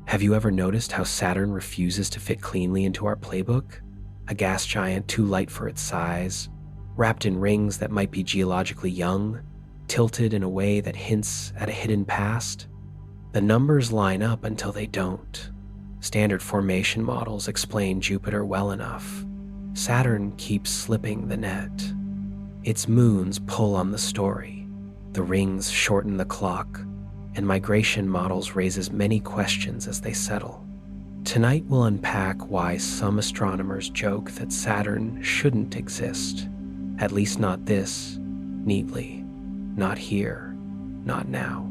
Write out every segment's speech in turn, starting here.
Have you ever noticed how Saturn refuses to fit cleanly into our playbook? A gas giant too light for its size, wrapped in rings that might be geologically young, tilted in a way that hints at a hidden past? The numbers line up until they don't. Standard formation models explain Jupiter well enough. Saturn keeps slipping the net. Its moons pull on the story. The rings shorten the clock, and migration models raise as many questions as they settle. Tonight we'll unpack why some astronomers joke that Saturn shouldn't exist, at least not this neatly, not here, not now.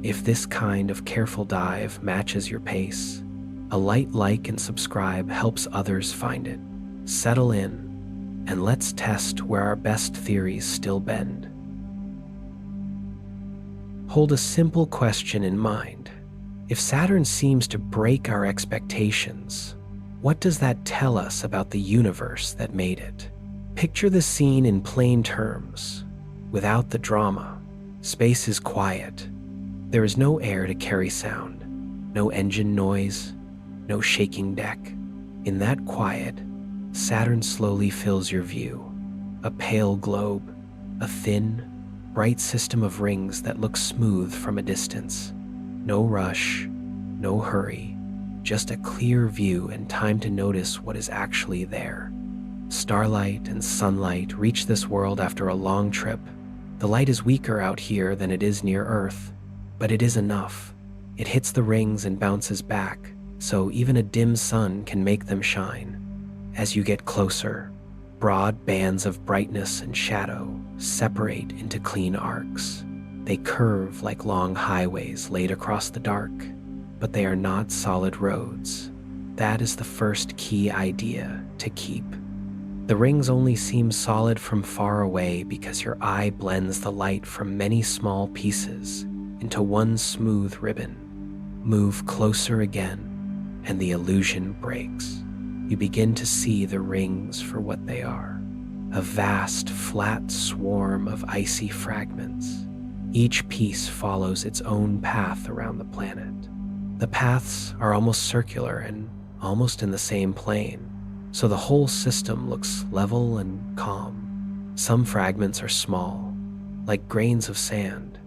If this kind of careful dive matches your pace, a light like and subscribe helps others find it. Settle in, and let's test where our best theories still bend. Hold a simple question in mind. If Saturn seems to break our expectations, what does that tell us about the universe that made it? Picture the scene in plain terms, without the drama. Space is quiet. There is no air to carry sound, no engine noise, no shaking deck. In that quiet, Saturn slowly fills your view. A pale globe, a thin, bright system of rings that look smooth from a distance. No rush, no hurry, just a clear view and time to notice what is actually there. Starlight and sunlight reach this world after a long trip. The light is weaker out here than it is near Earth, but it is enough. It hits the rings and bounces back, so even a dim sun can make them shine. As you get closer, broad bands of brightness and shadow separate into clean arcs. They curve like long highways laid across the dark, but they are not solid roads. That is the first key idea to keep. The rings only seem solid from far away because your eye blends the light from many small pieces into one smooth ribbon. Move closer again, and the illusion breaks. You begin to see the rings for what they are. A vast, flat swarm of icy fragments. Each piece follows its own path around the planet. The paths are almost circular and almost in the same plane, so the whole system looks level and calm. Some fragments are small, like grains of sand.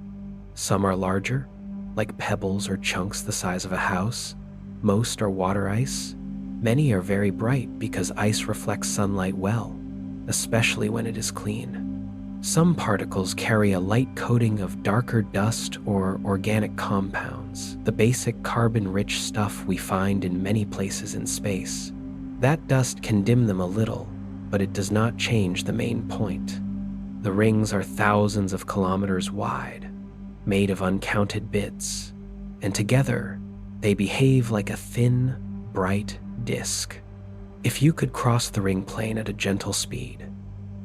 Some are larger, like pebbles or chunks the size of a house. Most are water ice. Many are very bright because ice reflects sunlight well, especially when it is clean. Some particles carry a light coating of darker dust or organic compounds, the basic carbon-rich stuff we find in many places in space. That dust can dim them a little, but it does not change the main point. The rings are thousands of kilometers wide, made of uncounted bits, and together they behave like a thin, bright disk. If you could cross the ring plane at a gentle speed,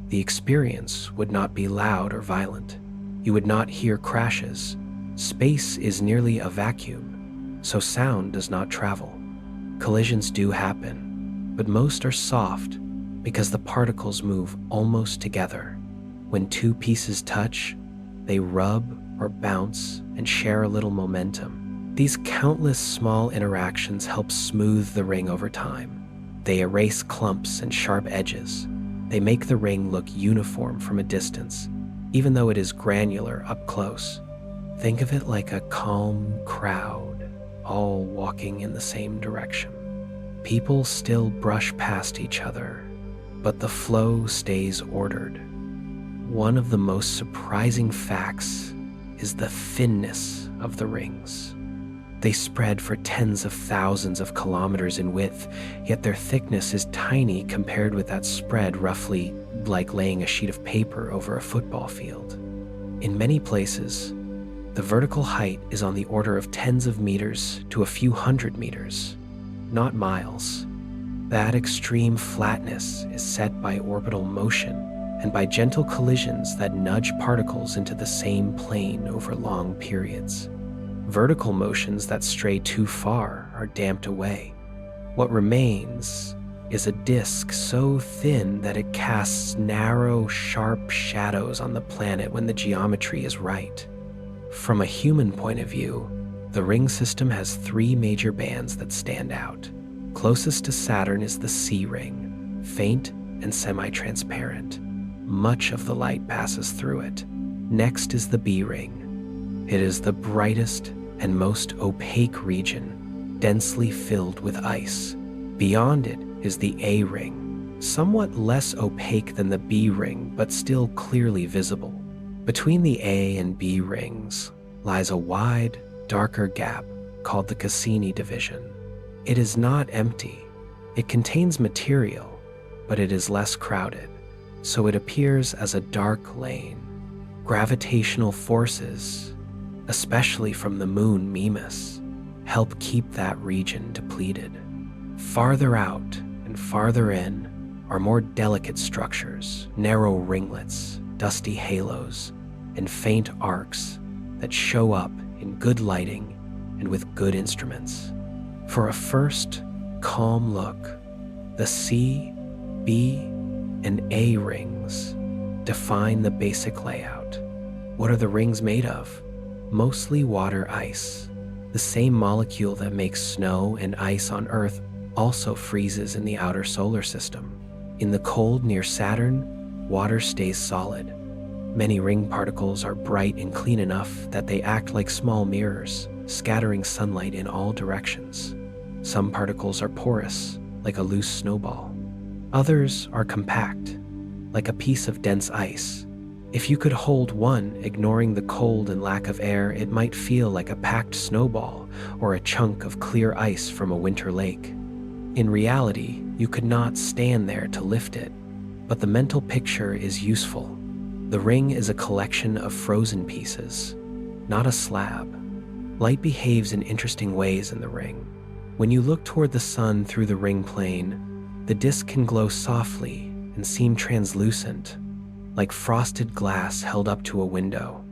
the experience would not be loud or violent. You would not hear crashes. Space is nearly a vacuum, so sound does not travel. Collisions do happen, but most are soft because the particles move almost together. When two pieces touch, they rub or bounce and share a little momentum. These countless small interactions help smooth the ring over time. They erase clumps and sharp edges. They make the ring look uniform from a distance, even though it is granular up close. Think of it like a calm crowd, all walking in the same direction. People still brush past each other, but the flow stays ordered. One of the most surprising facts is the thinness of the rings. They spread for tens of thousands of kilometers in width, yet their thickness is tiny compared with that spread, roughly like laying a sheet of paper over a football field. In many places, the vertical height is on the order of tens of meters to a few hundred meters, not miles. That extreme flatness is set by orbital motion and by gentle collisions that nudge particles into the same plane over long periods. Vertical motions that stray too far are damped away. What remains is a disk so thin that it casts narrow, sharp shadows on the planet when the geometry is right. From a human point of view, The ring system has three major bands that stand out. Closest to Saturn is the C ring, faint and semi-transparent. Much of the light passes through it. Next is the B ring. It is the brightest and most opaque region, densely filled with ice. Beyond it is the A ring, somewhat less opaque than the B ring, but still clearly visible. Between the A and B rings lies a wide, darker gap called the Cassini division. It is not empty. It contains material, but it is less crowded, so it appears as a dark lane. Gravitational forces, especially from the moon Mimas, help keep that region depleted. Farther out and farther in are more delicate structures, narrow ringlets, dusty halos, and faint arcs that show up in good lighting and with good instruments. For a first, calm look, the C, B, and A rings define the basic layout. What are the rings made of? Mostly water ice. The same molecule that makes snow and ice on Earth also freezes in the outer solar system. In the cold near Saturn, water stays solid. Many ring particles are bright and clean enough that they act like small mirrors, scattering sunlight in all directions. Some particles are porous, like a loose snowball. Others are compact, like a piece of dense ice. If you could hold one, ignoring the cold and lack of air, it might feel like a packed snowball or a chunk of clear ice from a winter lake. In reality, you could not stand there to lift it, but the mental picture is useful. The ring is a collection of frozen pieces, not a slab. Light behaves in interesting ways in the ring. When you look toward the sun through the ring plane, the disk can glow softly and seem translucent, like frosted glass held up to a window.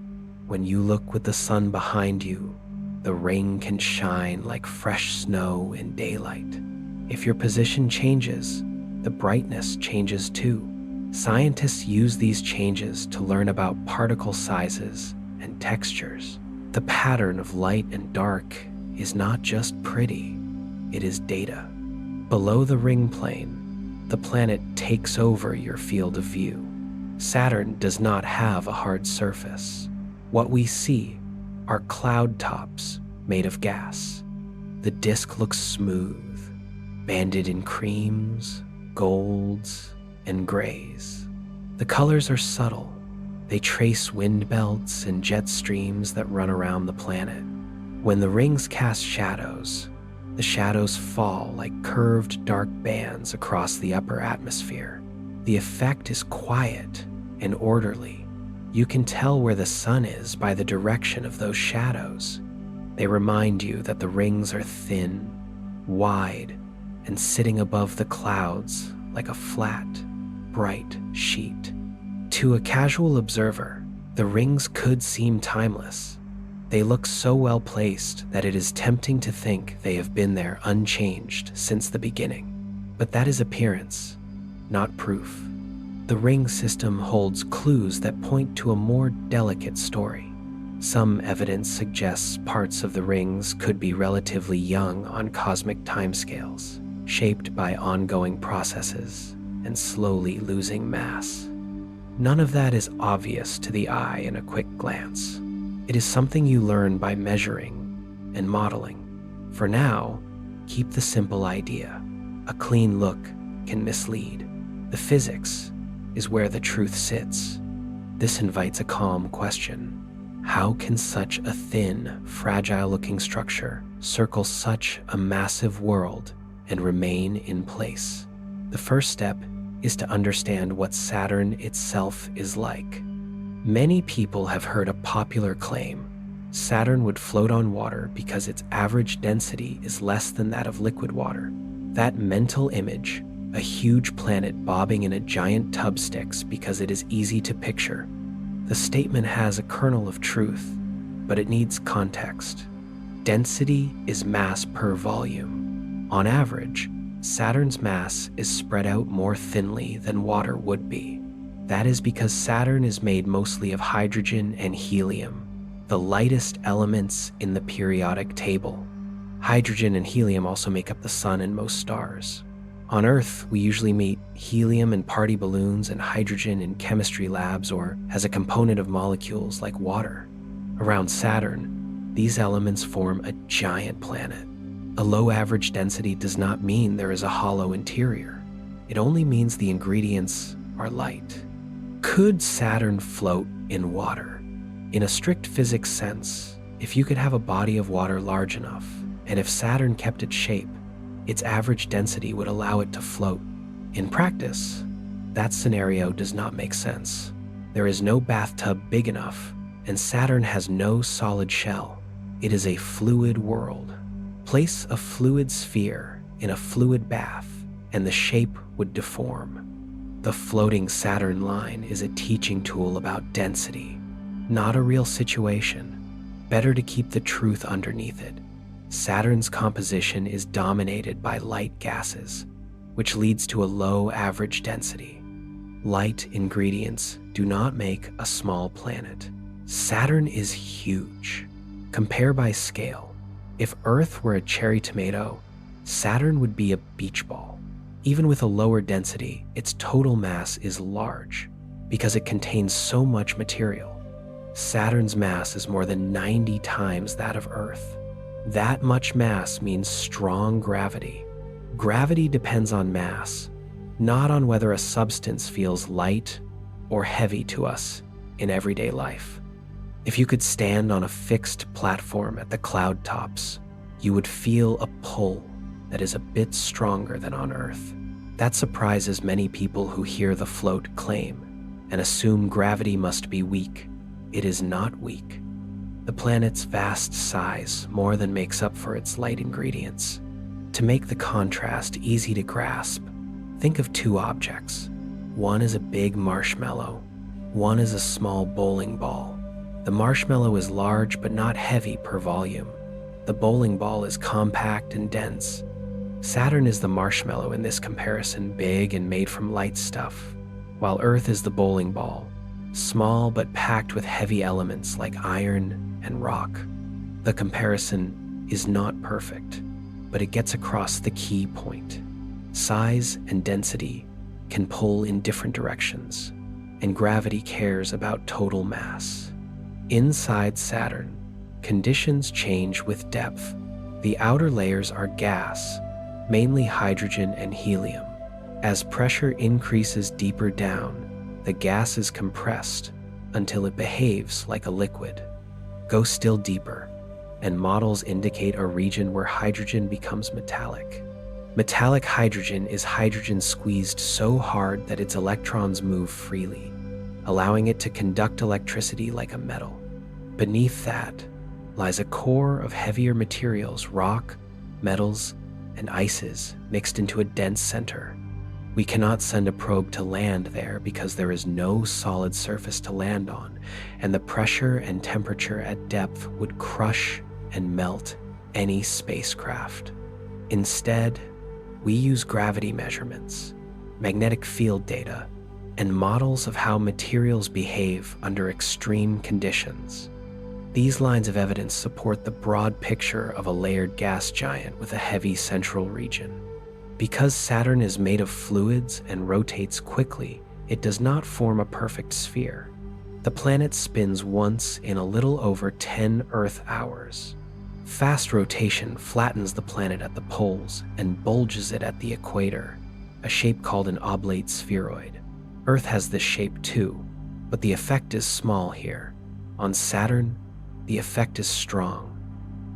When you look with the sun behind you, the ring can shine like fresh snow in daylight. If your position changes, the brightness changes too. Scientists use these changes to learn about particle sizes and textures. The pattern of light and dark is not just pretty, it is data. Below the ring plane, the planet takes over your field of view. Saturn does not have a hard surface. What we see are cloud tops made of gas. The disk looks smooth, banded in creams, golds, and grays. The colors are subtle. They trace wind belts and jet streams that run around the planet. When the rings cast shadows, the shadows fall like curved dark bands across the upper atmosphere. The effect is quiet and orderly. You can tell where the sun is by the direction of those shadows. They remind you that the rings are thin, wide, and sitting above the clouds like a flat, bright sheet. To a casual observer, the rings could seem timeless. They look so well placed that it is tempting to think they have been there unchanged since the beginning. But that is appearance, not proof. The ring system holds clues that point to a more delicate story. Some evidence suggests parts of the rings could be relatively young on cosmic timescales, shaped by ongoing processes and slowly losing mass. None of that is obvious to the eye in a quick glance. It is something you learn by measuring and modeling. For now, keep the simple idea. A clean look can mislead. The physics is where the truth sits. This invites a calm question. How can such a thin, fragile-looking structure circle such a massive world and remain in place? The first step is to understand what Saturn itself is like. Many people have heard a popular claim: Saturn would float on water because its average density is less than that of liquid water. That mental image, a huge planet bobbing in a giant tub, sticks because it is easy to picture. The statement has a kernel of truth, but it needs context. Density is mass per volume. On average, Saturn's mass is spread out more thinly than water would be. That is because Saturn is made mostly of hydrogen and helium. the lightest elements in the periodic table. Hydrogen and helium also make up the sun and most stars. On Earth, we usually meet helium in party balloons and hydrogen in chemistry labs or as a component of molecules like water. Around Saturn, these elements form a giant planet. A low average density does not mean there is a hollow interior. It only means the ingredients are light. Could Saturn float in water? In a strict physics sense, if you could have a body of water large enough, and if Saturn kept its shape, its average density would allow it to float. In practice, that scenario does not make sense. There is no bathtub big enough, and Saturn has no solid shell. It is a fluid world. Place a fluid sphere in a fluid bath, and the shape would deform. The floating Saturn line is a teaching tool about density, not a real situation. Better to keep the truth underneath it. Saturn's composition is dominated by light gases, which leads to a low average density. Light ingredients do not make a small planet. Saturn is huge. Compare by scale. If Earth were a cherry tomato, Saturn would be a beach ball. Even with a lower density, its total mass is large because it contains so much material. Saturn's mass is more than 90 times that of Earth. That much mass means strong gravity. Gravity depends on mass, not on whether a substance feels light or heavy to us in everyday life. If you could stand on a fixed platform at the cloud tops, you would feel a pull that is a bit stronger than on Earth. That surprises many people who hear the float claim and assume gravity must be weak. It is not weak. The planet's vast size more than makes up for its light ingredients. To make the contrast easy to grasp, think of two objects. One is a big marshmallow. One is a small bowling ball. The marshmallow is large but not heavy per volume. The bowling ball is compact and dense. Saturn is the marshmallow in this comparison, big and made from light stuff, while Earth is the bowling ball, small but packed with heavy elements like iron and rock. The comparison is not perfect, but it gets across the key point. Size and density can pull in different directions, and gravity cares about total mass. Inside Saturn, conditions change with depth. The outer layers are gas, mainly hydrogen and helium. As pressure increases deeper down, the gas is compressed until it behaves like a liquid. Go still deeper, and models indicate a region where hydrogen becomes metallic. Metallic hydrogen is hydrogen squeezed so hard that its electrons move freely, allowing it to conduct electricity like a metal. Beneath that lies a core of heavier materials, rock, metals, and ices mixed into a dense center. We cannot send a probe to land there because there is no solid surface to land on, and the pressure and temperature at depth would crush and melt any spacecraft. Instead, we use gravity measurements, magnetic field data, and models of how materials behave under extreme conditions. These lines of evidence support the broad picture of a layered gas giant with a heavy central region. Because Saturn is made of fluids and rotates quickly, it does not form a perfect sphere. The planet spins once in a little over 10 Earth hours. Fast rotation flattens the planet at the poles and bulges it at the equator, a shape called an oblate spheroid. Earth has this shape too, but the effect is small here. On Saturn, the effect is strong.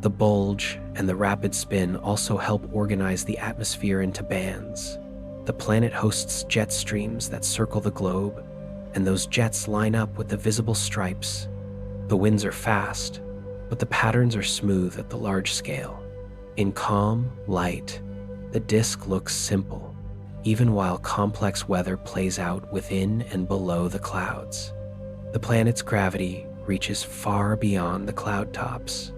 The bulge and the rapid spin also help organize the atmosphere into bands. The planet hosts jet streams that circle the globe, and those jets line up with the visible stripes. The winds are fast, but the patterns are smooth at the large scale. In calm light, the disk looks simple, even while complex weather plays out within and below the clouds. The planet's gravity reaches far beyond the cloud tops.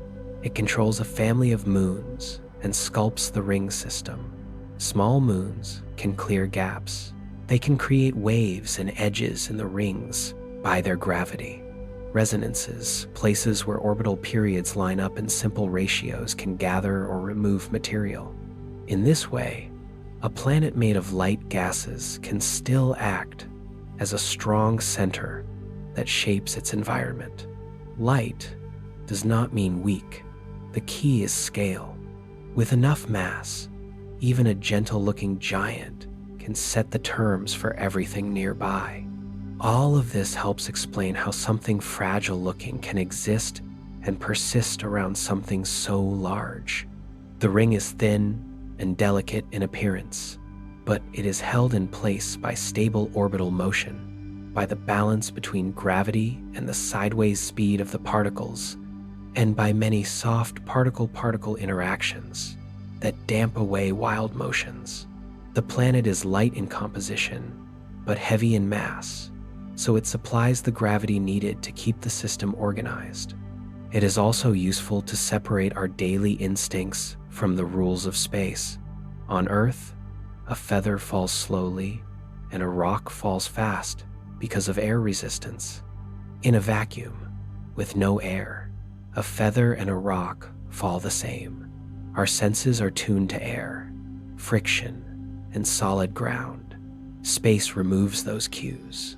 It controls a family of moons and sculpts the ring system. Small moons can clear gaps. They can create waves and edges in the rings by their gravity. Resonances, places where orbital periods line up in simple ratios, can gather or remove material. In this way, a planet made of light gases can still act as a strong center that shapes its environment. Light does not mean weak. The key is scale. With enough mass, even a gentle-looking giant can set the terms for everything nearby. All of this helps explain how something fragile-looking can exist and persist around something so large. The ring is thin and delicate in appearance, but it is held in place by stable orbital motion, by the balance between gravity and the sideways speed of the particles, and by many soft particle-particle interactions that damp away wild motions. The planet is light in composition, but heavy in mass, so it supplies the gravity needed to keep the system organized. It is also useful to separate our daily instincts from the rules of space. On Earth, a feather falls slowly and a rock falls fast because of air resistance. In a vacuum, with no air, a feather and a rock fall the same. Our senses are tuned to air, friction, and solid ground. Space removes those cues.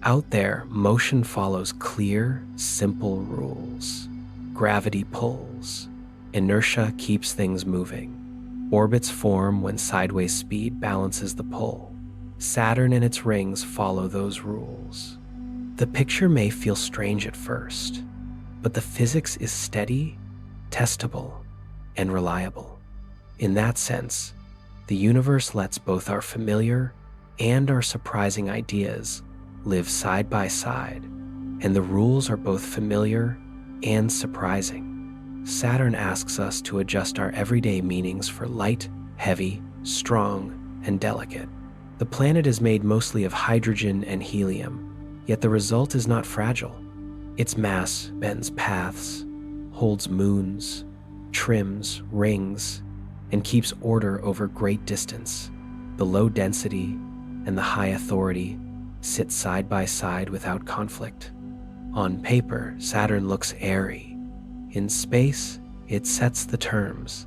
Out there, motion follows clear, simple rules. Gravity pulls. Inertia keeps things moving. Orbits form when sideways speed balances the pull. Saturn and its rings follow those rules. The picture may feel strange at first, but the physics is steady, testable, and reliable. In that sense, the universe lets both our familiar and our surprising ideas live side by side, and the rules are both familiar and surprising. Saturn asks us to adjust our everyday meanings for light, heavy, strong, and delicate. The planet is made mostly of hydrogen and helium, yet the result is not fragile. Its mass bends paths, holds moons, trims rings, and keeps order over great distance. The low density and the high authority sit side by side without conflict. On paper, Saturn looks airy. In space, it sets the terms.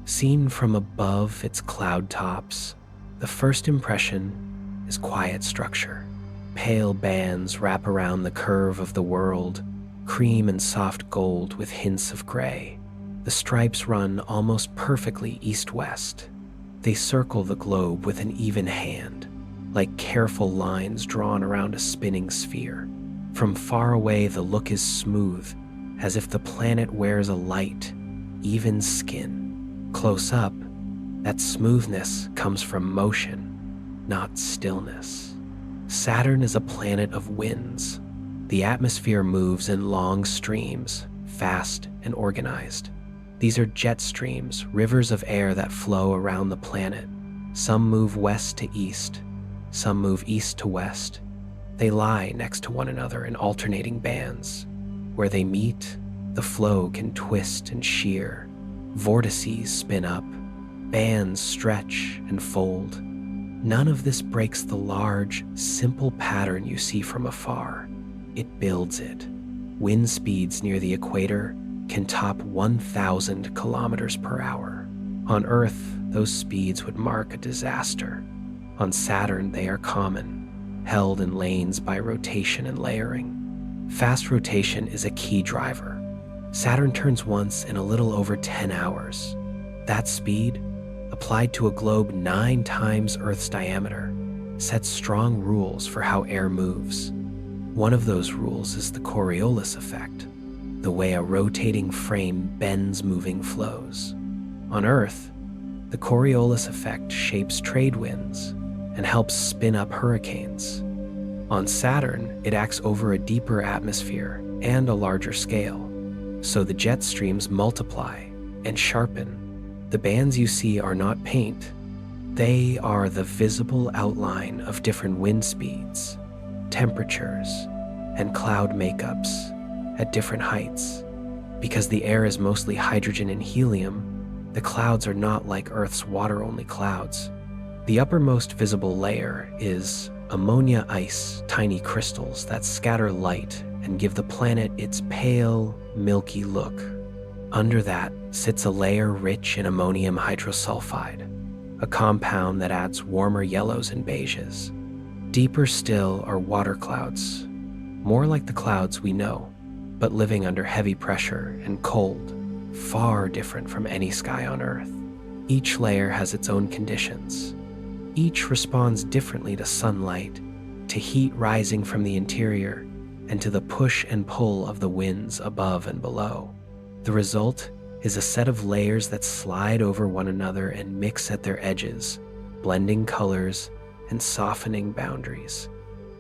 Seen from above its cloud tops, the first impression is quiet structure. Pale bands wrap around the curve of the world, cream and soft gold with hints of gray. The stripes run almost perfectly east-west. They circle the globe with an even hand, like careful lines drawn around a spinning sphere. From far away, the look is smooth, as if the planet wears a light, even skin. Close up, that smoothness comes from motion, not stillness. Saturn is a planet of winds. The atmosphere moves in long streams, fast and organized. These are jet streams, rivers of air that flow around the planet. Some move west to east, some move east to west. They lie next to one another in alternating bands. Where they meet, the flow can twist and shear. Vortices spin up, bands stretch and fold. None of this breaks the large, simple pattern you see from afar. It builds it. Wind speeds near the equator can top 1,000 kilometers per hour. On Earth, those speeds would mark a disaster. On Saturn, they are common, held in lanes by rotation and layering. Fast rotation is a key driver. Saturn turns once in a little over 10 hours. That speed, applied to a globe 9 times Earth's diameter, sets strong rules for how air moves. One of those rules is the Coriolis effect, the way a rotating frame bends moving flows. On Earth, the Coriolis effect shapes trade winds and helps spin up hurricanes. On Saturn, it acts over a deeper atmosphere and a larger scale, so the jet streams multiply and sharpen. The bands you see are not paint. They are the visible outline of different wind speeds, temperatures, and cloud makeups at different heights. Because the air is mostly hydrogen and helium, the clouds are not like Earth's water-only clouds. The uppermost visible layer is ammonia ice, tiny crystals that scatter light and give the planet its pale, milky look. Under that sits a layer rich in ammonium hydrosulfide, a compound that adds warmer yellows and beiges. Deeper still are water clouds, more like the clouds we know, but living under heavy pressure and cold, far different from any sky on Earth. Each layer has its own conditions. Each responds differently to sunlight, to heat rising from the interior, and to the push and pull of the winds above and below. The result is a set of layers that slide over one another and mix at their edges, blending colors and softening boundaries.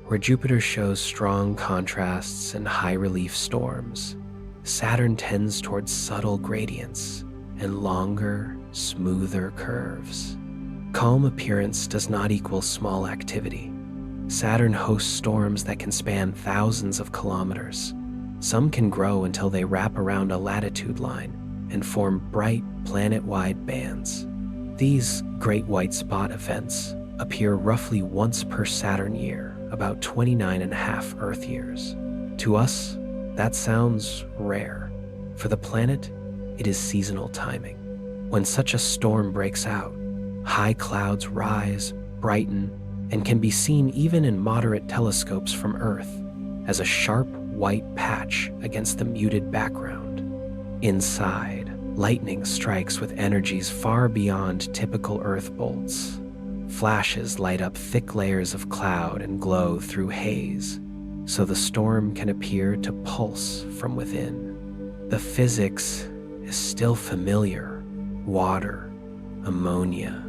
Where Jupiter shows strong contrasts and high-relief storms, Saturn tends towards subtle gradients and longer, smoother curves. Calm appearance does not equal small activity. Saturn hosts storms that can span thousands of kilometers. Some can grow until they wrap around a latitude line and form bright, planet-wide bands. These great white spot events appear roughly once per Saturn year, about 29.5 Earth years. To us, that sounds rare. For the planet, it is seasonal timing. When such a storm breaks out, high clouds rise, brighten, and can be seen even in moderate telescopes from Earth as a sharp white patch against the muted background. Inside, lightning strikes with energies far beyond typical Earth bolts. Flashes light up thick layers of cloud and glow through haze, so the storm can appear to pulse from within. The physics is still familiar: water, ammonia,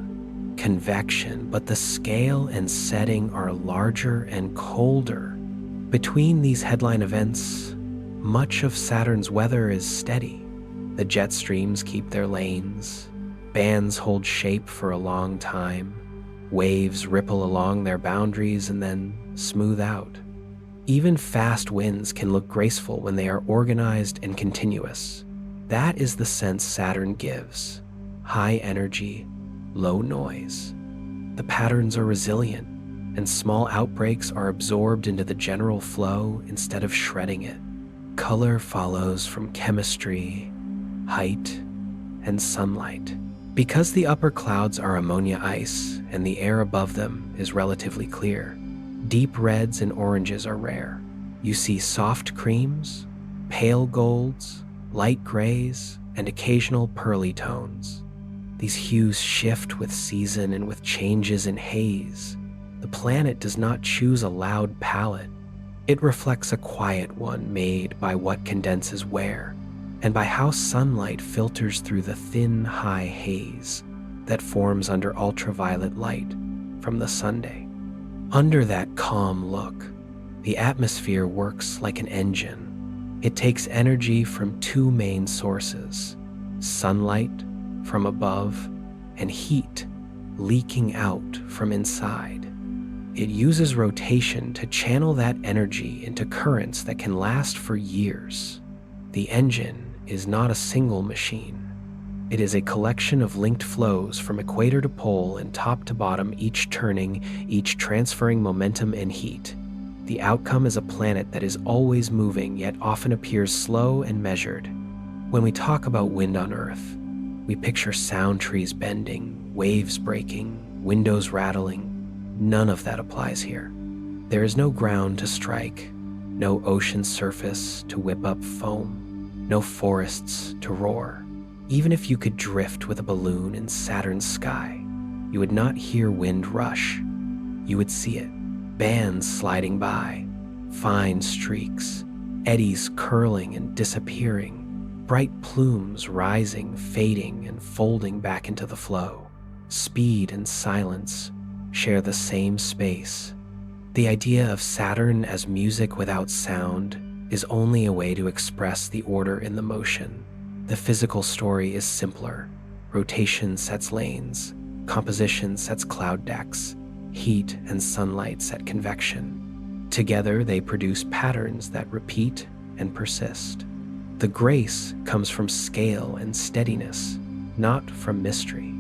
convection, but the scale and setting are larger and colder. Between these headline events, much of Saturn's weather is steady. The jet streams keep their lanes, bands hold shape for a long time, waves ripple along their boundaries and then smooth out. Even fast winds can look graceful when they are organized and continuous. That is the sense Saturn gives: high energy, low noise. The patterns are resilient, and small outbreaks are absorbed into the general flow instead of shredding it. Color follows from chemistry, height, and sunlight. Because the upper clouds are ammonia ice and the air above them is relatively clear, deep reds and oranges are rare. You see soft creams, pale golds, light grays, and occasional pearly tones. These hues shift with season and with changes in haze. The planet does not choose a loud palette. It reflects a quiet one made by what condenses where, and by how sunlight filters through the thin, high haze that forms under ultraviolet light from the Sunday. Under that calm look, the atmosphere works like an engine. It takes energy from two main sources: sunlight from above and heat leaking out from inside. It uses rotation to channel that energy into currents that can last for years. The engine is not a single machine. It is a collection of linked flows from equator to pole and top to bottom, each turning, each transferring momentum and heat. The outcome is a planet that is always moving yet often appears slow and measured. When we talk about wind on Earth, we picture sound trees bending, waves breaking, windows rattling. None of that applies here. There is no ground to strike, no ocean surface to whip up foam, no forests to roar. Even if you could drift with a balloon in Saturn's sky, you would not hear wind rush. You would see it, bands sliding by, fine streaks, eddies curling and disappearing, bright plumes rising, fading, and folding back into the flow. Speed and silence share the same space. The idea of Saturn as music without sound is only a way to express the order in the motion. The physical story is simpler. Rotation sets lanes, composition sets cloud decks, heat and sunlight set convection. Together they produce patterns that repeat and persist. The grace comes from scale and steadiness, not from mystery.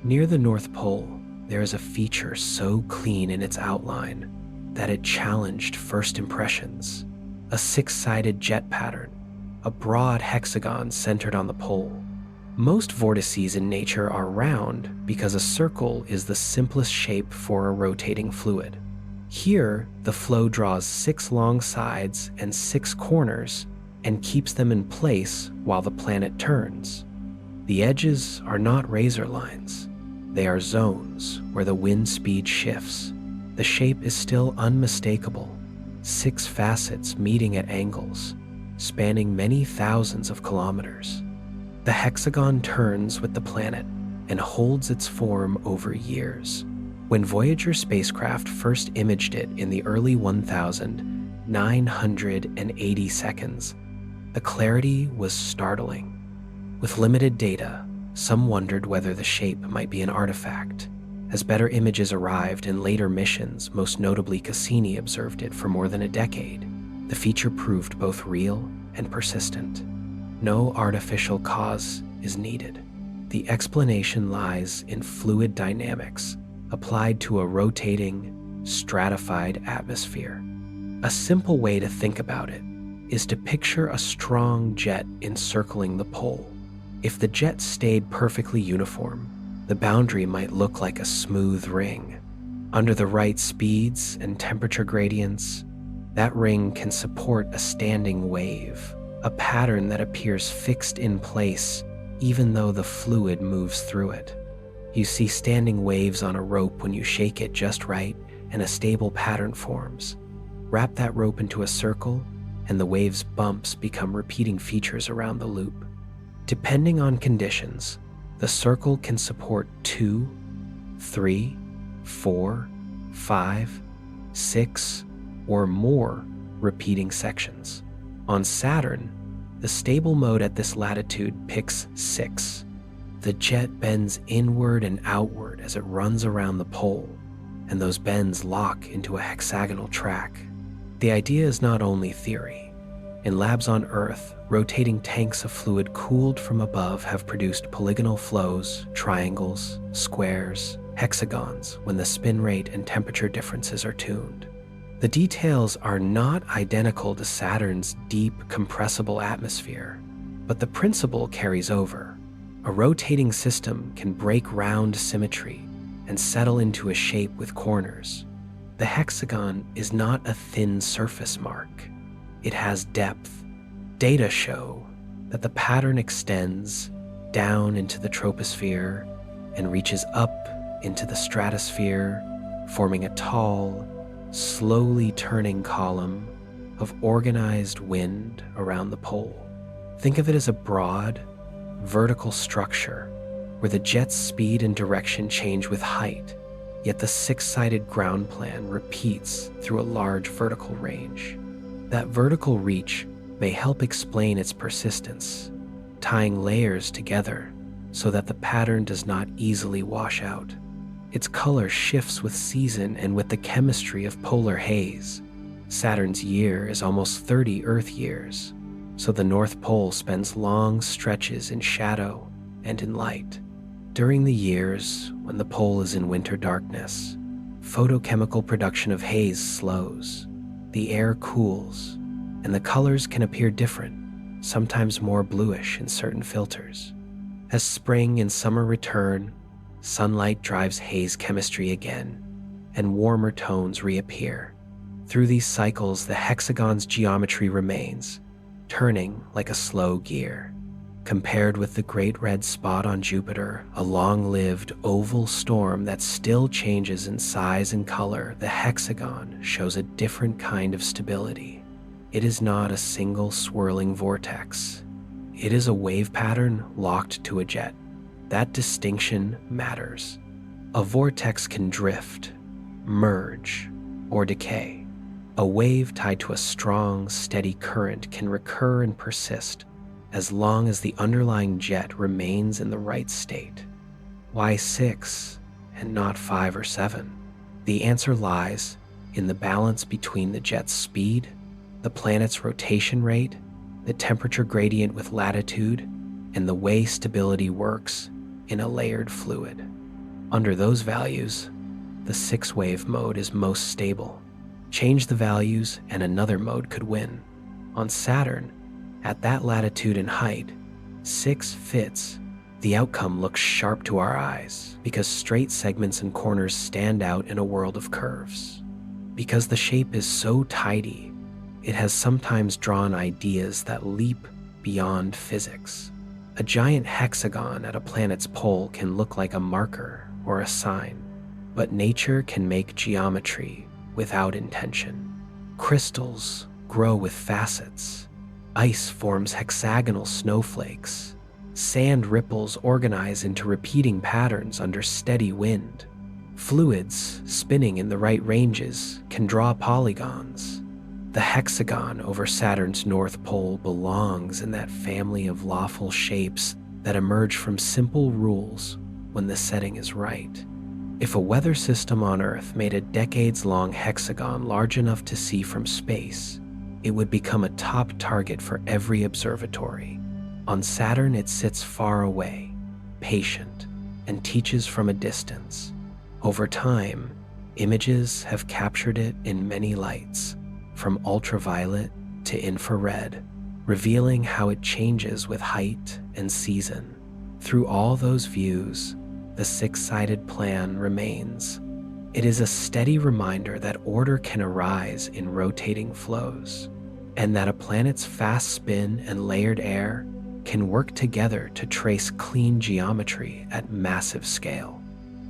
Near the North Pole, there is a feature so clean in its outline that it challenged first impressions: a six-sided jet pattern, a broad hexagon centered on the pole. Most vortices in nature are round because a circle is the simplest shape for a rotating fluid. Here, the flow draws 6 long sides and 6 corners and keeps them in place while the planet turns. The edges are not razor lines. They are zones where the wind speed shifts. The shape is still unmistakable, 6 facets meeting at angles, spanning many thousands of kilometers. The hexagon turns with the planet and holds its form over years. When Voyager spacecraft first imaged it in the early 1980 seconds, the clarity was startling. With limited data, some wondered whether the shape might be an artifact. As better images arrived in later missions, most notably Cassini observed it for more than a decade, the feature proved both real and persistent. No artificial cause is needed. The explanation lies in fluid dynamics applied to a rotating, stratified atmosphere. A simple way to think about it is to picture a strong jet encircling the pole. If the jet stayed perfectly uniform, the boundary might look like a smooth ring. Under the right speeds and temperature gradients, that ring can support a standing wave, a pattern that appears fixed in place even though the fluid moves through it. You see standing waves on a rope when you shake it just right and a stable pattern forms. Wrap that rope into a circle and the wave's bumps become repeating features around the loop. Depending on conditions, the circle can support 2, 3, 4, 5, 6, or more repeating sections. On Saturn, the stable mode at this latitude picks 6. The jet bends inward and outward as it runs around the pole, and those bends lock into a hexagonal track. The idea is not only theory. In labs on Earth, rotating tanks of fluid cooled from above have produced polygonal flows, triangles, squares, hexagons when the spin rate and temperature differences are tuned. The details are not identical to Saturn's deep, compressible atmosphere, but the principle carries over. A rotating system can break round symmetry and settle into a shape with corners. The hexagon is not a thin surface mark. It has depth. Data show that the pattern extends down into the troposphere and reaches up into the stratosphere, forming a tall, slowly turning column of organized wind around the pole. Think of it as a broad, vertical structure where the jet's speed and direction change with height, yet the 6-sided ground plan repeats through a large vertical range. That vertical reach may help explain its persistence, tying layers together so that the pattern does not easily wash out. Its color shifts with season and with the chemistry of polar haze. Saturn's year is almost 30 Earth years, so the North Pole spends long stretches in shadow and in light. During the years when the pole is in winter darkness, photochemical production of haze slows. The air cools, and the colors can appear different, sometimes more bluish in certain filters. As spring and summer return, sunlight drives haze chemistry again, and warmer tones reappear. Through these cycles, the hexagon's geometry remains, turning like a slow gear. Compared with the Great Red Spot on Jupiter, a long-lived oval storm that still changes in size and color, the hexagon shows a different kind of stability. It is not a single swirling vortex. It is a wave pattern locked to a jet. That distinction matters. A vortex can drift, merge, or decay. A wave tied to a strong, steady current can recur and persist as long as the underlying jet remains in the right state. Why 6 and not 5 or 7? The answer lies in the balance between the jet's speed, the planet's rotation rate, the temperature gradient with latitude, and the way stability works in a layered fluid. Under those values, the 6-wave mode is most stable. Change the values and another mode could win. On Saturn, at that latitude and height, 6 fits, the outcome looks sharp to our eyes because straight segments and corners stand out in a world of curves. Because the shape is so tidy, it has sometimes drawn ideas that leap beyond physics. A giant hexagon at a planet's pole can look like a marker or a sign, but nature can make geometry without intention. Crystals grow with facets. Ice forms hexagonal snowflakes. Sand ripples organize into repeating patterns under steady wind. Fluids spinning in the right ranges can draw polygons. The hexagon over Saturn's North Pole belongs in that family of lawful shapes that emerge from simple rules when the setting is right. If a weather system on Earth made a decades-long hexagon large enough to see from space, it would become a top target for every observatory. On Saturn, it sits far away, patient, and teaches from a distance. Over time, images have captured it in many lights, from ultraviolet to infrared, revealing how it changes with height and season. Through all those views, the six-sided plan remains. It is a steady reminder that order can arise in rotating flows, and that a planet's fast spin and layered air can work together to trace clean geometry at massive scale.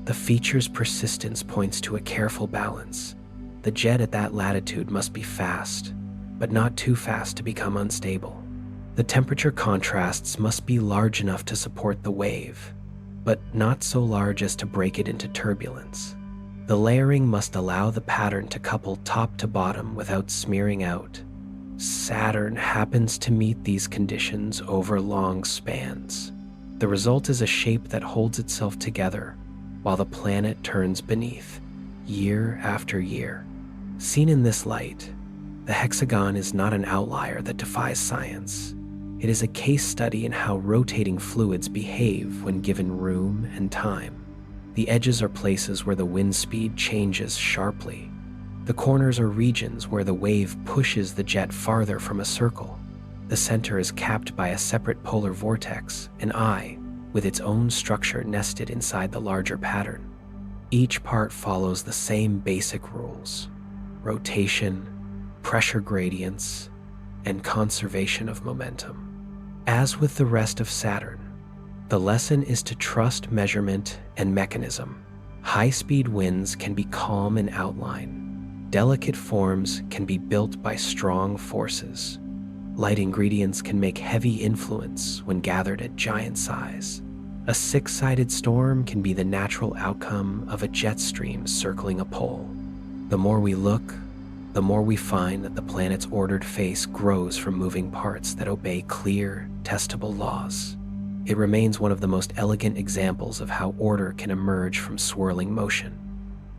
The feature's persistence points to a careful balance. The jet at that latitude must be fast, but not too fast to become unstable. The temperature contrasts must be large enough to support the wave, but not so large as to break it into turbulence. The layering must allow the pattern to couple top to bottom without smearing out. Saturn happens to meet these conditions over long spans. The result is a shape that holds itself together while the planet turns beneath, year after year. Seen in this light, the hexagon is not an outlier that defies science. It is a case study in how rotating fluids behave when given room and time. The edges are places where the wind speed changes sharply. The corners are regions where the wave pushes the jet farther from a circle. The center is capped by a separate polar vortex, an eye, with its own structure nested inside the larger pattern. Each part follows the same basic rules: rotation, pressure gradients, and conservation of momentum. As with the rest of Saturn, the lesson is to trust measurement and mechanism. High-speed winds can be calm in outline. Delicate forms can be built by strong forces. Light ingredients can make heavy influence when gathered at giant size. A six-sided storm can be the natural outcome of a jet stream circling a pole. The more we look, the more we find that the planet's ordered face grows from moving parts that obey clear, testable laws. It remains one of the most elegant examples of how order can emerge from swirling motion.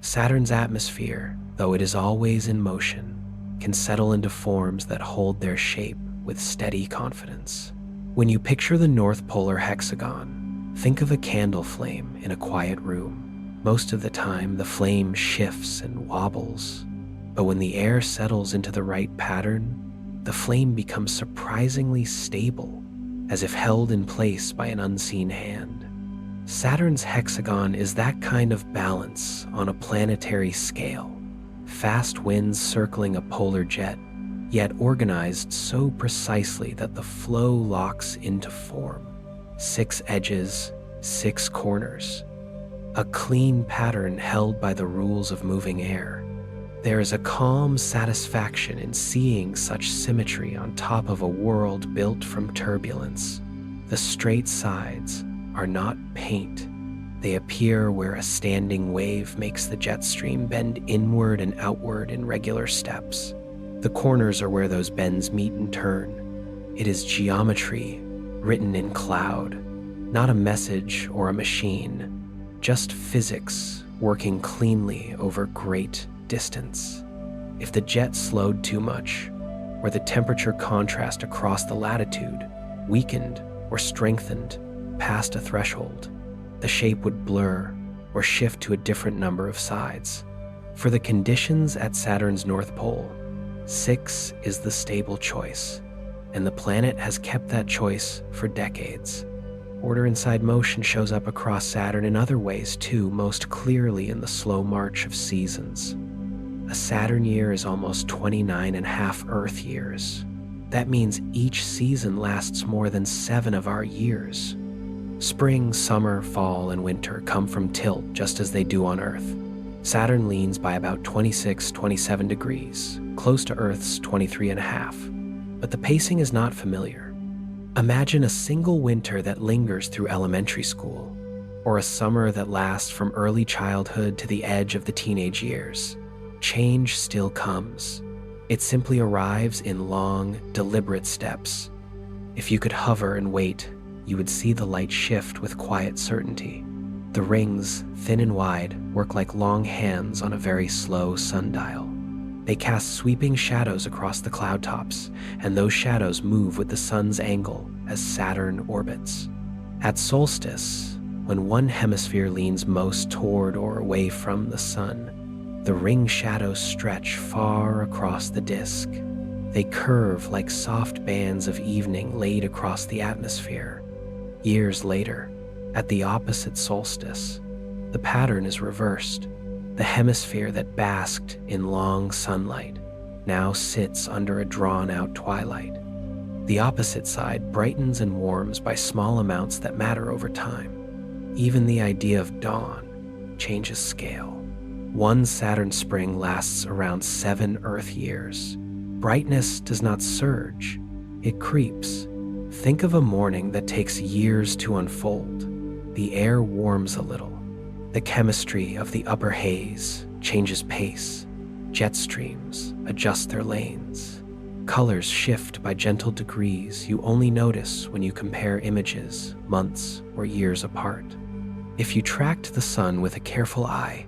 Saturn's atmosphere, though it is always in motion, can settle into forms that hold their shape with steady confidence. When you picture the North Polar hexagon, think of a candle flame in a quiet room. Most of the time, the flame shifts and wobbles, but when the air settles into the right pattern, the flame becomes surprisingly stable, as if held in place by an unseen hand. Saturn's hexagon is that kind of balance on a planetary scale. Fast winds circling a polar jet, yet organized so precisely that the flow locks into form. 6 edges, 6 corners. A clean pattern held by the rules of moving air. There is a calm satisfaction in seeing such symmetry on top of a world built from turbulence. The straight sides are not paint. They appear where a standing wave makes the jet stream bend inward and outward in regular steps. The corners are where those bends meet and turn. It is geometry written in cloud, not a message or a machine, just physics working cleanly over great distance. If the jet slowed too much, or the temperature contrast across the latitude weakened or strengthened past a threshold, the shape would blur or shift to a different number of sides. For the conditions at Saturn's North Pole, 6 is the stable choice, and the planet has kept that choice for decades. Order inside motion shows up across Saturn in other ways too, most clearly in the slow march of seasons. A Saturn year is almost 29 and a half Earth years. That means each season lasts more than 7 of our years. Spring, summer, fall, and winter come from tilt just as they do on Earth. Saturn leans by about 26-27 degrees, close to Earth's 23 and a half. But the pacing is not familiar. Imagine a single winter that lingers through elementary school, or a summer that lasts from early childhood to the edge of the teenage years. Change still comes. It simply arrives in long, deliberate steps. If you could hover and wait, you would see the light shift with quiet certainty. The rings, thin and wide, work like long hands on a very slow sundial. They cast sweeping shadows across the cloud tops, and those shadows move with the sun's angle as Saturn orbits. At solstice, when one hemisphere leans most toward or away from the sun, the ring shadows stretch far across the disk. They curve like soft bands of evening laid across the atmosphere. Years later, at the opposite solstice, the pattern is reversed. The hemisphere that basked in long sunlight now sits under a drawn-out twilight. The opposite side brightens and warms by small amounts that matter over time. Even the idea of dawn changes scale. One Saturn spring lasts around 7 Earth years. Brightness does not surge, it creeps. Think of a morning that takes years to unfold. The air warms a little. The chemistry of the upper haze changes pace. Jet streams adjust their lanes. Colors shift by gentle degrees you only notice when you compare images months or years apart. If you tracked the sun with a careful eye,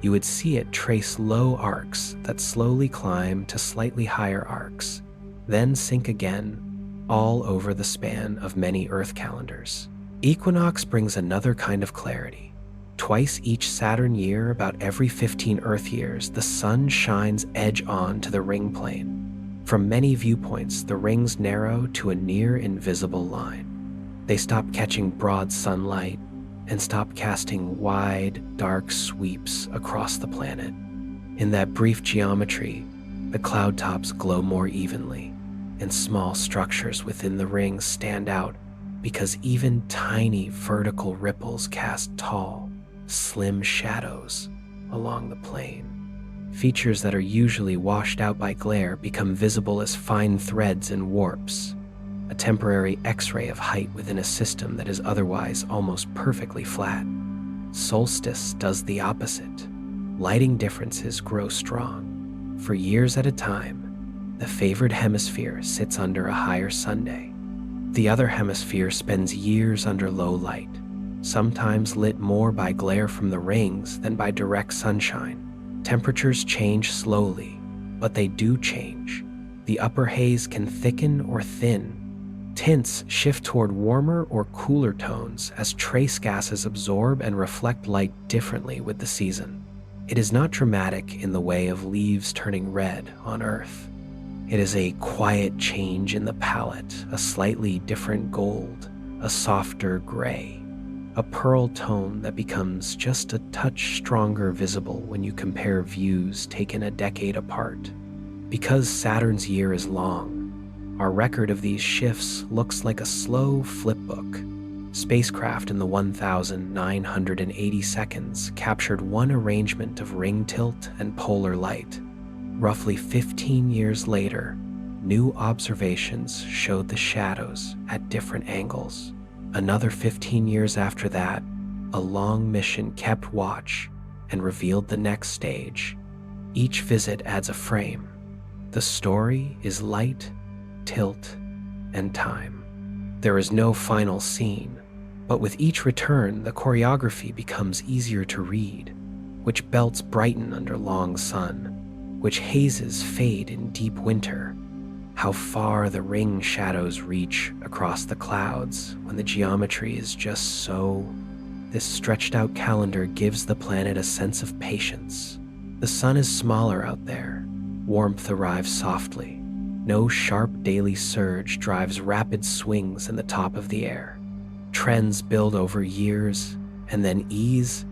you would see it trace low arcs that slowly climb to slightly higher arcs, then sink again, all over the span of many Earth calendars. Equinox brings another kind of clarity. Twice each Saturn year, about every 15 Earth years, the sun shines edge-on to the ring plane. From many viewpoints, the rings narrow to a near-invisible line. They stop catching broad sunlight and stop casting wide, dark sweeps across the planet. In that brief geometry, the cloud tops glow more evenly, and small structures within the rings stand out because even tiny vertical ripples cast tall, slim shadows along the plane. Features that are usually washed out by glare become visible as fine threads and warps, a temporary X-ray of height within a system that is otherwise almost perfectly flat. Solstice does the opposite. Lighting differences grow strong. For years at a time, the favored hemisphere sits under a higher Sunday. The other hemisphere spends years under low light, sometimes lit more by glare from the rings than by direct sunshine. Temperatures change slowly, but they do change. The upper haze can thicken or thin. Tints shift toward warmer or cooler tones as trace gases absorb and reflect light differently with the season. It is not dramatic in the way of leaves turning red on Earth. It is a quiet change in the palette, a slightly different gold, a softer gray, a pearl tone that becomes just a touch stronger visible when you compare views taken a decade apart. Because Saturn's year is long, our record of these shifts looks like a slow flipbook. Spacecraft in the 1,980 seconds captured one arrangement of ring tilt and polar light. Roughly 15 years later, new observations showed the shadows at different angles. Another 15 years after that, a long mission kept watch and revealed the next stage. Each visit adds a frame. The story is light, tilt, and time. There is no final scene, but with each return, the choreography becomes easier to read, which belts brighten under long sun, which hazes fade in deep winter, how far the ring shadows reach across the clouds when the geometry is just so. This stretched out calendar gives the planet a sense of patience. The sun is smaller out there, Warmth arrives softly. No sharp daily surge drives rapid swings in the top of the air. Trends build over years and then ease,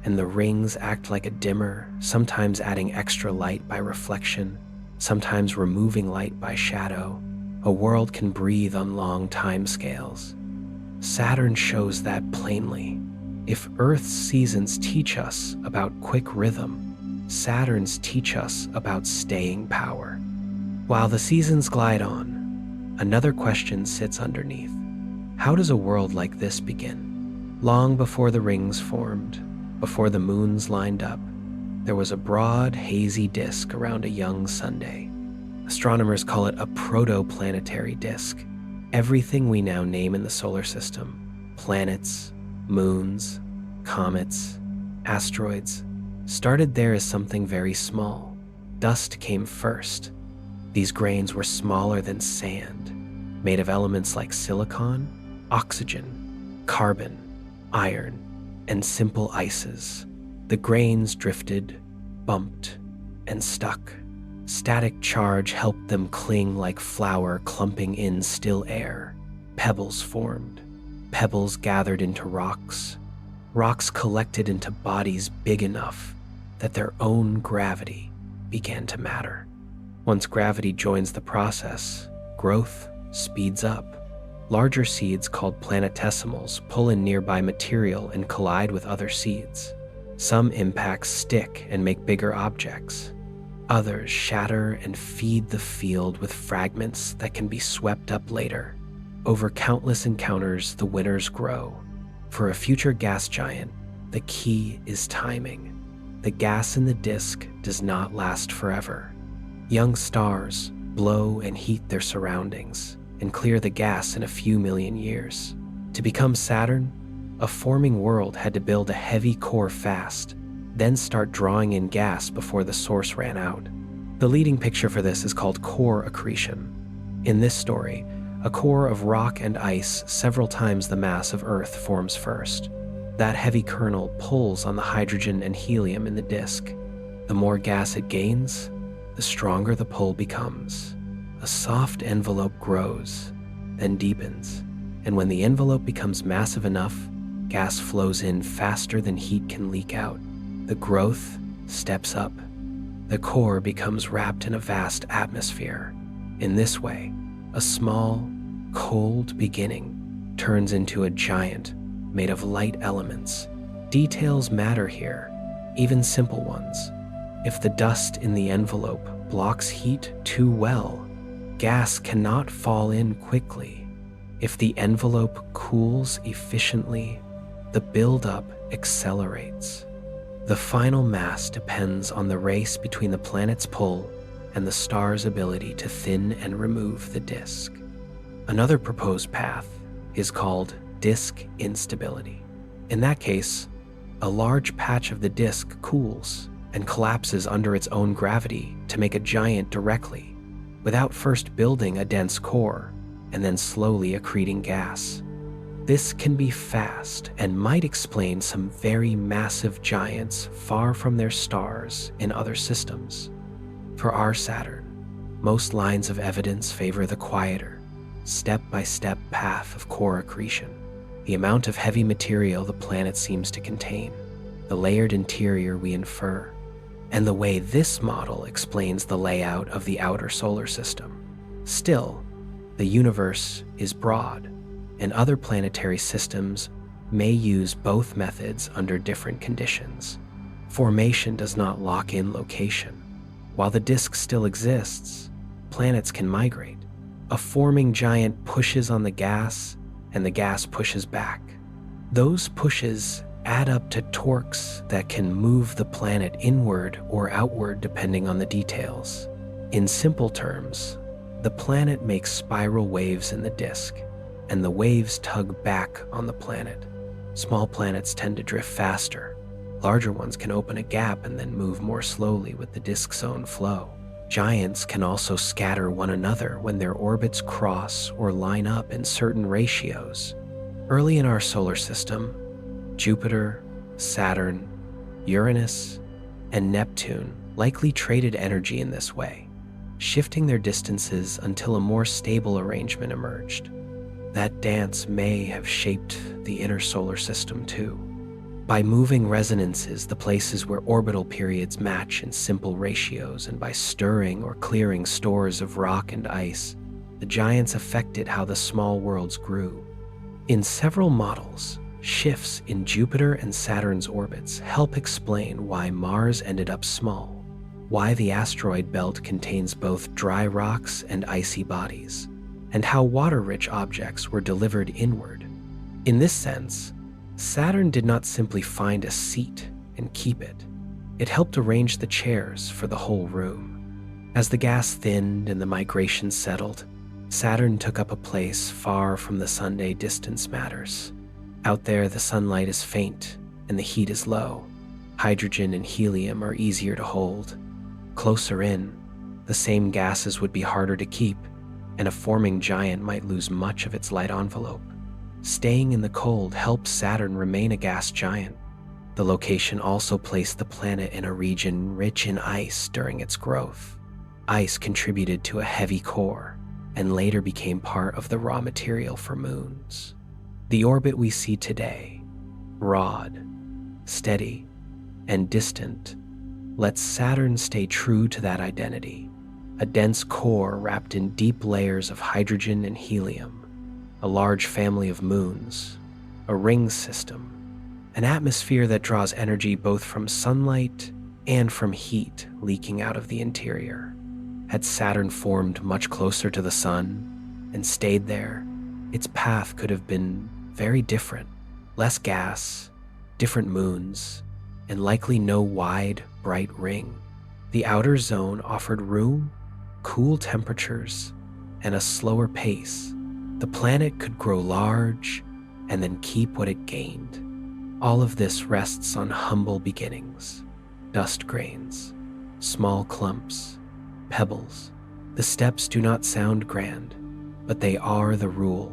and the rings act like a dimmer, sometimes adding extra light by reflection, sometimes removing light by shadow. A world can breathe on long timescales. Saturn shows that plainly. If Earth's seasons teach us about quick rhythm, Saturn's teach us about staying power. While the seasons glide on, another question sits underneath. How does a world like this begin? Long before the rings formed, before the moons lined up, there was a broad, hazy disk around a young Sunday. Astronomers call it a protoplanetary disk. Everything we now name in the solar system, planets, moons, comets, asteroids, started there as something very small. Dust came first. These grains were smaller than sand, made of elements like silicon, oxygen, carbon, iron, and simple ices. The grains drifted, bumped, and stuck. Static charge helped them cling like flour clumping in still air. Pebbles formed. Pebbles gathered into rocks. Rocks collected into bodies big enough that their own gravity began to matter. Once gravity joins the process, growth speeds up. Larger seeds called planetesimals pull in nearby material and collide with other seeds. Some impacts stick and make bigger objects. Others shatter and feed the field with fragments that can be swept up later. Over countless encounters, the winners grow. For a future gas giant, the key is timing. The gas in the disk does not last forever. Young stars blow and heat their surroundings and clear the gas in a few million years. To become Saturn, a forming world had to build a heavy core fast, then start drawing in gas before the source ran out. The leading picture for this is called core accretion. In this story, a core of rock and ice several times the mass of Earth forms first. That heavy kernel pulls on the hydrogen and helium in the disk. The more gas it gains, the stronger the pull becomes. A soft envelope grows, then deepens, and when the envelope becomes massive enough, gas flows in faster than heat can leak out. The growth steps up. The core becomes wrapped in a vast atmosphere. In this way, a small, cold beginning turns into a giant made of light elements. Details matter here, even simple ones. If the dust in the envelope blocks heat too well, gas cannot fall in quickly. If the envelope cools efficiently, the buildup accelerates. The final mass depends on the race between the planet's pull and the star's ability to thin and remove the disk. Another proposed path is called disk instability. In that case, a large patch of the disk cools and collapses under its own gravity to make a giant directly, without first building a dense core and then slowly accreting gas. This can be fast and might explain some very massive giants far from their stars in other systems. For our Saturn, most lines of evidence favor the quieter, step-by-step path of core accretion. The amount of heavy material the planet seems to contain, the layered interior we infer, and the way this model explains the layout of the outer solar system. Still, the universe is broad, and other planetary systems may use both methods under different conditions. Formation does not lock in location. While the disk still exists, planets can migrate. A forming giant pushes on the gas, and the gas pushes back. Those pushes add up to torques that can move the planet inward or outward depending on the details. In simple terms, the planet makes spiral waves in the disk, and the waves tug back on the planet. Small planets tend to drift faster. Larger ones can open a gap and then move more slowly with the disk's own flow. Giants can also scatter one another when their orbits cross or line up in certain ratios. Early in our solar system, Jupiter, Saturn, Uranus, and Neptune likely traded energy in this way. shifting their distances until a more stable arrangement emerged. That dance may have shaped the inner solar system too. By moving resonances, the places where orbital periods match in simple ratios, and by stirring or clearing stores of rock and ice, the giants affected how the small worlds grew. In several models, shifts in Jupiter and Saturn's orbits help explain why Mars ended up small, why the asteroid belt contains both dry rocks and icy bodies, and how water-rich objects were delivered inward. In this sense, Saturn did not simply find a seat and keep it. It helped arrange the chairs for the whole room. As the gas thinned and the migration settled, Saturn took up a place far from the Sunday distance matters. Out there, the sunlight is faint and the heat is low. Hydrogen and helium are easier to hold. Closer in, the same gases would be harder to keep, and a forming giant might lose much of its light envelope. Staying in the cold helped Saturn remain a gas giant. The location also placed the planet in a region rich in ice during its growth. Ice contributed to a heavy core, and later became part of the raw material for moons. The orbit we see today, broad, steady, and distant, lets Saturn stay true to that identity. A dense core wrapped in deep layers of hydrogen and helium, a large family of moons, a ring system, an atmosphere that draws energy both from sunlight and from heat leaking out of the interior. Had Saturn formed much closer to the sun and stayed there, its path could have been very different. Less gas, different moons, and likely no wide, bright ring. The outer zone offered room, cool temperatures, and a slower pace. The planet could grow large and then keep what it gained. All of this rests on humble beginnings, dust grains, small clumps, pebbles. The steps do not sound grand, but they are the rule,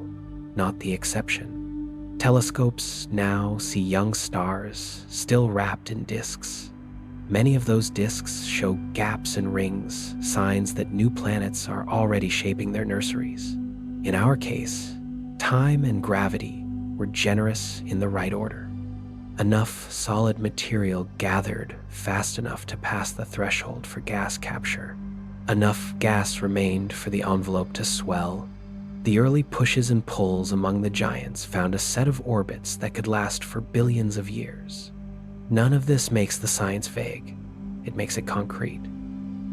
not the exception. Telescopes now see young stars still wrapped in disks. Many of those disks show gaps and rings, signs that new planets are already shaping their nurseries. In our case, time and gravity were generous in the right order. Enough solid material gathered fast enough to pass the threshold for gas capture. Enough gas remained for the envelope to swell. The early pushes and pulls among the giants found a set of orbits that could last for billions of years. None of this makes the science vague. It makes it concrete.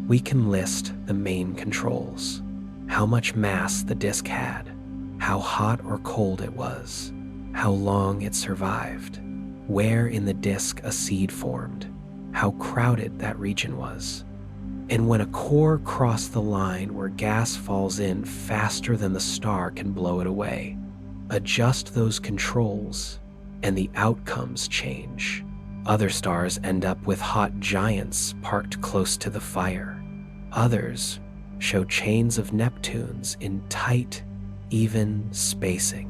We can list the main controls: how much mass the disk had, how hot or cold it was, how long it survived, where in the disk a seed formed, how crowded that region was. And when a core crossed the line where gas falls in faster than the star can blow it away, adjust those controls and the outcomes change. Other stars end up with hot giants parked close to the fire. Others show chains of Neptunes in tight, even spacing.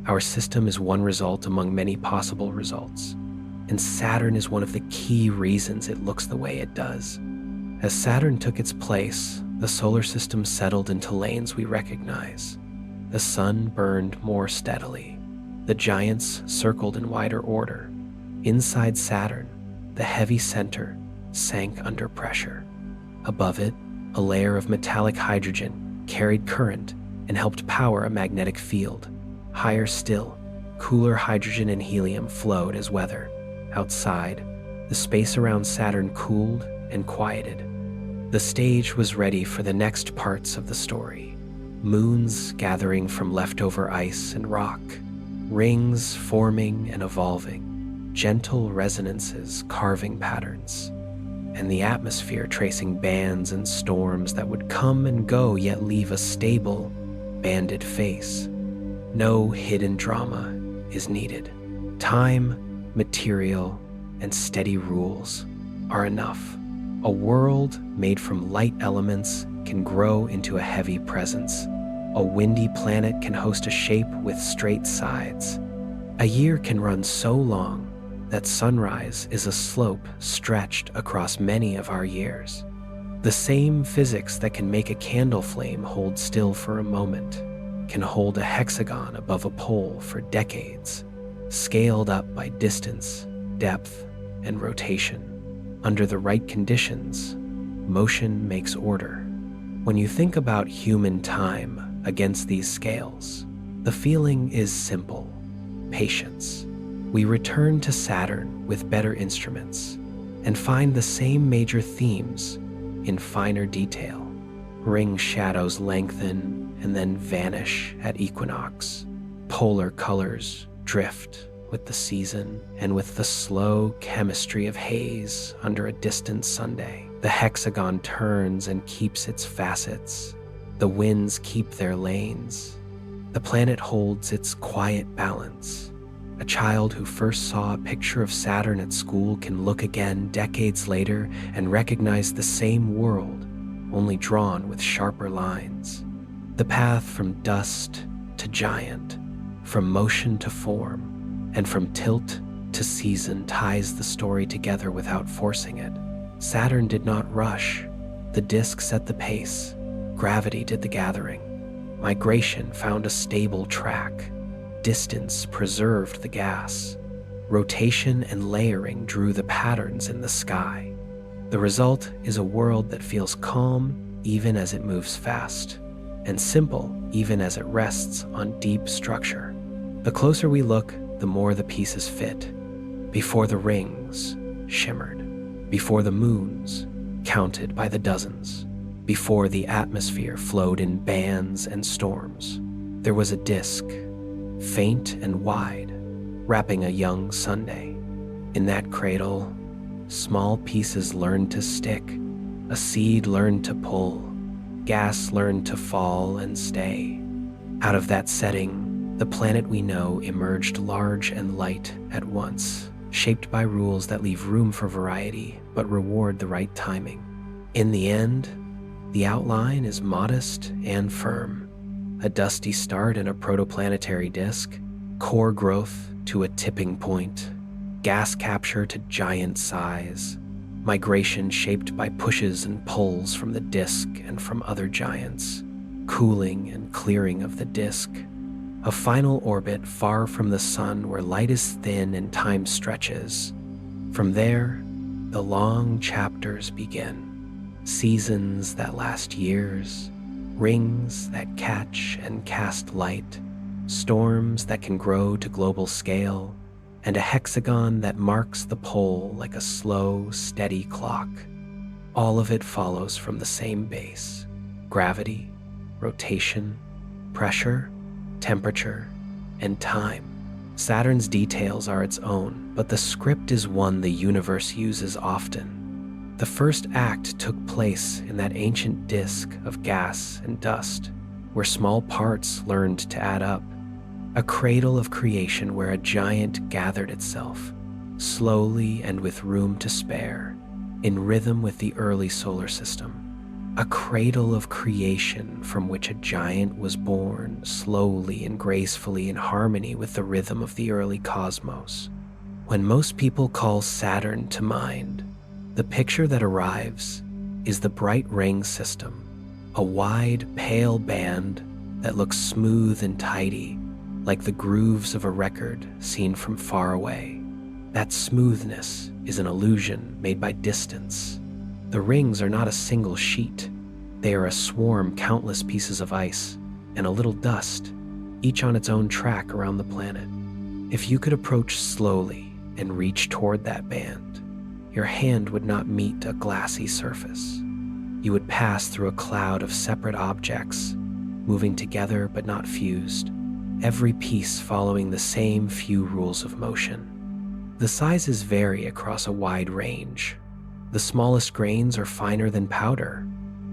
Our system is one result among many possible results, and Saturn is one of the key reasons it looks the way it does. As Saturn took its place, the solar system settled into lanes we recognize. The sun burned more steadily. The giants circled in wider order. Inside Saturn, the heavy center sank under pressure. Above it, a layer of metallic hydrogen carried current and helped power a magnetic field. Higher still, cooler hydrogen and helium flowed as weather. Outside, the space around Saturn cooled and quieted. The stage was ready for the next parts of the story. Moons gathering from leftover ice and rock, rings forming and evolving, gentle resonances carving patterns, and the atmosphere tracing bands and storms that would come and go yet leave a stable, banded face. No hidden drama is needed. Time, material, and steady rules are enough. A world made from light elements can grow into a heavy presence. A windy planet can host a shape with straight sides. A year can run so long that sunrise is a slope stretched across many of our years. The same physics that can make a candle flame hold still for a moment can hold a hexagon above a pole for decades, scaled up by distance, depth, and rotation. Under the right conditions, motion makes order. When you think about human time against these scales, the feeling is simple: patience. We return to Saturn with better instruments and find the same major themes in finer detail. Ring shadows lengthen and then vanish at equinox. Polar colors drift with the season and with the slow chemistry of haze under a distant Sunday. The hexagon turns and keeps its facets. The winds keep their lanes. The planet holds its quiet balance. A child who first saw a picture of Saturn at school can look again decades later and recognize the same world, only drawn with sharper lines. The path from dust to giant, from motion to form, and from tilt to season ties the story together without forcing it. Saturn did not rush. The disk set the pace. Gravity did the gathering. Migration found a stable track. Distance preserved the gas. Rotation and layering drew the patterns in the sky. The result is a world that feels calm even as it moves fast, and simple even as it rests on deep structure. The closer we look, the more the pieces fit. Before the rings shimmered, before the moons counted by the dozens, before the atmosphere flowed in bands and storms, there was a disk, faint and wide, wrapping a young Sunday. In that cradle, small pieces learned to stick, a seed learned to pull, gas learned to fall and stay. Out of that setting, the planet we know emerged large and light at once, shaped by rules that leave room for variety but reward the right timing. In the end, the outline is modest and firm. A dusty start in a protoplanetary disk, core growth to a tipping point, gas capture to giant size, migration shaped by pushes and pulls from the disk and from other giants, cooling and clearing of the disk, a final orbit far from the sun where light is thin and time stretches. From there, the long chapters begin, seasons that last years, rings that catch and cast light, storms that can grow to global scale, and a hexagon that marks the pole like a slow, steady clock. All of it follows from the same base: gravity, rotation, pressure, temperature, and time. Saturn's details are its own, but the script is one the universe uses often. The first act took place in that ancient disk of gas and dust, where small parts learned to add up. A cradle of creation where a giant gathered itself, slowly and with room to spare, in rhythm with the early solar system. A cradle of creation from which a giant was born, slowly and gracefully in harmony with the rhythm of the early cosmos. When most people call Saturn to mind, the picture that arrives is the bright ring system, a wide, pale band that looks smooth and tidy, like the grooves of a record seen from far away. That smoothness is an illusion made by distance. The rings are not a single sheet. They are a swarm, countless pieces of ice, and a little dust, each on its own track around the planet. If you could approach slowly and reach toward that band, your hand would not meet a glassy surface. You would pass through a cloud of separate objects, moving together but not fused, every piece following the same few rules of motion. The sizes vary across a wide range. The smallest grains are finer than powder.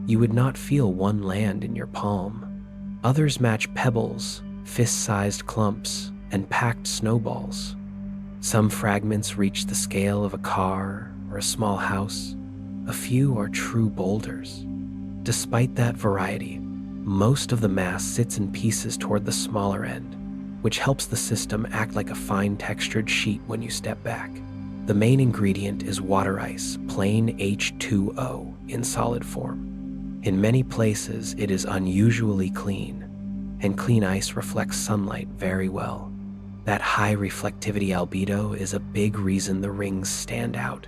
You would not feel one land in your palm. Others match pebbles, fist-sized clumps, and packed snowballs. Some fragments reach the scale of a car or a small house. A few are true boulders. Despite that variety, most of the mass sits in pieces toward the smaller end, which helps the system act like a fine-textured sheet when you step back. The main ingredient is water ice, plain H2O in solid form. In many places, it is unusually clean, and clean ice reflects sunlight very well. That high reflectivity albedo is a big reason the rings stand out,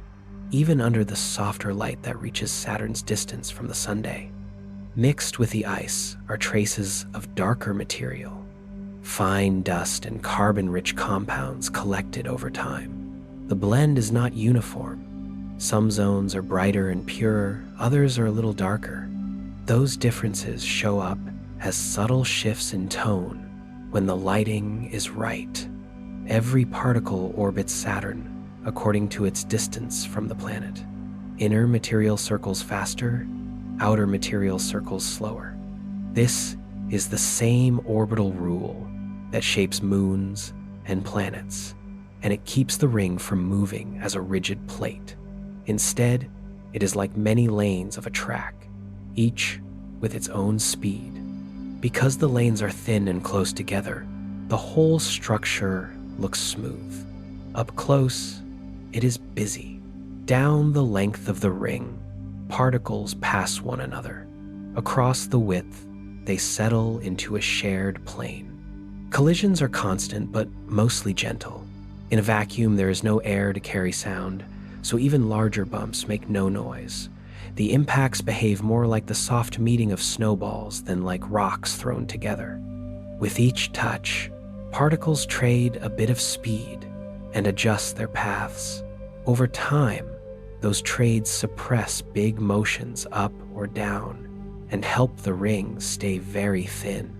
even under the softer light that reaches Saturn's distance from the Sunday. Mixed with the ice are traces of darker material, fine dust and carbon-rich compounds collected over time. The blend is not uniform. Some zones are brighter and purer, others are a little darker. Those differences show up as subtle shifts in tone when the lighting is right. Every particle orbits Saturn according to its distance from the planet. Inner material circles faster, outer material circles slower. This is the same orbital rule that shapes moons and planets, and it keeps the ring from moving as a rigid plate. Instead, it is like many lanes of a track, each with its own speed. Because the lanes are thin and close together, the whole structure looks smooth. Up close, it is busy. Down the length of the ring, particles pass one another. Across the width, they settle into a shared plane. Collisions are constant, but mostly gentle. In a vacuum, there is no air to carry sound, so even larger bumps make no noise. The impacts behave more like the soft meeting of snowballs than like rocks thrown together. With each touch, particles trade a bit of speed and adjust their paths. Over time, those trades suppress big motions up or down and help the ring stay very thin.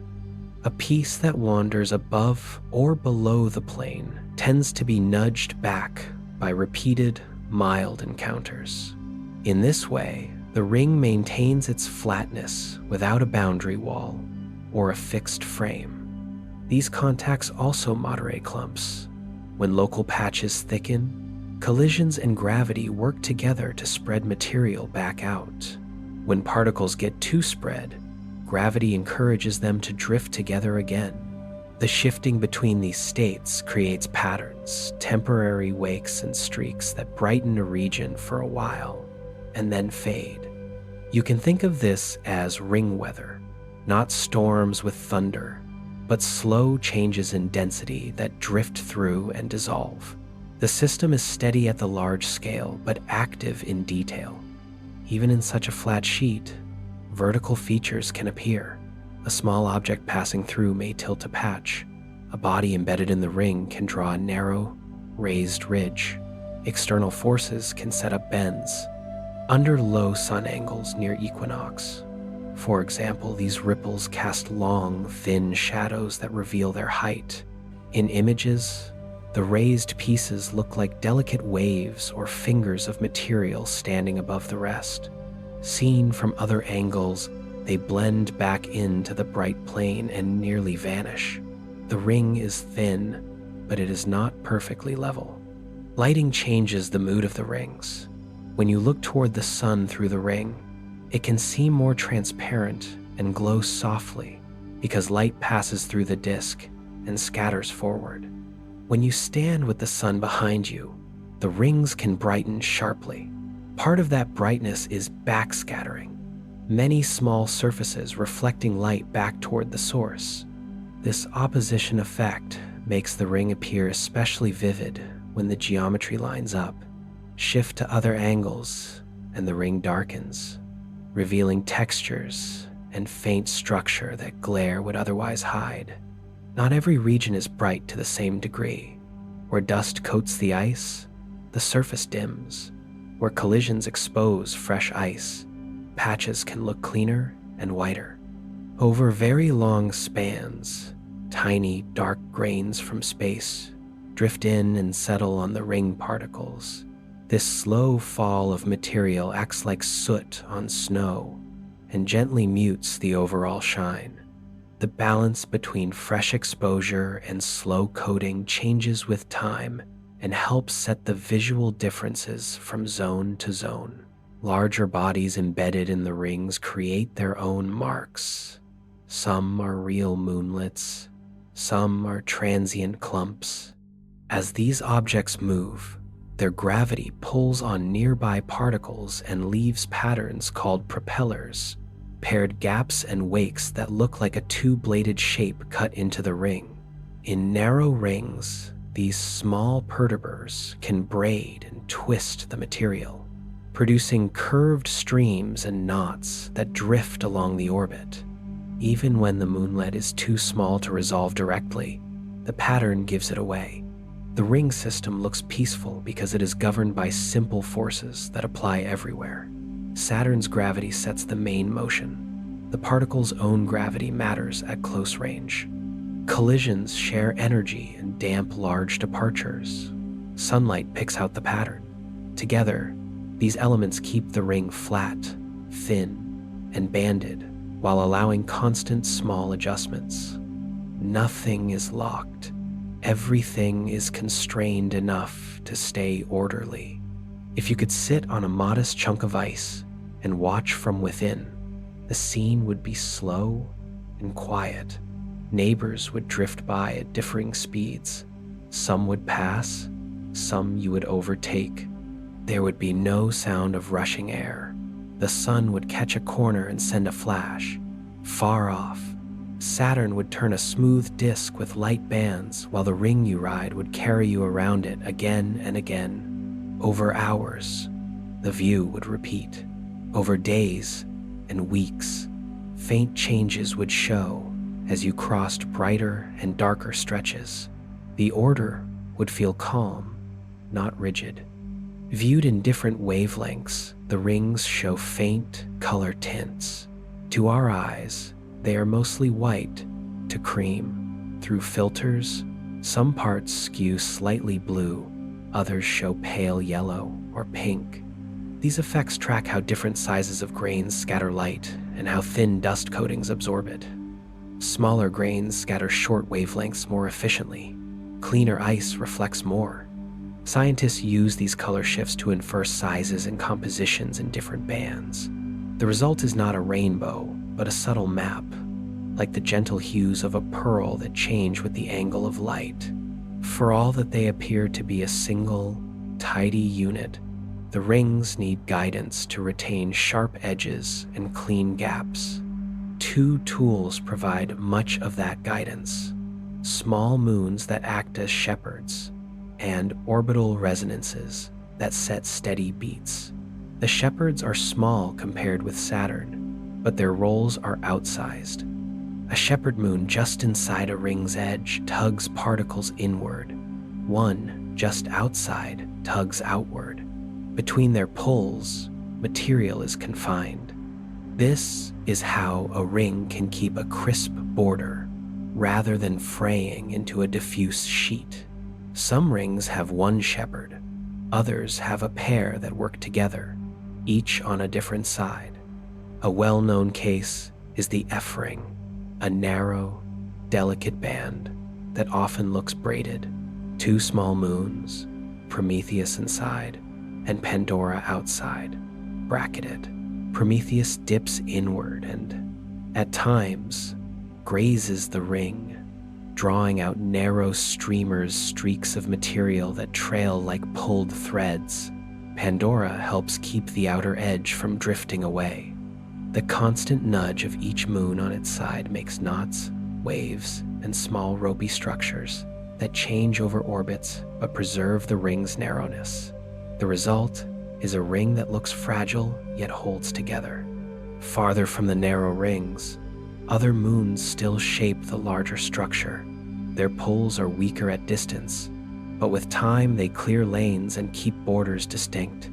A piece that wanders above or below the plane tends to be nudged back by repeated, mild encounters. In this way, the ring maintains its flatness without a boundary wall or a fixed frame. These contacts also moderate clumps. When local patches thicken, collisions and gravity work together to spread material back out. When particles get too spread, gravity encourages them to drift together again. The shifting between these states creates patterns, temporary wakes and streaks that brighten a region for a while and then fade. You can think of this as ring weather, not storms with thunder, but slow changes in density that drift through and dissolve. The system is steady at the large scale, but active in detail. Even in such a flat sheet, vertical features can appear. A small object passing through may tilt a patch. A body embedded in the ring can draw a narrow, raised ridge. External forces can set up bends. Under low sun angles near equinox, for example, these ripples cast long, thin shadows that reveal their height. In images, the raised pieces look like delicate waves or fingers of material standing above the rest. Seen from other angles, they blend back into the bright plane and nearly vanish. The ring is thin, but it is not perfectly level. Lighting changes the mood of the rings. When you look toward the sun through the ring, it can seem more transparent and glow softly because light passes through the disk and scatters forward. When you stand with the sun behind you, the rings can brighten sharply. Part of that brightness is backscattering, many small surfaces reflecting light back toward the source. This opposition effect makes the ring appear especially vivid when the geometry lines up. Shift to other angles, and the ring darkens, revealing textures and faint structure that glare would otherwise hide. Not every region is bright to the same degree. Where dust coats the ice, the surface dims. Where collisions expose fresh ice, patches can look cleaner and whiter. Over very long spans, tiny dark grains from space drift in and settle on the ring particles. This slow fall of material acts like soot on snow and gently mutes the overall shine. The balance between fresh exposure and slow coating changes with time and helps set the visual differences from zone to zone. Larger bodies embedded in the rings create their own marks. Some are real moonlets, some are transient clumps. As these objects move, Their gravity pulls on nearby particles and leaves patterns called propellers, paired gaps and wakes that look like a two-bladed shape cut into the ring. In narrow rings, these small perturbers can braid and twist the material, producing curved streams and knots that drift along the orbit. Even when the moonlet is too small to resolve directly, the pattern gives it away. The ring system looks peaceful because it is governed by simple forces that apply everywhere. Saturn's gravity sets the main motion. The particle's own gravity matters at close range. Collisions share energy and damp large departures. Sunlight picks out the pattern. Together, these elements keep the ring flat, thin, and banded, while allowing constant small adjustments. Nothing is locked. Everything is constrained enough to stay orderly. If you could sit on a modest chunk of ice and watch from within, the scene would be slow and quiet. Neighbors would drift by at differing speeds. Some would pass, some you would overtake. There would be no sound of rushing air. The sun would catch a corner and send a flash. Far off, Saturn would turn a smooth disk with light bands, while the ring you ride would carry you around it again and again. Over hours, the view would repeat. Over days and weeks, faint changes would show as you crossed brighter and darker stretches. The order would feel calm, not rigid. Viewed in different wavelengths, the rings show faint color tints. To our eyes, they are mostly white to cream. Through filters, some parts skew slightly blue, others show pale yellow or pink. These effects track how different sizes of grains scatter light and how thin dust coatings absorb it. Smaller grains scatter short wavelengths more efficiently. Cleaner ice reflects more. Scientists use these color shifts to infer sizes and compositions in different bands. The result is not a rainbow, but a subtle map, like the gentle hues of a pearl that change with the angle of light. For all that they appear to be a single, tidy unit, the rings need guidance to retain sharp edges and clean gaps. Two tools provide much of that guidance: small moons that act as shepherds, and orbital resonances that set steady beats. The shepherds are small compared with Saturn, but their roles are outsized. A shepherd moon just inside a ring's edge tugs particles inward. One just outside tugs outward. Between their pulls, material is confined. This is how a ring can keep a crisp border rather than fraying into a diffuse sheet. Some rings have one shepherd, others have a pair that work together, each on a different side. A well-known case is the F ring, a narrow, delicate band that often looks braided. Two small moons, Prometheus inside and Pandora outside, bracketed. Prometheus dips inward and, at times, grazes the ring, drawing out narrow streaks of material that trail like pulled threads. Pandora helps keep the outer edge from drifting away. The constant nudge of each moon on its side makes knots, waves, and small ropey structures that change over orbits but preserve the ring's narrowness. The result is a ring that looks fragile yet holds together. Farther from the narrow rings, other moons still shape the larger structure. Their pulls are weaker at distance, but with time they clear lanes and keep borders distinct.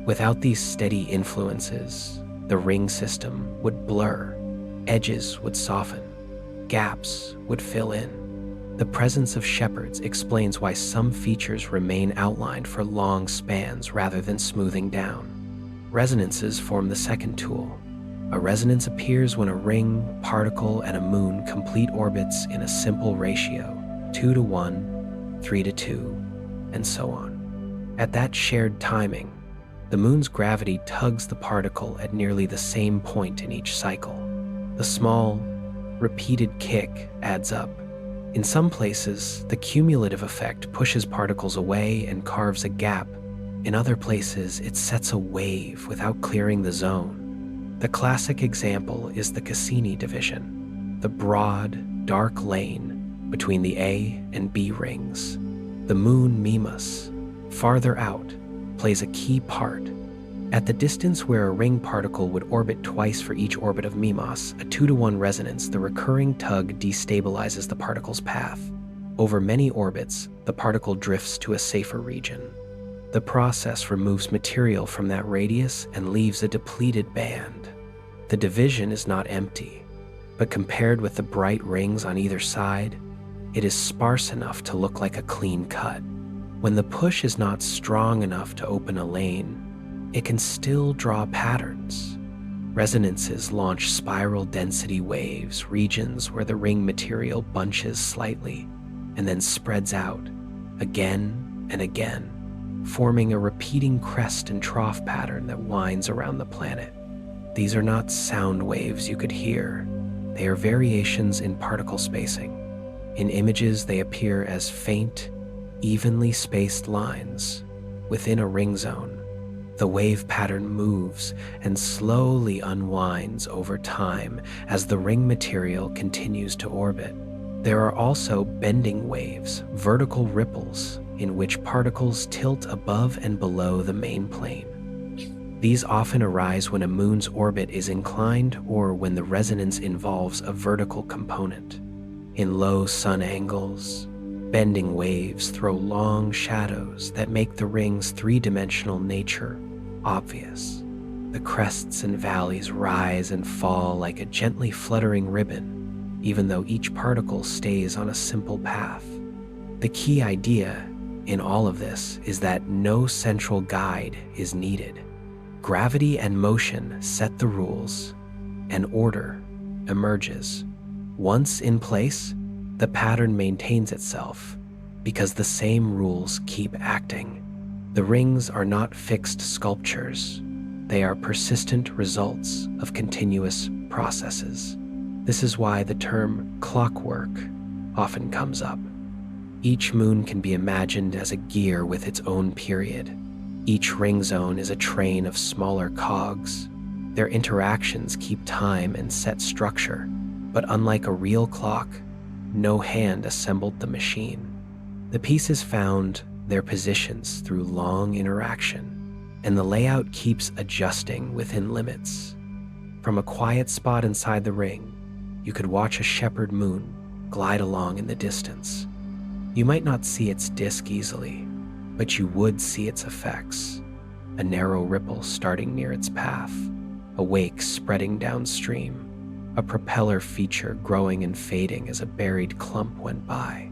Without these steady influences, the ring system would blur, edges would soften, gaps would fill in. The presence of shepherds explains why some features remain outlined for long spans rather than smoothing down. Resonances form the second tool. A resonance appears when a ring, particle, and a moon complete orbits in a simple ratio, 2:1, 3:2, and so on. At that shared timing, the moon's gravity tugs the particle at nearly the same point in each cycle. The small, repeated kick adds up. In some places, the cumulative effect pushes particles away and carves a gap In other places, it sets a wave without clearing the zone. The classic example is the Cassini division, the broad, dark lane between the A and B rings. The moon Mimas, farther out, plays a key part. At the distance where a ring particle would orbit twice for each orbit of Mimas, a 2-to-1 resonance, the recurring tug destabilizes the particle's path. Over many orbits, the particle drifts to a safer region. The process removes material from that radius and leaves a depleted band. The division is not empty, but compared with the bright rings on either side, it is sparse enough to look like a clean cut. When the push is not strong enough to open a lane, it can still draw patterns. Resonances launch spiral density waves, regions where the ring material bunches slightly and then spreads out again and again, forming a repeating crest and trough pattern that winds around the planet. These are not sound waves you could hear. They are variations in particle spacing. In images, they appear as faint, evenly spaced lines within a ring zone. The wave pattern moves and slowly unwinds over time as the ring material continues to orbit. There are also bending waves, vertical ripples, in which particles tilt above and below the main plane. These often arise when a moon's orbit is inclined or when the resonance involves a vertical component. In low sun angles, bending waves throw long shadows that make the ring's three-dimensional nature obvious. The crests and valleys rise and fall like a gently fluttering ribbon, even though each particle stays on a simple path. The key idea in all of this is that no central guide is needed. Gravity and motion set the rules, and order emerges. Once in place, the pattern maintains itself because the same rules keep acting. The rings are not fixed sculptures. They are persistent results of continuous processes. This is why the term clockwork often comes up. Each moon can be imagined as a gear with its own period. Each ring zone is a train of smaller cogs. Their interactions keep time and set structure, but unlike a real clock, no hand assembled the machine. The pieces found their positions through long interaction, and the layout keeps adjusting within limits. From a quiet spot inside the ring, you could watch a shepherd moon glide along in the distance. You might not see its disk easily, but you would see its effects. A narrow ripple starting near its path, a wake spreading downstream, a propeller feature growing and fading as a buried clump went by.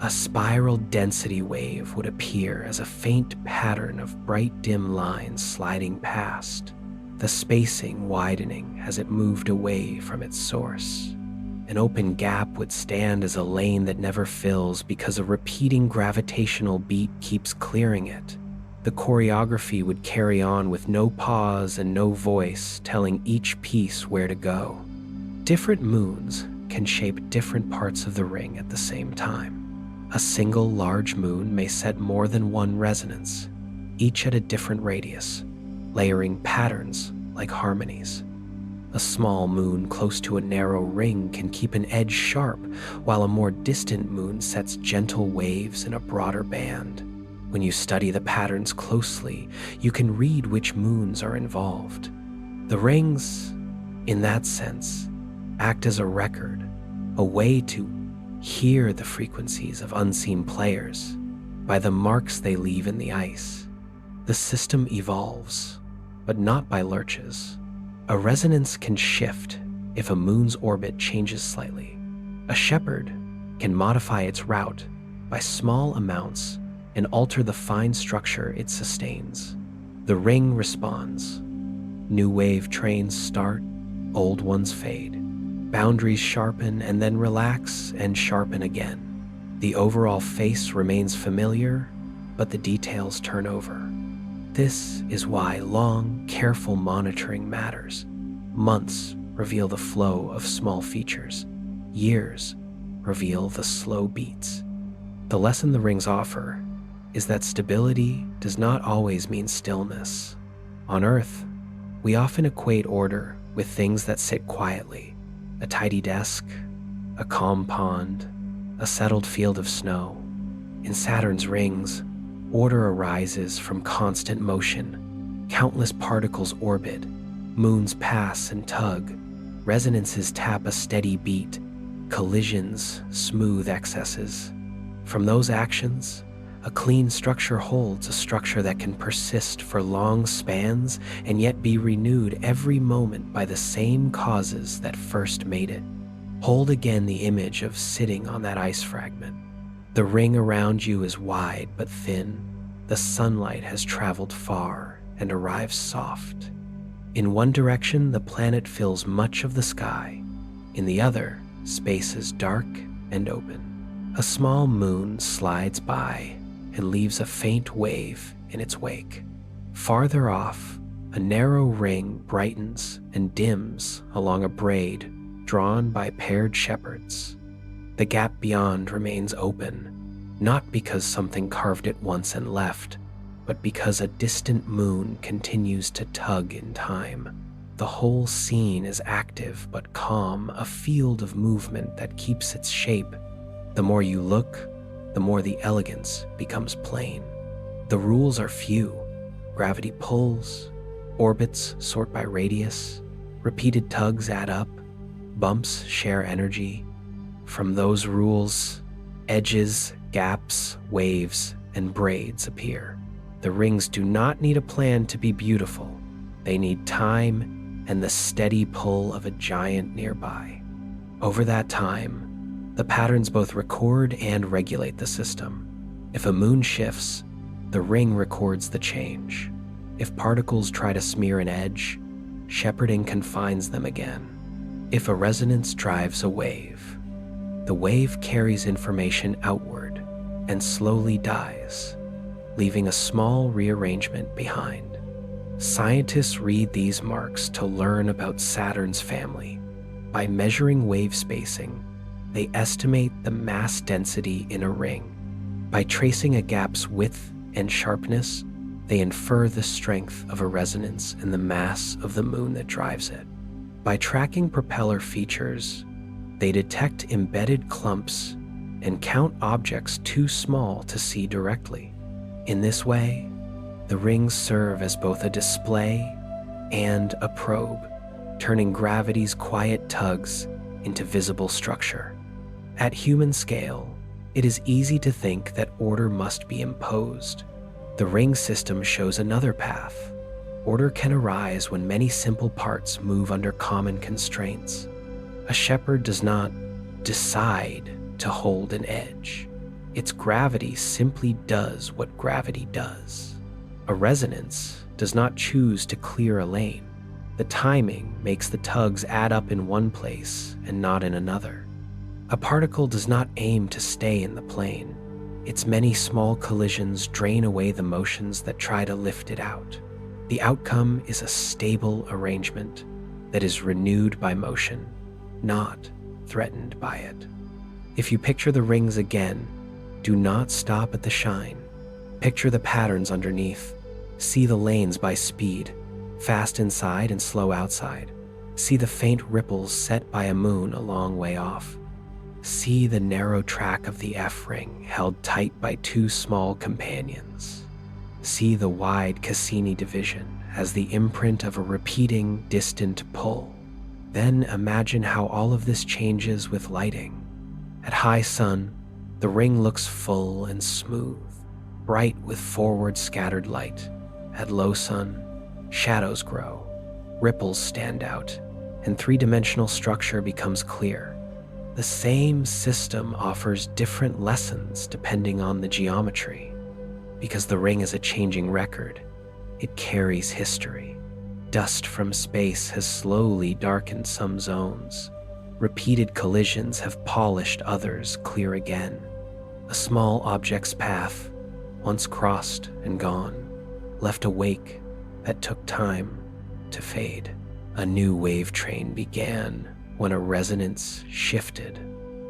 A spiral density wave would appear as a faint pattern of bright dim lines sliding past, the spacing widening as it moved away from its source. An open gap would stand as a lane that never fills because a repeating gravitational beat keeps clearing it. The choreography would carry on with no pause and no voice telling each piece where to go. Different moons can shape different parts of the ring at the same time. A single large moon may set more than one resonance, each at a different radius, layering patterns like harmonies. A small moon close to a narrow ring can keep an edge sharp, while a more distant moon sets gentle waves in a broader band. When you study the patterns closely, you can read which moons are involved. The rings, in that sense, act as a record, a way to hear the frequencies of unseen players by the marks they leave in the ice. The system evolves, but not by lurches. A resonance can shift if a moon's orbit changes slightly. A shepherd can modify its route by small amounts and alter the fine structure it sustains. The ring responds. New wave trains start, old ones fade. Boundaries sharpen and then relax and sharpen again. The overall face remains familiar, but the details turn over. This is why long, careful monitoring matters. Months reveal the flow of small features. Years reveal the slow beats. The lesson the rings offer is that stability does not always mean stillness. On Earth, we often equate order with things that sit quietly: a tidy desk, a calm pond, a settled field of snow. In Saturn's rings, order arises from constant motion. Countless particles orbit, moons pass and tug, resonances tap a steady beat, collisions smooth excesses. From those actions, a clean structure holds, a structure that can persist for long spans and yet be renewed every moment by the same causes that first made it. Hold again the image of sitting on that ice fragment. The ring around you is wide but thin. The sunlight has traveled far and arrives soft. In one direction, the planet fills much of the sky. In the other, space is dark and open. A small moon slides by and leaves a faint wave in its wake. Farther off, a narrow ring brightens and dims along a braid drawn by paired shepherds. The gap beyond remains open, not because something carved it once and left, but because a distant moon continues to tug in time. The whole scene is active but calm, a field of movement that keeps its shape. The more you look, the more the elegance becomes plain. The rules are few. Gravity pulls, orbits sort by radius, repeated tugs add up, bumps share energy. From those rules, edges, gaps, waves, and braids appear. The rings do not need a plan to be beautiful. They need time and the steady pull of a giant nearby. Over that time, the patterns both record and regulate the system. If a moon shifts, the ring records the change. If particles try to smear an edge, shepherding confines them again. If a resonance drives a wave, the wave carries information outward and slowly dies, leaving a small rearrangement behind. Scientists read these marks to learn about Saturn's family. By measuring wave spacing, they estimate the mass density in a ring. By tracing a gap's width and sharpness, they infer the strength of a resonance in the mass of the moon that drives it. By tracking propeller features, they detect embedded clumps and count objects too small to see directly. In this way, the rings serve as both a display and a probe, turning gravity's quiet tugs into visible structure. At human scale, it is easy to think that order must be imposed. The ring system shows another path. Order can arise when many simple parts move under common constraints. A shepherd does not decide to hold an edge. Its gravity simply does what gravity does. A resonance does not choose to clear a lane. The timing makes the tugs add up in one place and not in another. A particle does not aim to stay in the plane. Its many small collisions drain away the motions that try to lift it out. The outcome is a stable arrangement that is renewed by motion, not threatened by it. If you picture the rings again, do not stop at the shine. Picture the patterns underneath. See the lanes by speed, fast inside and slow outside. See the faint ripples set by a moon a long way off. See the narrow track of the F-ring held tight by two small companions. See the wide Cassini division as the imprint of a repeating, distant pull. Then imagine how all of this changes with lighting. At high sun, the ring looks full and smooth, bright with forward scattered light. At low sun, shadows grow, ripples stand out, and three-dimensional structure becomes clear. The same system offers different lessons depending on the geometry. Because the ring is a changing record, it carries history. Dust from space has slowly darkened some zones. Repeated collisions have polished others clear again. A small object's path, once crossed and gone, left a wake that took time to fade. A new wave train began when a resonance shifted.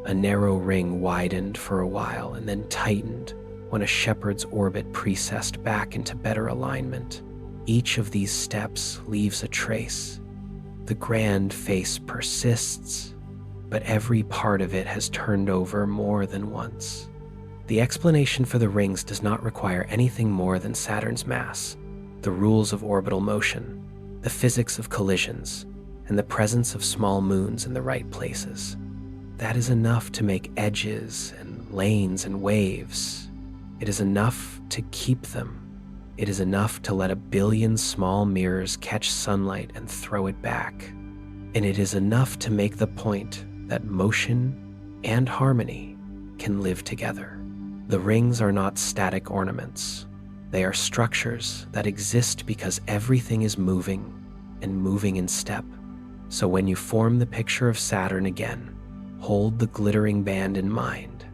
A narrow ring widened for a while and then tightened, when a shepherd's orbit precessed back into better alignment. Each of these steps leaves a trace. The grand face persists, but every part of it has turned over more than once. The explanation for the rings does not require anything more than Saturn's mass, the rules of orbital motion, the physics of collisions, and the presence of small moons in the right places. That is enough to make edges and lanes and waves. It is enough to keep them. It is enough to let a billion small mirrors catch sunlight and throw it back. And it is enough to make the point that motion and harmony can live together. The rings are not static ornaments. They are structures that exist because everything is moving and moving in step. So when you form the picture of Saturn again, hold the glittering band in mind,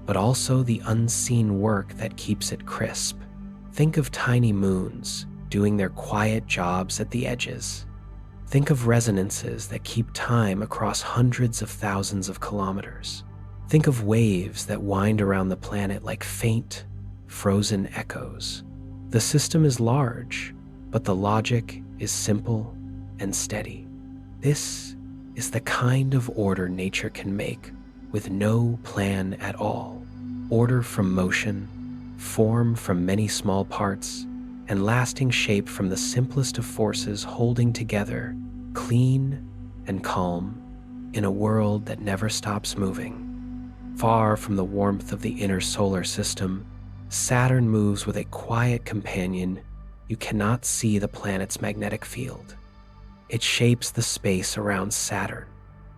but also the unseen work that keeps it crisp. Think of tiny moons doing their quiet jobs at the edges. Think of resonances that keep time across hundreds of thousands of kilometers. Think of waves that wind around the planet like faint, frozen echoes. The system is large, but the logic is simple and steady. This is the kind of order nature can make with no plan at all. Order from motion, form from many small parts, and lasting shape from the simplest of forces holding together, clean and calm, in a world that never stops moving. Far from the warmth of the inner solar system, Saturn moves with a quiet companion. You cannot see the planet's magnetic field. It shapes the space around Saturn,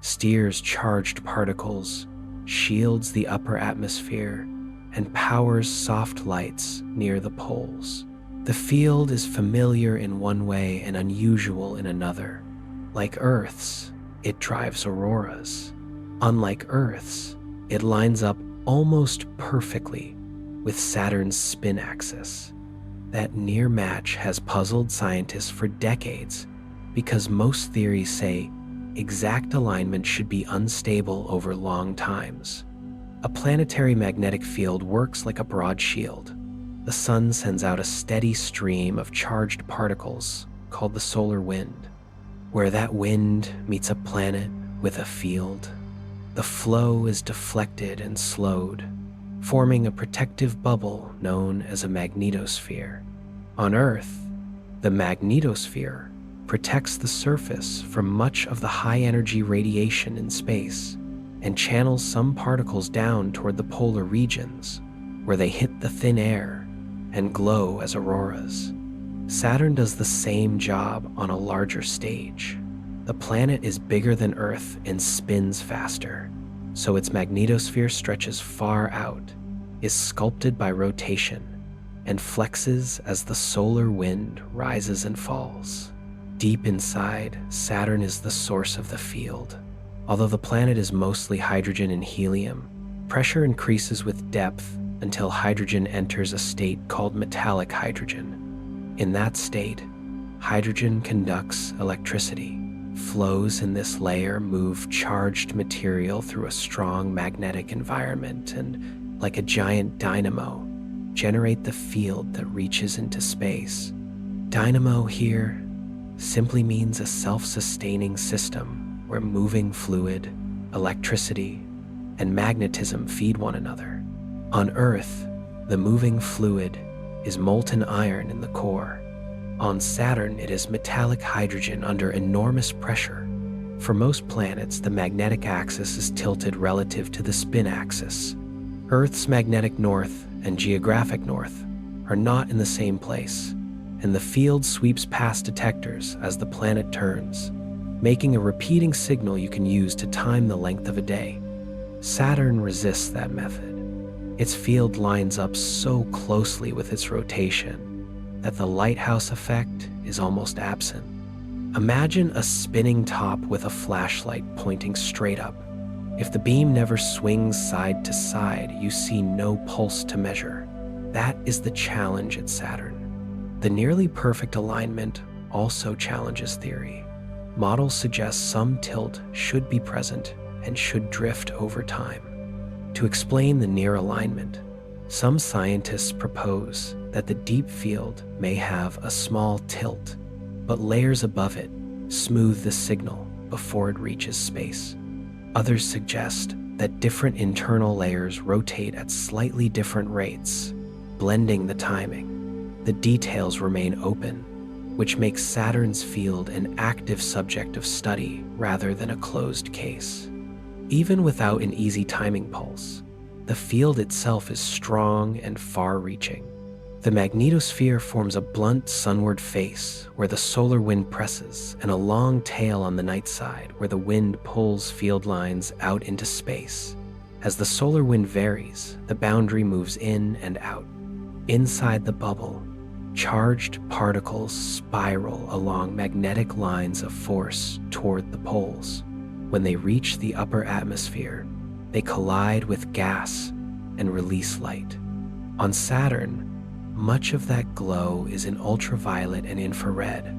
steers charged particles, shields the upper atmosphere, and powers soft lights near the poles. The field is familiar in one way and unusual in another. Like Earth's, it drives auroras. Unlike Earth's, it lines up almost perfectly with Saturn's spin axis. That near match has puzzled scientists for decades because most theories say exact alignment should be unstable over long times. A planetary magnetic field works like a broad shield. The sun sends out a steady stream of charged particles called the solar wind. Where that wind meets a planet with a field, the flow is deflected and slowed, forming a protective bubble known as a magnetosphere. On Earth, the magnetosphere protects the surface from much of the high-energy radiation in space and channels some particles down toward the polar regions, where they hit the thin air and glow as auroras. Saturn does the same job on a larger stage. The planet is bigger than Earth and spins faster, so its magnetosphere stretches far out, is sculpted by rotation, and flexes as the solar wind rises and falls. Deep inside, Saturn is the source of the field. Although the planet is mostly hydrogen and helium, pressure increases with depth until hydrogen enters a state called metallic hydrogen. In that state, hydrogen conducts electricity. Flows in this layer move charged material through a strong magnetic environment and, like a giant dynamo, generate the field that reaches into space. Dynamo here simply means a self-sustaining system where moving fluid, electricity, and magnetism feed one another. On Earth, the moving fluid is molten iron in the core. On Saturn, it is metallic hydrogen under enormous pressure. For most planets, the magnetic axis is tilted relative to the spin axis. Earth's magnetic north and geographic north are not in the same place, and the field sweeps past detectors as the planet turns, making a repeating signal you can use to time the length of a day. Saturn resists that method. Its field lines up so closely with its rotation that the lighthouse effect is almost absent. Imagine a spinning top with a flashlight pointing straight up. If the beam never swings side to side, you see no pulse to measure. That is the challenge at Saturn. The nearly perfect alignment also challenges theory. Models suggest some tilt should be present and should drift over time. To explain the near alignment, Some scientists propose that the deep field may have a small tilt, but layers above it smooth the signal before it reaches space. Others suggest that different internal layers rotate at slightly different rates, blending the timing. The details remain open, which makes Saturn's field an active subject of study rather than a closed case. Even without an easy timing pulse, the field itself is strong and far-reaching. The magnetosphere forms a blunt sunward face where the solar wind presses, and a long tail on the night side where the wind pulls field lines out into space. As the solar wind varies, the boundary moves in and out. Inside the bubble, charged particles spiral along magnetic lines of force toward the poles. When they reach the upper atmosphere, they collide with gas and release light. On Saturn, much of that glow is in ultraviolet and infrared,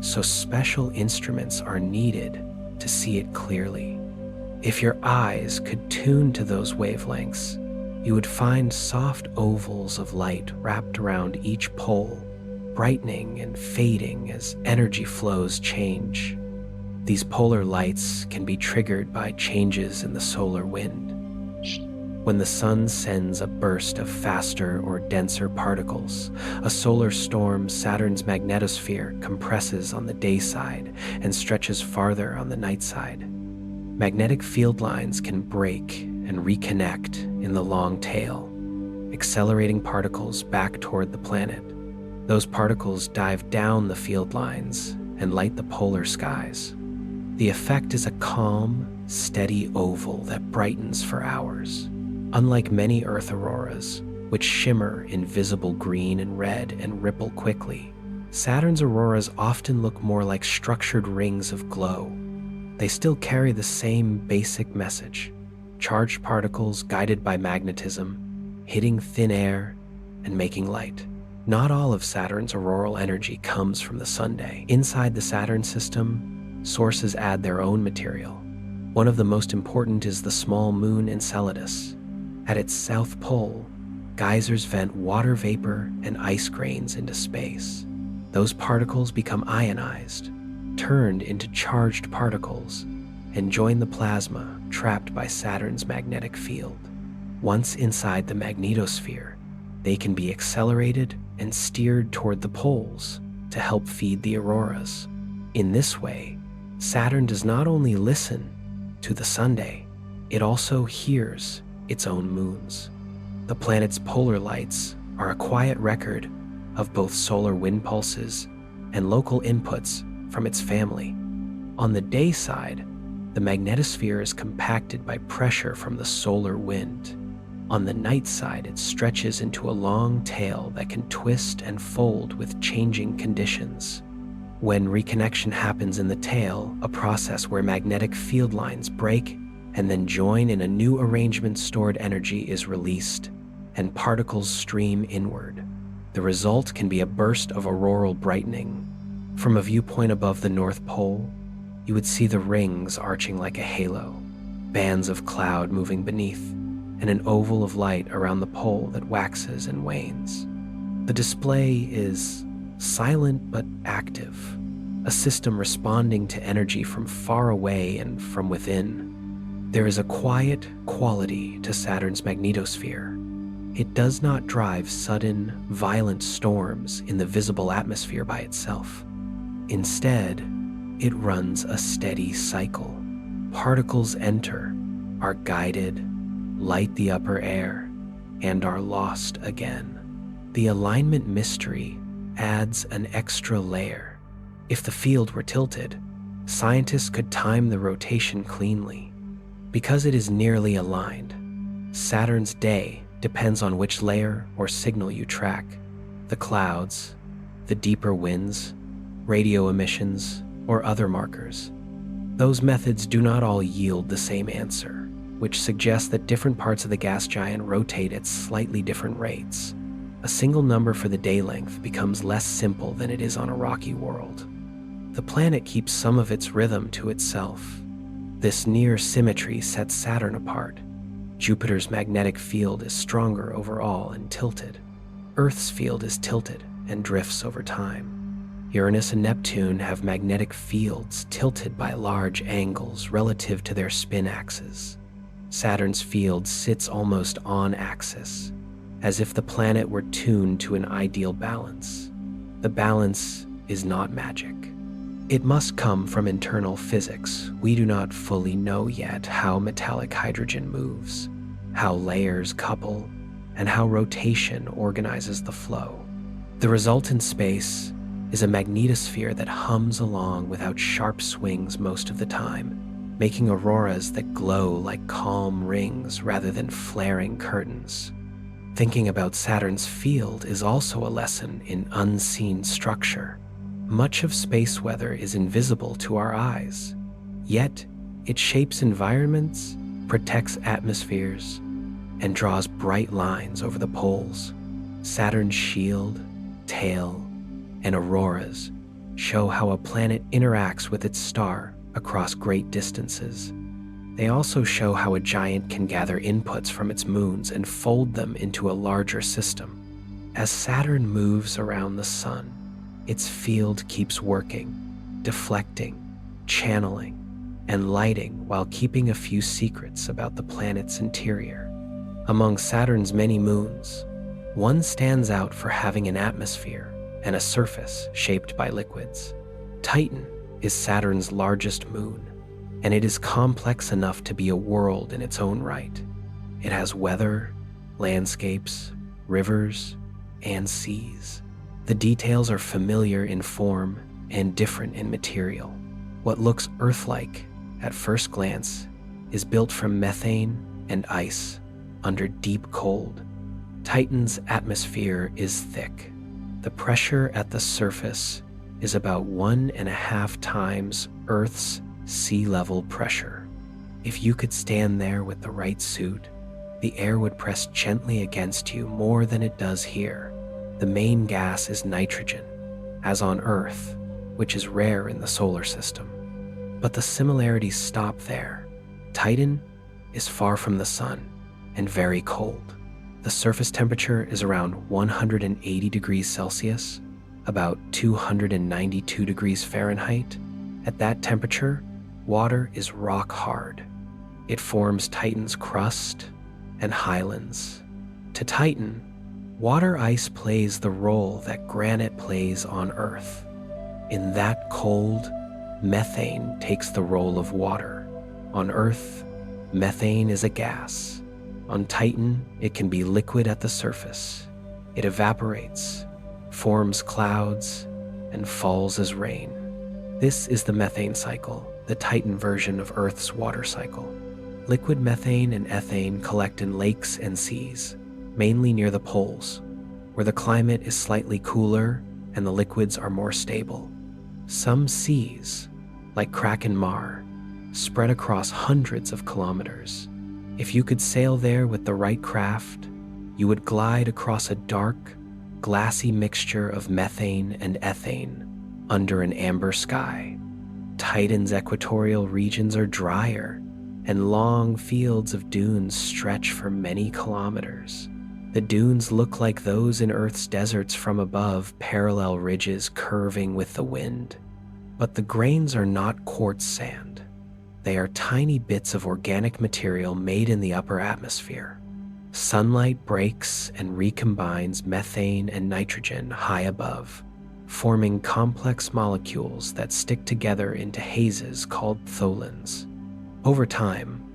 so special instruments are needed to see it clearly. If your eyes could tune to those wavelengths, you would find soft ovals of light wrapped around each pole, brightening and fading as energy flows change. These polar lights can be triggered by changes in the solar wind. When the sun sends a burst of faster or denser particles, a solar storm, Saturn's magnetosphere compresses on the day side and stretches farther on the night side. Magnetic field lines can break and reconnect in the long tail, accelerating particles back toward the planet. Those particles dive down the field lines and light the polar skies. The effect is a calm, steady oval that brightens for hours. Unlike many Earth auroras, which shimmer in visible green and red and ripple quickly, Saturn's auroras often look more like structured rings of glow. They still carry the same basic message: charged particles guided by magnetism, hitting thin air and making light. Not all of Saturn's auroral energy comes from the Sunday. Inside the Saturn system, sources add their own material. One of the most important is the small moon Enceladus. At its south pole, geysers vent water vapor and ice grains into space. Those particles become ionized, turned into charged particles, and join the plasma trapped by Saturn's magnetic field. Once inside the magnetosphere, they can be accelerated and steered toward the poles to help feed the auroras. In this way, Saturn does not only listen to the Sunday, it also hears its own moons. The planet's polar lights are a quiet record of both solar wind pulses and local inputs from its family. On the day side, the magnetosphere is compacted by pressure from the solar wind. On the night side, it stretches into a long tail that can twist and fold with changing conditions. When reconnection happens in the tail, a process where magnetic field lines break and then join in a new arrangement, stored energy is released, and particles stream inward. The result can be a burst of auroral brightening. From a viewpoint above the North Pole, you would see the rings arching like a halo, bands of cloud moving beneath, and an oval of light around the pole that waxes and wanes. The display is silent but active, a system responding to energy from far away and from within. There is a quiet quality to Saturn's magnetosphere. It does not drive sudden, violent storms in the visible atmosphere by itself. Instead, it runs a steady cycle. Particles enter, are guided, light the upper air, and are lost again. The alignment mystery adds an extra layer. If the field were tilted, scientists could time the rotation cleanly. Because it is nearly aligned, Saturn's day depends on which layer or signal you track: the clouds, the deeper winds, radio emissions, or other markers. Those methods do not all yield the same answer, which suggests that different parts of the gas giant rotate at slightly different rates. A single number for the day length becomes less simple than it is on a rocky world. The planet keeps some of its rhythm to itself. This near symmetry sets Saturn apart. Jupiter's magnetic field is stronger overall and tilted. Earth's field is tilted and drifts over time. Uranus and Neptune have magnetic fields tilted by large angles relative to their spin axes. Saturn's field sits almost on axis, as if the planet were tuned to an ideal balance. The balance is not magic. It must come from internal physics. We do not fully know yet how metallic hydrogen moves, how layers couple, and how rotation organizes the flow. The result in space is a magnetosphere that hums along without sharp swings most of the time, making auroras that glow like calm rings rather than flaring curtains. Thinking about Saturn's field is also a lesson in unseen structure. Much of space weather is invisible to our eyes, yet it shapes environments, protects atmospheres, and draws bright lines over the poles. Saturn's shield, tail, and auroras show how a planet interacts with its star across great distances. They also show how a giant can gather inputs from its moons and fold them into a larger system. As Saturn moves around the sun, its field keeps working, deflecting, channeling, and lighting while keeping a few secrets about the planet's interior. Among Saturn's many moons, one stands out for having an atmosphere and a surface shaped by liquids. Titan is Saturn's largest moon, and it is complex enough to be a world in its own right. It has weather, landscapes, rivers, and seas. The details are familiar in form and different in material. What looks Earth-like at first glance is built from methane and ice under deep cold. Titan's atmosphere is thick. The pressure at the surface is about 1.5 times Earth's sea level pressure. If you could stand there with the right suit, the air would press gently against you more than it does here. The main gas is nitrogen, as on Earth, which is rare in the solar system. But the similarities stop there. Titan is far from the sun and very cold. The surface temperature is around 180 degrees Celsius, about 292 degrees Fahrenheit. At that temperature, water is rock hard. It forms Titan's crust and highlands. To Titan, water ice plays the role that granite plays on Earth. In that cold, methane takes the role of water. On Earth, methane is a gas. On Titan, it can be liquid at the surface. It evaporates, forms clouds, and falls as rain. This is the methane cycle, the Titan version of Earth's water cycle. Liquid methane and ethane collect in lakes and seas, mainly near the poles, where the climate is slightly cooler and the liquids are more stable. Some seas, like Kraken Mar, spread across hundreds of kilometers. If you could sail there with the right craft, you would glide across a dark, glassy mixture of methane and ethane under an amber sky. Titan's equatorial regions are drier, and long fields of dunes stretch for many kilometers. The dunes look like those in Earth's deserts from above, parallel ridges curving with the wind. But the grains are not quartz sand. They are tiny bits of organic material made in the upper atmosphere. Sunlight breaks and recombines methane and nitrogen high above, forming complex molecules that stick together into hazes called tholins. Over time,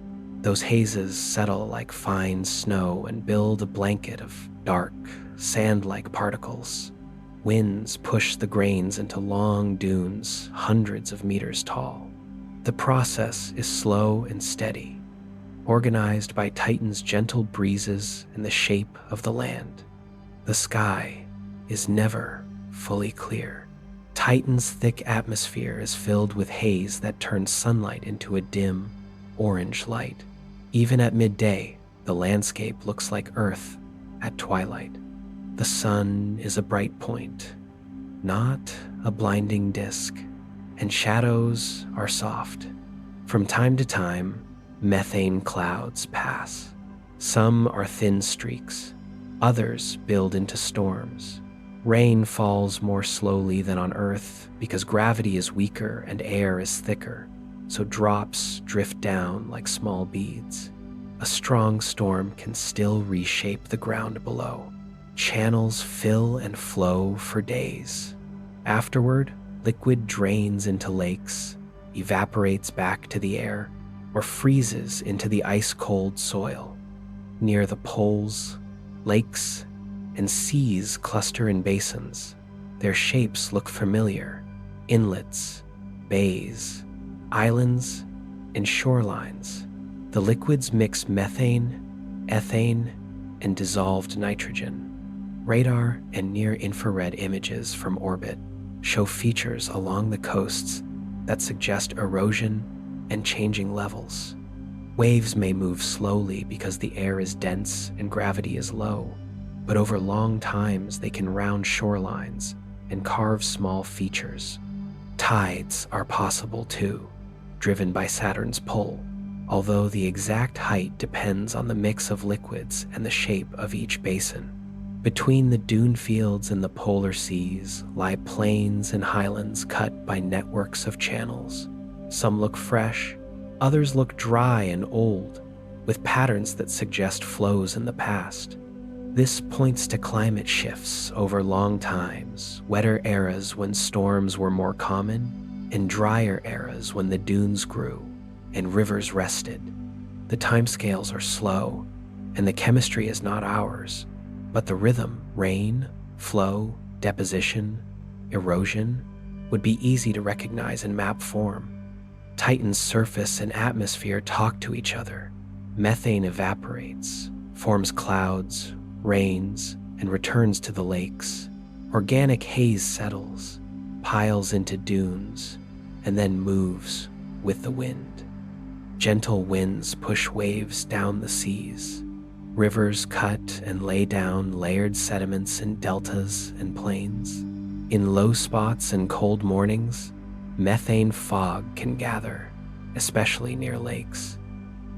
those hazes settle like fine snow and build a blanket of dark, sand-like particles. Winds push the grains into long dunes hundreds of meters tall. The process is slow and steady, organized by Titan's gentle breezes and the shape of the land. The sky is never fully clear. Titan's thick atmosphere is filled with haze that turns sunlight into a dim, orange light. Even at midday, the landscape looks like Earth at twilight. The sun is a bright point, not a blinding disk, and shadows are soft. From time to time, methane clouds pass, Some are thin streaks, others build into storms. Rain falls more slowly than on Earth because gravity is weaker and air is thicker, so drops drift down like small beads. A strong storm can still reshape the ground below. Channels fill and flow for days. Afterward, liquid drains into lakes, evaporates back to the air, or freezes into the ice-cold soil. Near the poles, lakes and seas cluster in basins. Their shapes look familiar: inlets, bays, islands, and shorelines. The liquids mix methane, ethane, and dissolved nitrogen. Radar and near-infrared images from orbit show features along the coasts that suggest erosion and changing levels. Waves may move slowly because the air is dense and gravity is low, but over long times they can round shorelines and carve small features. Tides are possible too, driven by Saturn's pull, although the exact height depends on the mix of liquids and the shape of each basin. Between the dune fields and the polar seas lie plains and highlands cut by networks of channels. Some look fresh, others look dry and old, with patterns that suggest flows in the past. This points to climate shifts over long times, wetter eras when storms were more common, and drier eras when the dunes grew and rivers rested. The timescales are slow, and the chemistry is not ours, but the rhythm, rain, flow, deposition, erosion, would be easy to recognize in map form. Titan's surface and atmosphere talk to each other. Methane evaporates, forms clouds, rains, and returns to the lakes. Organic haze settles, piles into dunes, and then moves with the wind. Gentle winds push waves down the seas. Rivers cut and lay down layered sediments in deltas and plains. In low spots and cold mornings, methane fog can gather, especially near lakes.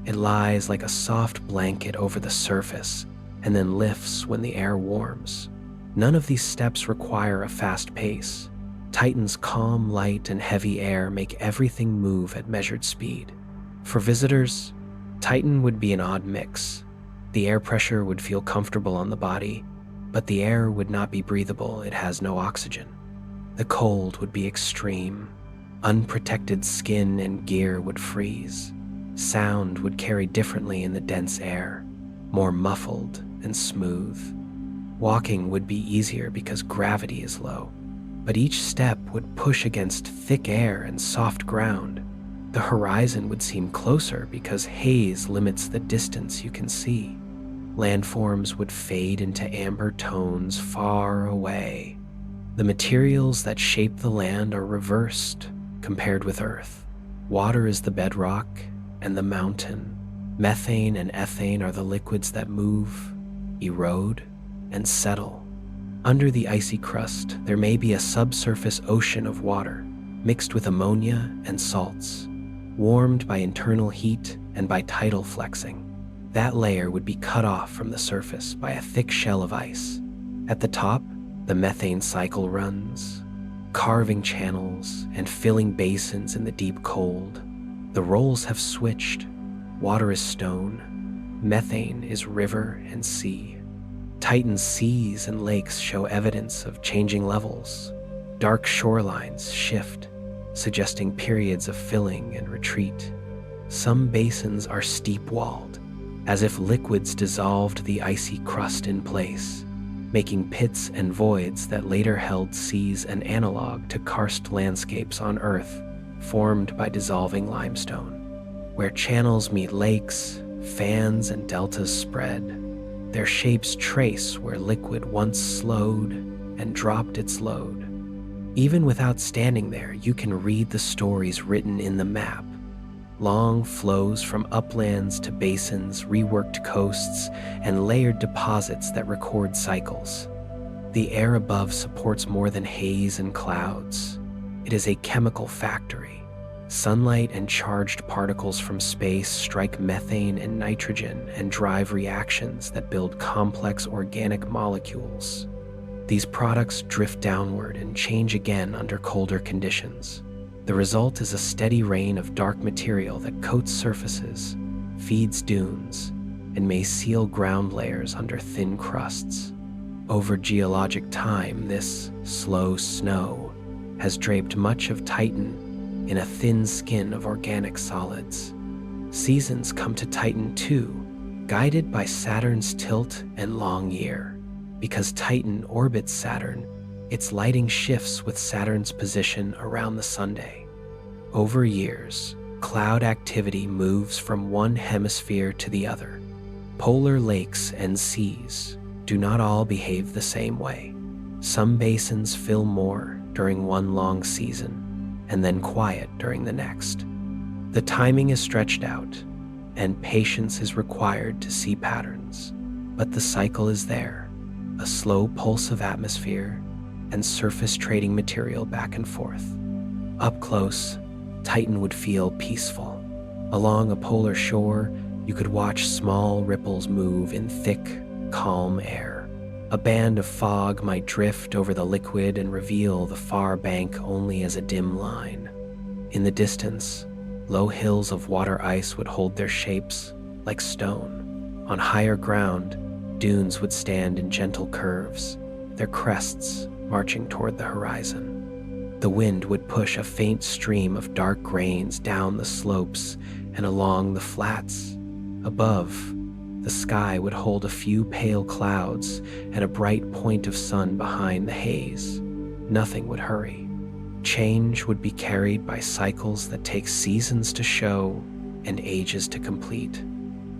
It lies like a soft blanket over the surface and then lifts when the air warms. None of these steps require a fast pace. Titan's calm light and heavy air make everything move at measured speed. For visitors, Titan would be an odd mix. The air pressure would feel comfortable on the body, but the air would not be breathable. It has no oxygen. The cold would be extreme. Unprotected skin and gear would freeze. Sound would carry differently in the dense air, more muffled and smooth. Walking would be easier because gravity is low, but each step would push against thick air and soft ground. The horizon would seem closer because haze limits the distance you can see. Landforms would fade into amber tones far away. The materials that shape the land are reversed compared with Earth. Water is the bedrock and the mountain. Methane and ethane are the liquids that move, erode, and settle. Under the icy crust, there may be a subsurface ocean of water, mixed with ammonia and salts, warmed by internal heat and by tidal flexing. That layer would be cut off from the surface by a thick shell of ice. At the top, the methane cycle runs, carving channels and filling basins in the deep cold. The roles have switched. Water is stone, methane is river and sea. Titan's seas and lakes show evidence of changing levels. Dark shorelines shift, suggesting periods of filling and retreat. Some basins are steep-walled, as if liquids dissolved the icy crust in place, making pits and voids that later held seas an analog to karst landscapes on Earth, formed by dissolving limestone. Where channels meet lakes, fans and deltas spread. Their shapes trace where liquid once slowed and dropped its load. Even without standing there, you can read the stories written in the map. Long flows from uplands to basins, reworked coasts, and layered deposits that record cycles. The air above supports more than haze and clouds. It is a chemical factory. Sunlight and charged particles from space strike methane and nitrogen and drive reactions that build complex organic molecules. These products drift downward and change again under colder conditions. The result is a steady rain of dark material that coats surfaces, feeds dunes, and may seal ground layers under thin crusts. Over geologic time, this slow snow has draped much of Titan in a thin skin of organic solids. Seasons come to Titan too, guided by Saturn's tilt and long year. Because Titan orbits Saturn, its lighting shifts with Saturn's position around the Sunday. Over years, cloud activity moves from one hemisphere to the other. Polar lakes and seas do not all behave the same way. Some basins fill more during one long season, and then quiet during the next. The timing is stretched out, and patience is required to see patterns. But the cycle is there, a slow pulse of atmosphere and surface trading material back and forth. Up close, Titan would feel peaceful. Along a polar shore, you could watch small ripples move in thick, calm air. A band of fog might drift over the liquid and reveal the far bank only as a dim line. In the distance, low hills of water ice would hold their shapes like stone. On higher ground, dunes would stand in gentle curves, their crests marching toward the horizon. The wind would push a faint stream of dark grains down the slopes and along the flats. Above, the sky would hold a few pale clouds and a bright point of sun behind the haze. Nothing would hurry. Change would be carried by cycles that take seasons to show and ages to complete.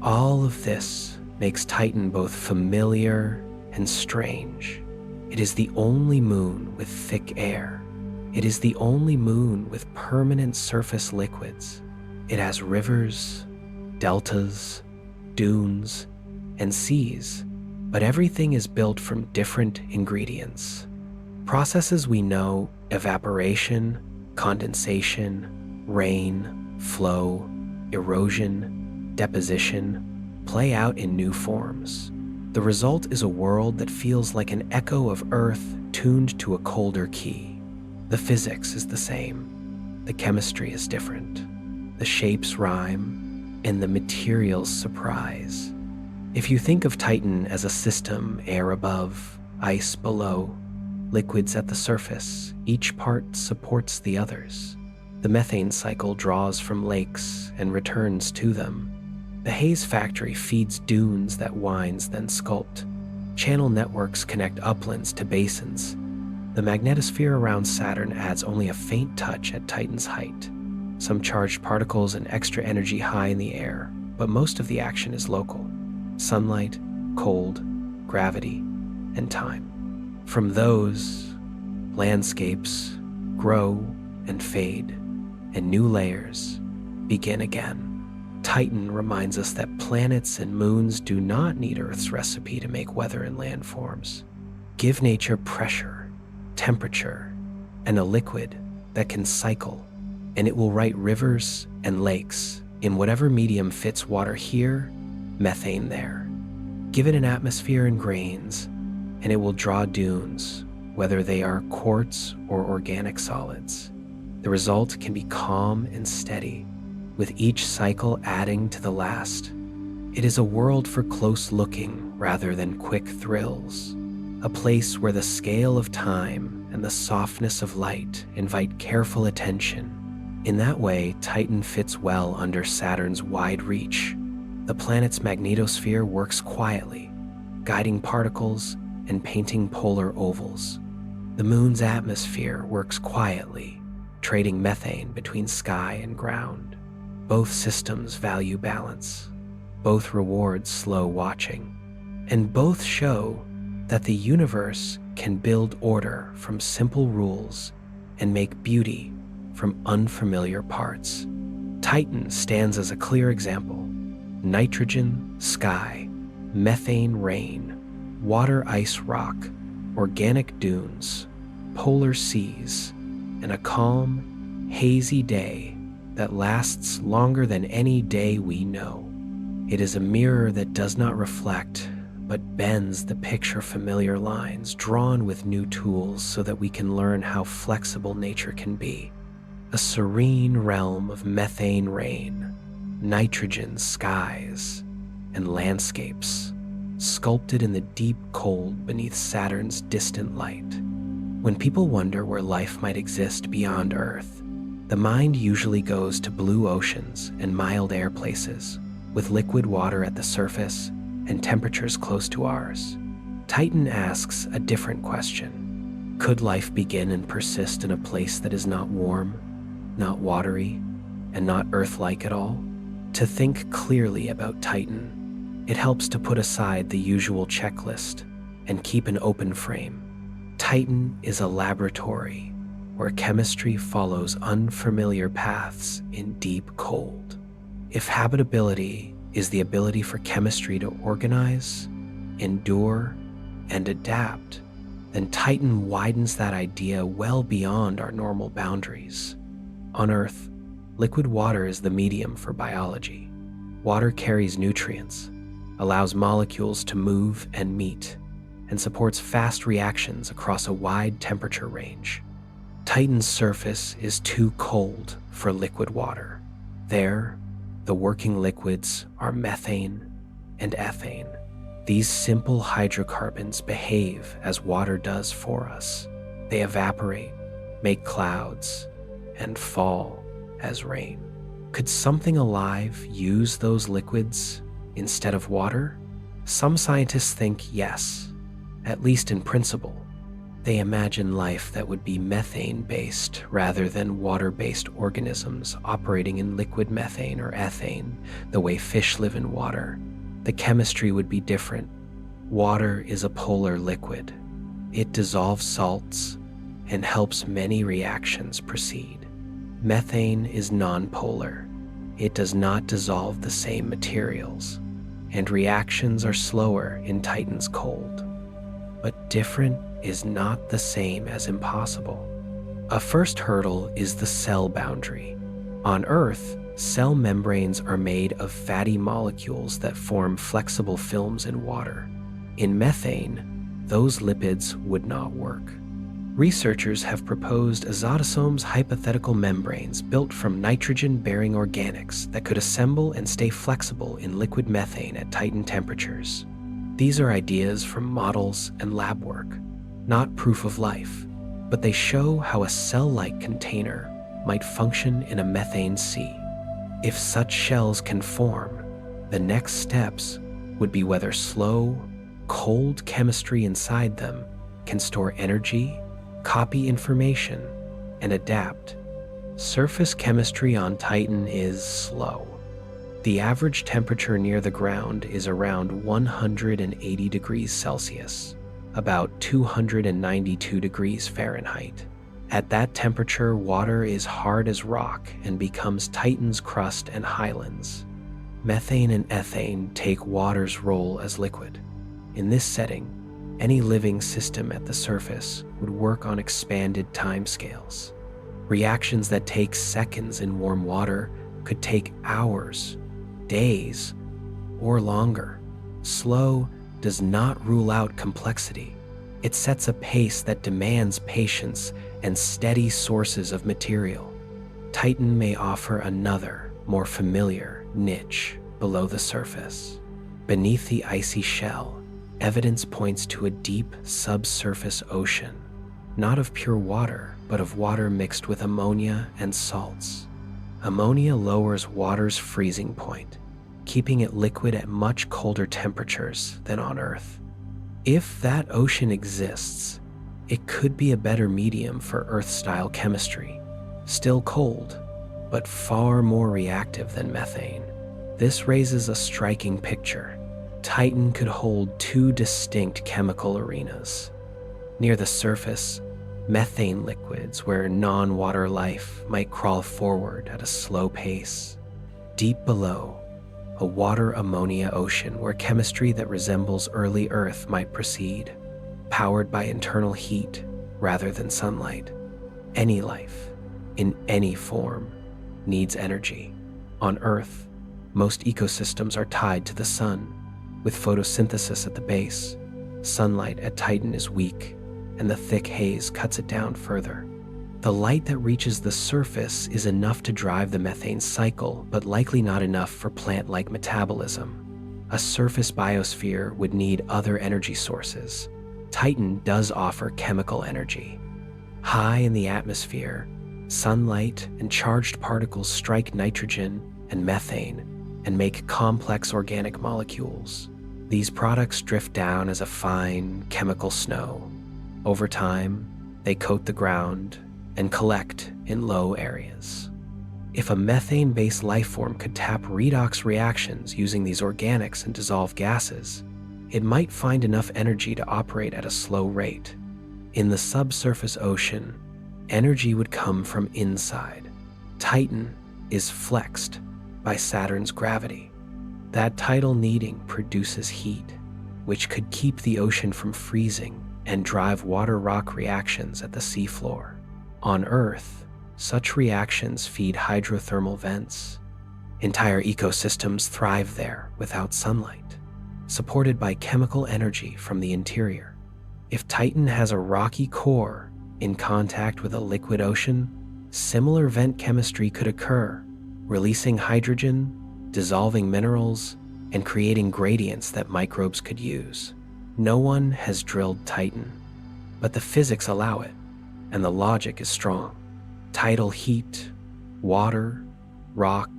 All of this makes Titan both familiar and strange. It is the only moon with thick air. It is the only moon with permanent surface liquids. It has rivers, deltas, dunes, and seas, but everything is built from different ingredients. Processes we know, evaporation, condensation, rain, flow, erosion, deposition, play out in new forms. The result is a world that feels like an echo of Earth tuned to a colder key. The physics is the same. The chemistry is different. The shapes rhyme, and the materials surprise. If you think of Titan as a system, air above, ice below, liquids at the surface, each part supports the others. The methane cycle draws from lakes and returns to them. The haze factory feeds dunes that winds then sculpt. Channel networks connect uplands to basins. The magnetosphere around Saturn adds only a faint touch at Titan's height. Some charged particles and extra energy high in the air, but most of the action is local. Sunlight, cold, gravity, and time. From those, landscapes grow and fade, and new layers begin again. Titan reminds us that planets and moons do not need Earth's recipe to make weather and landforms. Give nature pressure, temperature, and a liquid that can cycle, and it will write rivers and lakes in whatever medium fits water here, methane there. Give it an atmosphere and grains, and it will draw dunes, whether they are quartz or organic solids. The result can be calm and steady, with each cycle adding to the last. It is a world for close looking rather than quick thrills, a place where the scale of time and the softness of light invite careful attention. In that way, Titan fits well under Saturn's wide reach. The planet's magnetosphere works quietly, guiding particles and painting polar ovals. The moon's atmosphere works quietly, trading methane between sky and ground. Both systems value balance. Both reward slow watching. And both show that the universe can build order from simple rules and make beauty from unfamiliar parts. Titan stands as a clear example. Nitrogen, sky; methane, rain; water, ice, rock; organic dunes; polar seas; and a calm, hazy day that lasts longer than any day we know. It is a mirror that does not reflect, but bends the picture familiar lines, drawn with new tools so that we can learn how flexible nature can be. A serene realm of methane rain, nitrogen skies, and landscapes sculpted in the deep cold beneath Saturn's distant light. When people wonder where life might exist beyond Earth, the mind usually goes to blue oceans and mild air places, with liquid water at the surface and temperatures close to ours. Titan asks a different question. Could life begin and persist in a place that is not warm, not watery, and not Earth-like at all? To think clearly about Titan, it helps to put aside the usual checklist and keep an open frame. Titan is a laboratory where chemistry follows unfamiliar paths in deep cold. If habitability is the ability for chemistry to organize, endure, and adapt, then Titan widens that idea well beyond our normal boundaries. On Earth, liquid water is the medium for biology. Water carries nutrients, allows molecules to move and meet, and supports fast reactions across a wide temperature range. Titan's surface is too cold for liquid water. There, the working liquids are methane and ethane. These simple hydrocarbons behave as water does for us. They evaporate, make clouds, and fall as rain. Could something alive use those liquids instead of water? Some scientists think yes, at least in principle. They imagine life that would be methane-based rather than water-based organisms operating in liquid methane or ethane, the way fish live in water. The chemistry would be different. Water is a polar liquid. It dissolves salts and helps many reactions proceed. Methane is nonpolar. It does not dissolve the same materials, and reactions are slower in Titan's cold. But different is not the same as impossible. A first hurdle is the cell boundary. On Earth, cell membranes are made of fatty molecules that form flexible films in water. In methane, those lipids would not work. Researchers have proposed azotosomes hypothetical membranes built from nitrogen-bearing organics that could assemble and stay flexible in liquid methane at Titan temperatures. These are ideas from models and lab work, not proof of life, but they show how a cell-like container might function in a methane sea. If such shells can form, the next steps would be whether slow, cold chemistry inside them can store energy, copy information, and adapt. Surface chemistry on Titan is slow. The average temperature near the ground is around 180 degrees Celsius, about 292 degrees Fahrenheit. At that temperature, water is hard as rock and becomes Titan's crust and highlands. Methane and ethane take water's role as liquid. In this setting, any living system at the surface would work on expanded timescales. Reactions that take seconds in warm water could take hours, days, or longer. Slow does not rule out complexity. It sets a pace that demands patience and steady sources of material. Titan may offer another, more familiar niche below the surface. Beneath the icy shell, evidence points to a deep subsurface ocean, not of pure water, but of water mixed with ammonia and salts. Ammonia lowers water's freezing point, keeping it liquid at much colder temperatures than on Earth. If that ocean exists, it could be a better medium for Earth-style chemistry, still cold, but far more reactive than methane. This raises a striking picture. Titan could hold two distinct chemical arenas. Near the surface, methane liquids where non-water life might crawl forward at a slow pace. Deep below, a water-ammonia ocean where chemistry that resembles early Earth might proceed, powered by internal heat rather than sunlight. Any life, in any form, needs energy. On Earth, most ecosystems are tied to the sun, with photosynthesis at the base. Sunlight at Titan is weak, and the thick haze cuts it down further. The light that reaches the surface is enough to drive the methane cycle, but likely not enough for plant-like metabolism. A surface biosphere would need other energy sources. Titan does offer chemical energy. High in the atmosphere, sunlight and charged particles strike nitrogen and methane and make complex organic molecules. These products drift down as a fine chemical snow. Over time, they coat the ground and collect in low areas. If a methane-based life form could tap redox reactions using these organics and dissolve gases, it might find enough energy to operate at a slow rate. In the subsurface ocean, energy would come from inside. Titan is flexed by Saturn's gravity. That tidal kneading produces heat, which could keep the ocean from freezing and drive water-rock reactions at the seafloor. On Earth, such reactions feed hydrothermal vents. Entire ecosystems thrive there without sunlight, supported by chemical energy from the interior. If Titan has a rocky core in contact with a liquid ocean, similar vent chemistry could occur, releasing hydrogen, dissolving minerals, and creating gradients that microbes could use. No one has drilled Titan, but the physics allow it, and the logic is strong. Tidal heat, water, rock,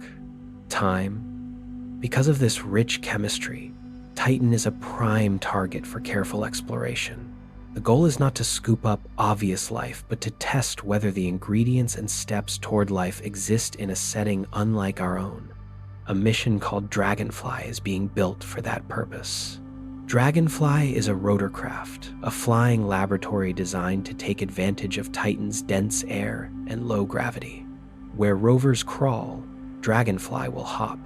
time. Because of this rich chemistry, Titan is a prime target for careful exploration. The goal is not to scoop up obvious life, but to test whether the ingredients and steps toward life exist in a setting unlike our own. A mission called Dragonfly is being built for that purpose. Dragonfly is a rotorcraft, a flying laboratory designed to take advantage of Titan's dense air and low gravity. Where rovers crawl, Dragonfly will hop.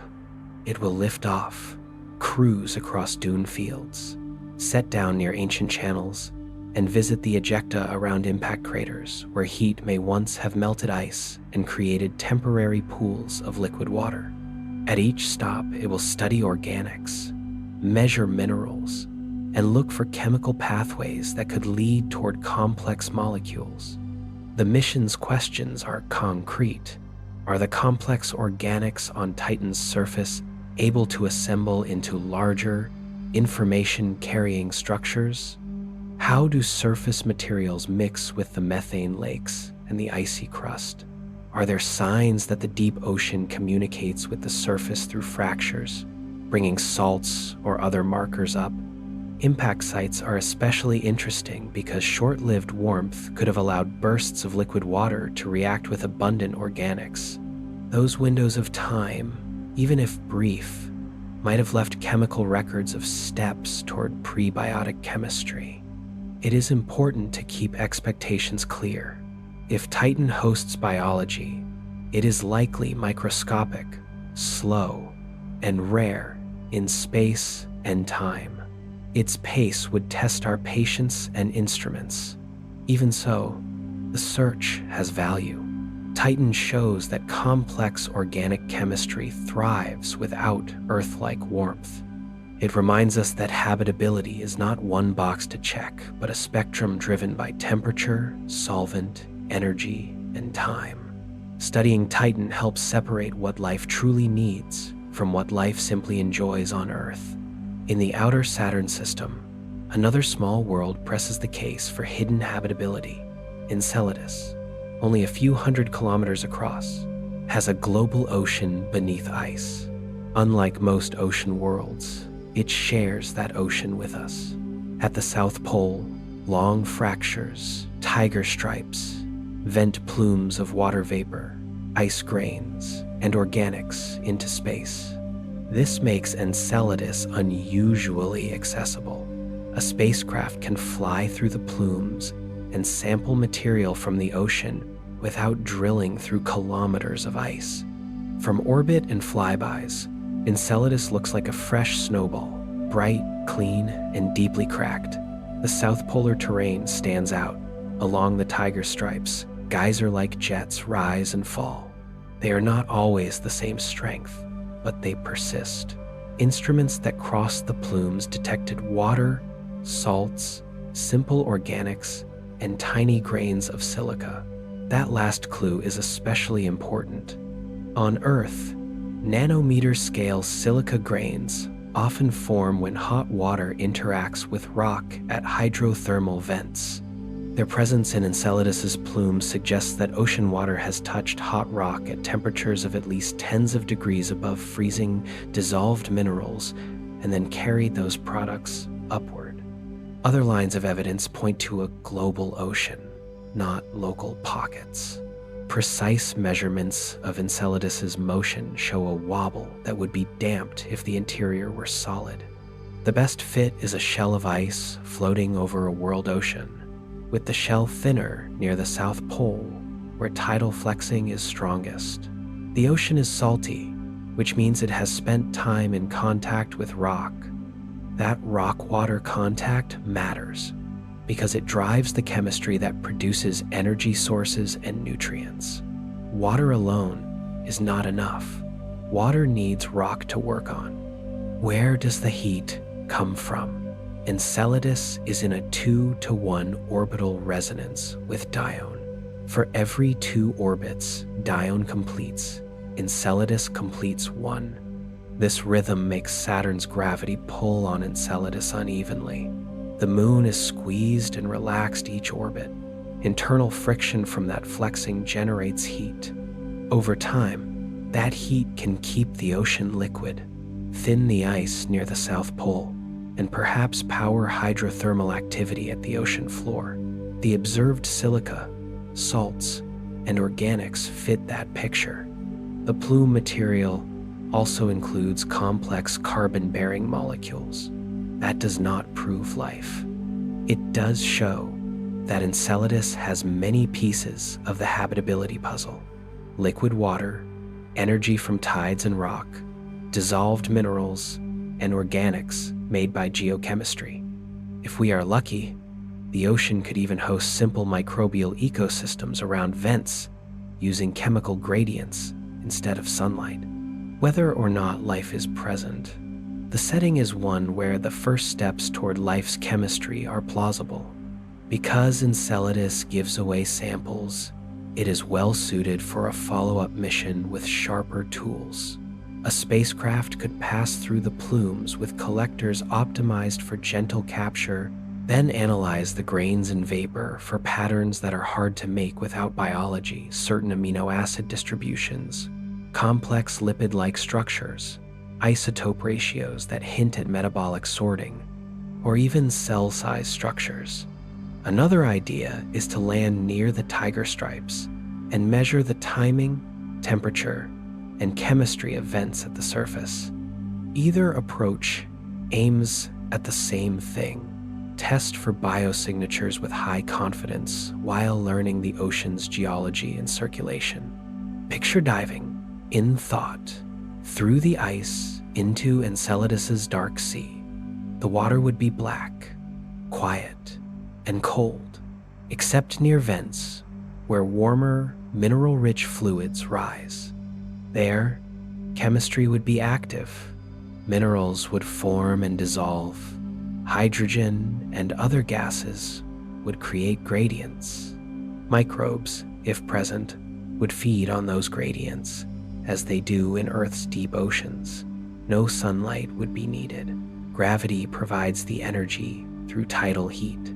It will lift off, cruise across dune fields, set down near ancient channels, and visit the ejecta around impact craters where heat may once have melted ice and created temporary pools of liquid water. At each stop, it will study organics, measure minerals, and look for chemical pathways that could lead toward complex molecules. The mission's questions are concrete. Are the complex organics on Titan's surface able to assemble into larger, information-carrying structures? How do surface materials mix with the methane lakes and the icy crust? Are there signs that the deep ocean communicates with the surface through fractures, bringing salts or other markers up? Impact sites are especially interesting because short-lived warmth could have allowed bursts of liquid water to react with abundant organics. Those windows of time, even if brief, might have left chemical records of steps toward prebiotic chemistry. It is important to keep expectations clear. If Titan hosts biology, it is likely microscopic, slow, and rare in space and time. Its pace would test our patience and instruments. Even so, the search has value. Titan shows that complex organic chemistry thrives without Earth-like warmth. It reminds us that habitability is not one box to check, but a spectrum driven by temperature, solvent, energy, and time. Studying Titan helps separate what life truly needs from what life simply enjoys on Earth. In the outer Saturn system, another small world presses the case for hidden habitability. Enceladus, only a few hundred kilometers across, has a global ocean beneath ice. Unlike most ocean worlds, it shares that ocean with us. At the South Pole, long fractures, tiger stripes, vent plumes of water vapor, ice grains, and organics into space. This makes Enceladus unusually accessible. A spacecraft can fly through the plumes and sample material from the ocean without drilling through kilometers of ice. From orbit and flybys, Enceladus looks like a fresh snowball, bright, clean, and deeply cracked. The south polar terrain stands out. Along the tiger stripes, geyser-like jets rise and fall. They are not always the same strength, but they persist. Instruments that crossed the plumes detected water, salts, simple organics, and tiny grains of silica. That last clue is especially important. On Earth, nanometer-scale silica grains often form when hot water interacts with rock at hydrothermal vents. Their presence in Enceladus's plume suggests that ocean water has touched hot rock at temperatures of at least tens of degrees above freezing, dissolved minerals, and then carried those products upward. Other lines of evidence point to a global ocean, not local pockets. Precise measurements of Enceladus's motion show a wobble that would be damped if the interior were solid. The best fit is a shell of ice floating over a world ocean, with the shell thinner near the South Pole, where tidal flexing is strongest. The ocean is salty, which means it has spent time in contact with rock. That rock-water contact matters, because it drives the chemistry that produces energy sources and nutrients. Water alone is not enough. Water needs rock to work on. Where does the heat come from? Enceladus is in a 2-to-1 orbital resonance with Dione. For every 2 orbits Dione completes, Enceladus completes 1. This rhythm makes Saturn's gravity pull on Enceladus unevenly. The moon is squeezed and relaxed each orbit. Internal friction from that flexing generates heat. Over time, that heat can keep the ocean liquid, thin the ice near the South Pole, and perhaps power hydrothermal activity at the ocean floor. The observed silica, salts, and organics fit that picture. The plume material also includes complex carbon-bearing molecules. That does not prove life. It does show that Enceladus has many pieces of the habitability puzzle: liquid water, energy from tides and rock, dissolved minerals, and organics made by geochemistry. If we are lucky, the ocean could even host simple microbial ecosystems around vents using chemical gradients instead of sunlight. Whether or not life is present, the setting is one where the first steps toward life's chemistry are plausible. Because Enceladus gives away samples, it is well suited for a follow-up mission with sharper tools. A spacecraft could pass through the plumes with collectors optimized for gentle capture, then analyze the grains and vapor for patterns that are hard to make without biology, certain amino acid distributions, complex lipid-like structures, isotope ratios that hint at metabolic sorting, or even cell-size structures. Another idea is to land near the tiger stripes and measure the timing, temperature, and chemistry of vents at the surface. Either approach aims at the same thing: test for biosignatures with high confidence while learning the ocean's geology and circulation. Picture diving, in thought, through the ice into Enceladus's dark sea. The water would be black, quiet, and cold, except near vents where warmer, mineral-rich fluids rise. There, chemistry would be active. Minerals would form and dissolve. Hydrogen and other gases would create gradients. Microbes, if present, would feed on those gradients, as they do in Earth's deep oceans. No sunlight would be needed. Gravity provides the energy through tidal heat.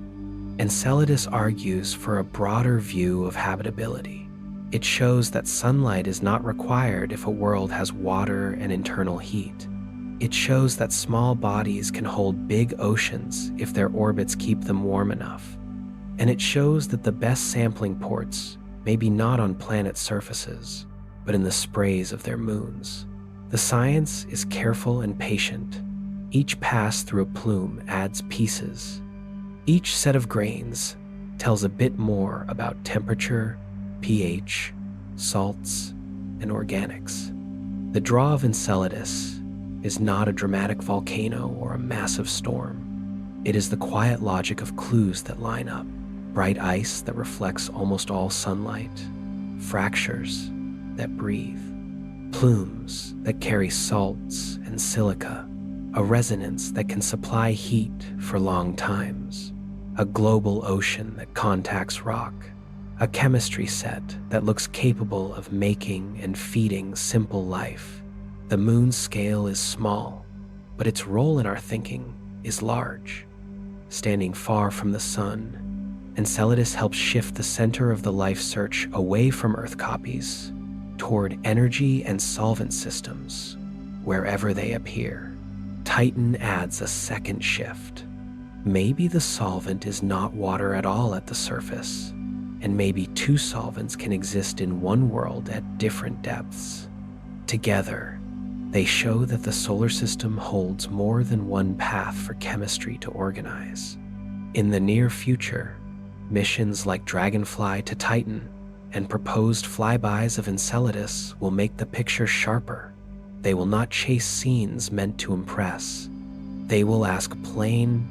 Enceladus argues for a broader view of habitability. It shows that sunlight is not required if a world has water and internal heat. It shows that small bodies can hold big oceans if their orbits keep them warm enough. And it shows that the best sampling ports may be not on planet surfaces, but in the sprays of their moons. The science is careful and patient. Each pass through a plume adds pieces. Each set of grains tells a bit more about temperature, pH, salts, and organics. The draw of Enceladus is not a dramatic volcano or a massive storm. It is the quiet logic of clues that line up: bright ice that reflects almost all sunlight, fractures, that breathe, plumes that carry salts and silica, a resonance that can supply heat for long times, a global ocean that contacts rock, a chemistry set that looks capable of making and feeding simple life. The moon's scale is small, but its role in our thinking is large. Standing far from the sun, Enceladus helps shift the center of the life search away from Earth copies toward energy and solvent systems wherever they appear. Titan adds a second shift. Maybe the solvent is not water at all at the surface, and maybe two solvents can exist in one world at different depths. Together, they show that the solar system holds more than one path for chemistry to organize. In the near future, missions like Dragonfly to Titan and proposed flybys of Enceladus will make the picture sharper. They will not chase scenes meant to impress. They will ask plain,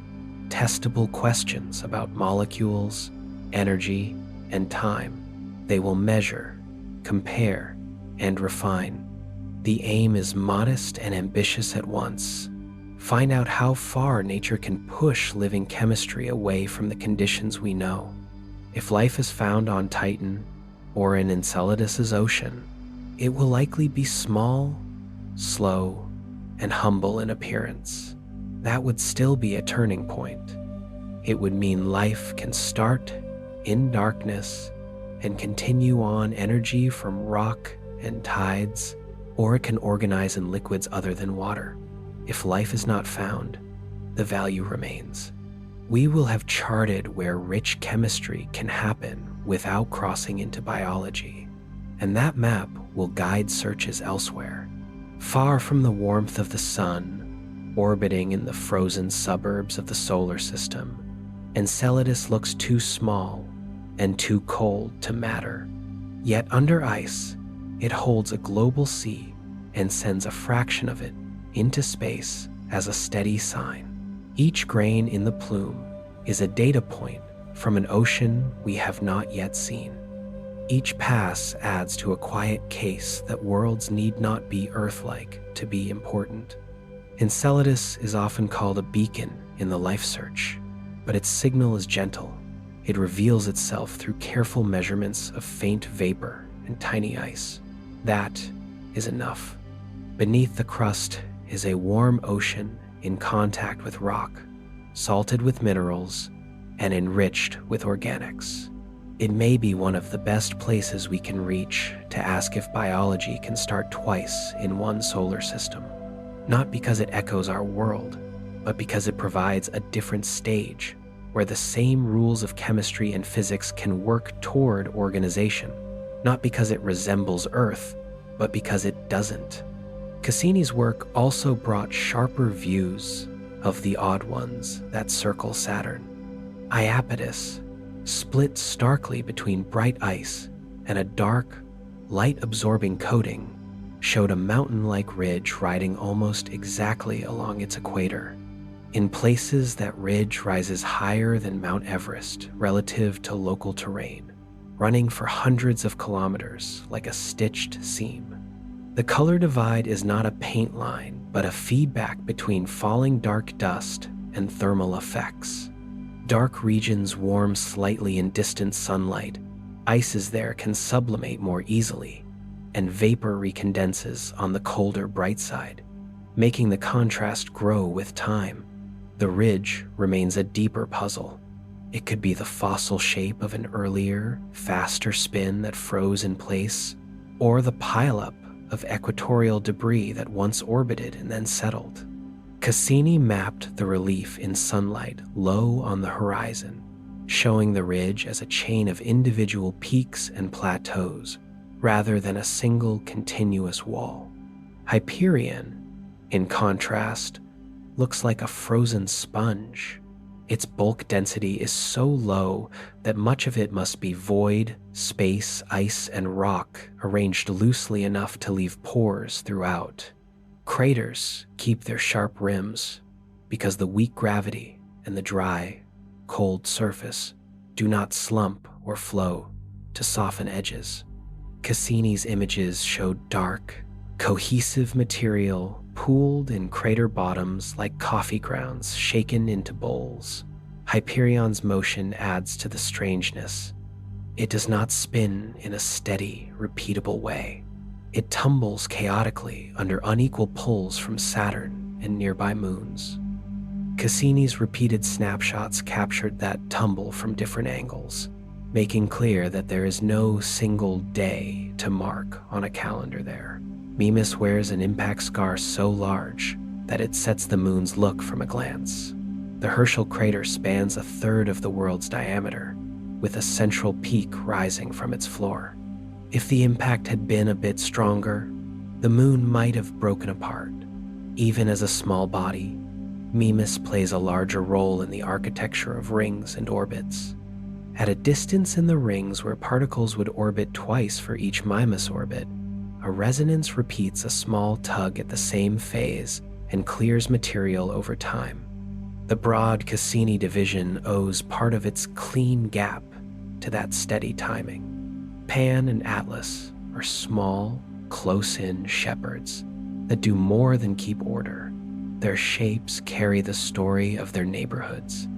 testable questions about molecules, energy, and time. They will measure, compare, and refine. The aim is modest and ambitious at once. Find out how far nature can push living chemistry away from the conditions we know. If life is found on Titan or in Enceladus's ocean, it will likely be small, slow, and humble in appearance. That would still be a turning point. It would mean life can start in darkness and continue on energy from rock and tides, or it can organize in liquids other than water. If life is not found, the value remains. We will have charted where rich chemistry can happen without crossing into biology, and that map will guide searches elsewhere. Far from the warmth of the sun, orbiting in the frozen suburbs of the solar system, Enceladus looks too small and too cold to matter. Yet under ice, it holds a global sea and sends a fraction of it into space as a steady sign. Each grain in the plume is a data point from an ocean we have not yet seen. Each pass adds to a quiet case that worlds need not be Earth-like to be important. Enceladus is often called a beacon in the life search, but its signal is gentle. It reveals itself through careful measurements of faint vapor and tiny ice. That is enough. Beneath the crust is a warm ocean in contact with rock, salted with minerals, and enriched with organics. It may be one of the best places we can reach to ask if biology can start twice in one solar system. Not because it echoes our world, but because it provides a different stage where the same rules of chemistry and physics can work toward organization. Not because it resembles Earth, but because it doesn't. Cassini's work also brought sharper views of the odd ones that circle Saturn. Iapetus, split starkly between bright ice and a dark, light-absorbing coating, showed a mountain-like ridge riding almost exactly along its equator. In places, that ridge rises higher than Mount Everest relative to local terrain, running for hundreds of kilometers like a stitched seam. The color divide is not a paint line, but a feedback between falling dark dust and thermal effects. Dark regions warm slightly in distant sunlight. Ices there can sublimate more easily, and vapor recondenses on the colder bright side, making the contrast grow with time. The ridge remains a deeper puzzle. It could be the fossil shape of an earlier, faster spin that froze in place, or the pileup of equatorial debris that once orbited and then settled. Cassini mapped the relief in sunlight low on the horizon, showing the ridge as a chain of individual peaks and plateaus, rather than a single continuous wall. Hyperion, in contrast, looks like a frozen sponge. Its bulk density is so low that much of it must be void, space, ice, and rock arranged loosely enough to leave pores throughout. Craters keep their sharp rims because the weak gravity and the dry, cold surface do not slump or flow to soften edges. Cassini's images showed dark, cohesive material pooled in crater bottoms like coffee grounds shaken into bowls. Hyperion's motion adds to the strangeness. It does not spin in a steady, repeatable way. It tumbles chaotically under unequal pulls from Saturn and nearby moons. Cassini's repeated snapshots captured that tumble from different angles, making clear that there is no single day to mark on a calendar there. Mimas wears an impact scar so large that it sets the moon's look from a glance. The Herschel crater spans a third of the world's diameter, with a central peak rising from its floor. If the impact had been a bit stronger, the moon might have broken apart. Even as a small body, Mimas plays a larger role in the architecture of rings and orbits. At a distance in the rings where particles would orbit twice for each Mimas orbit, a resonance repeats a small tug at the same phase and clears material over time. The broad Cassini division owes part of its clean gap to that steady timing. Pan and Atlas are small, close-in shepherds that do more than keep order. Their shapes carry the story of their neighborhoods.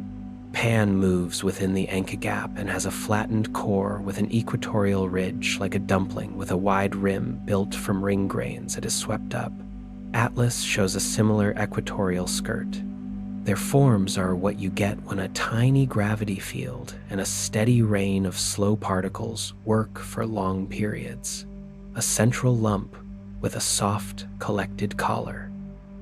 Pan moves within the Anka Gap and has a flattened core with an equatorial ridge like a dumpling with a wide rim built from ring grains it is swept up. Atlas shows a similar equatorial skirt. Their forms are what you get when a tiny gravity field and a steady rain of slow particles work for long periods. A central lump with a soft, collected collar.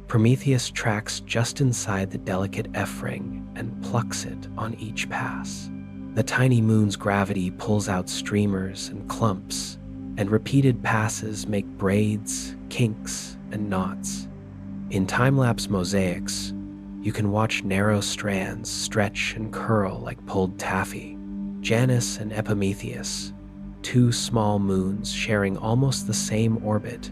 Prometheus tracks just inside the delicate F-ring and plucks it on each pass. The tiny moon's gravity pulls out streamers and clumps, and repeated passes make braids, kinks, and knots. In time-lapse mosaics, you can watch narrow strands stretch and curl like pulled taffy. Janus and Epimetheus, two small moons sharing almost the same orbit,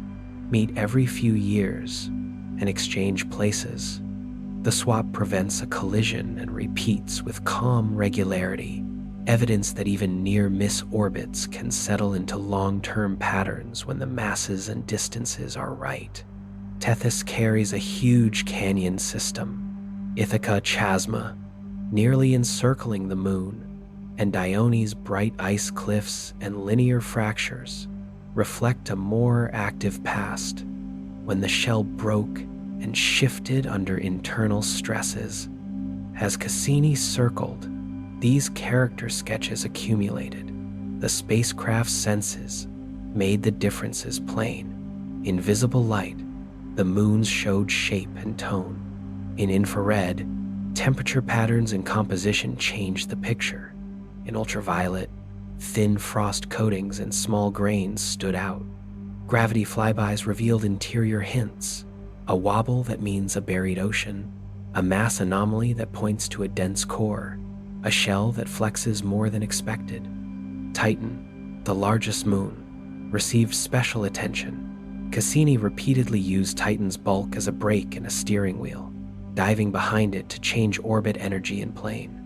meet every few years and exchange places. The swap prevents a collision and repeats with calm regularity, evidence that even near-miss orbits can settle into long-term patterns when the masses and distances are right. Tethys carries a huge canyon system, Ithaca Chasma, nearly encircling the moon, and Dione's bright ice cliffs and linear fractures reflect a more active past when the shell broke and shifted under internal stresses. As Cassini circled, these character sketches accumulated. The spacecraft's senses made the differences plain. In visible light, the moons showed shape and tone. In infrared, temperature patterns and composition changed the picture. In ultraviolet, thin frost coatings and small grains stood out. Gravity flybys revealed interior hints, a wobble that means a buried ocean, a mass anomaly that points to a dense core, a shell that flexes more than expected. Titan, the largest moon, received special attention. Cassini repeatedly used Titan's bulk as a brake and a steering wheel, diving behind it to change orbit energy and plane.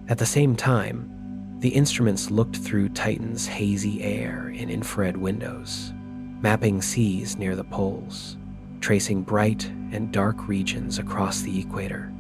At the same time, the instruments looked through Titan's hazy air in infrared windows, mapping seas near the poles, tracing bright and dark regions across the equator,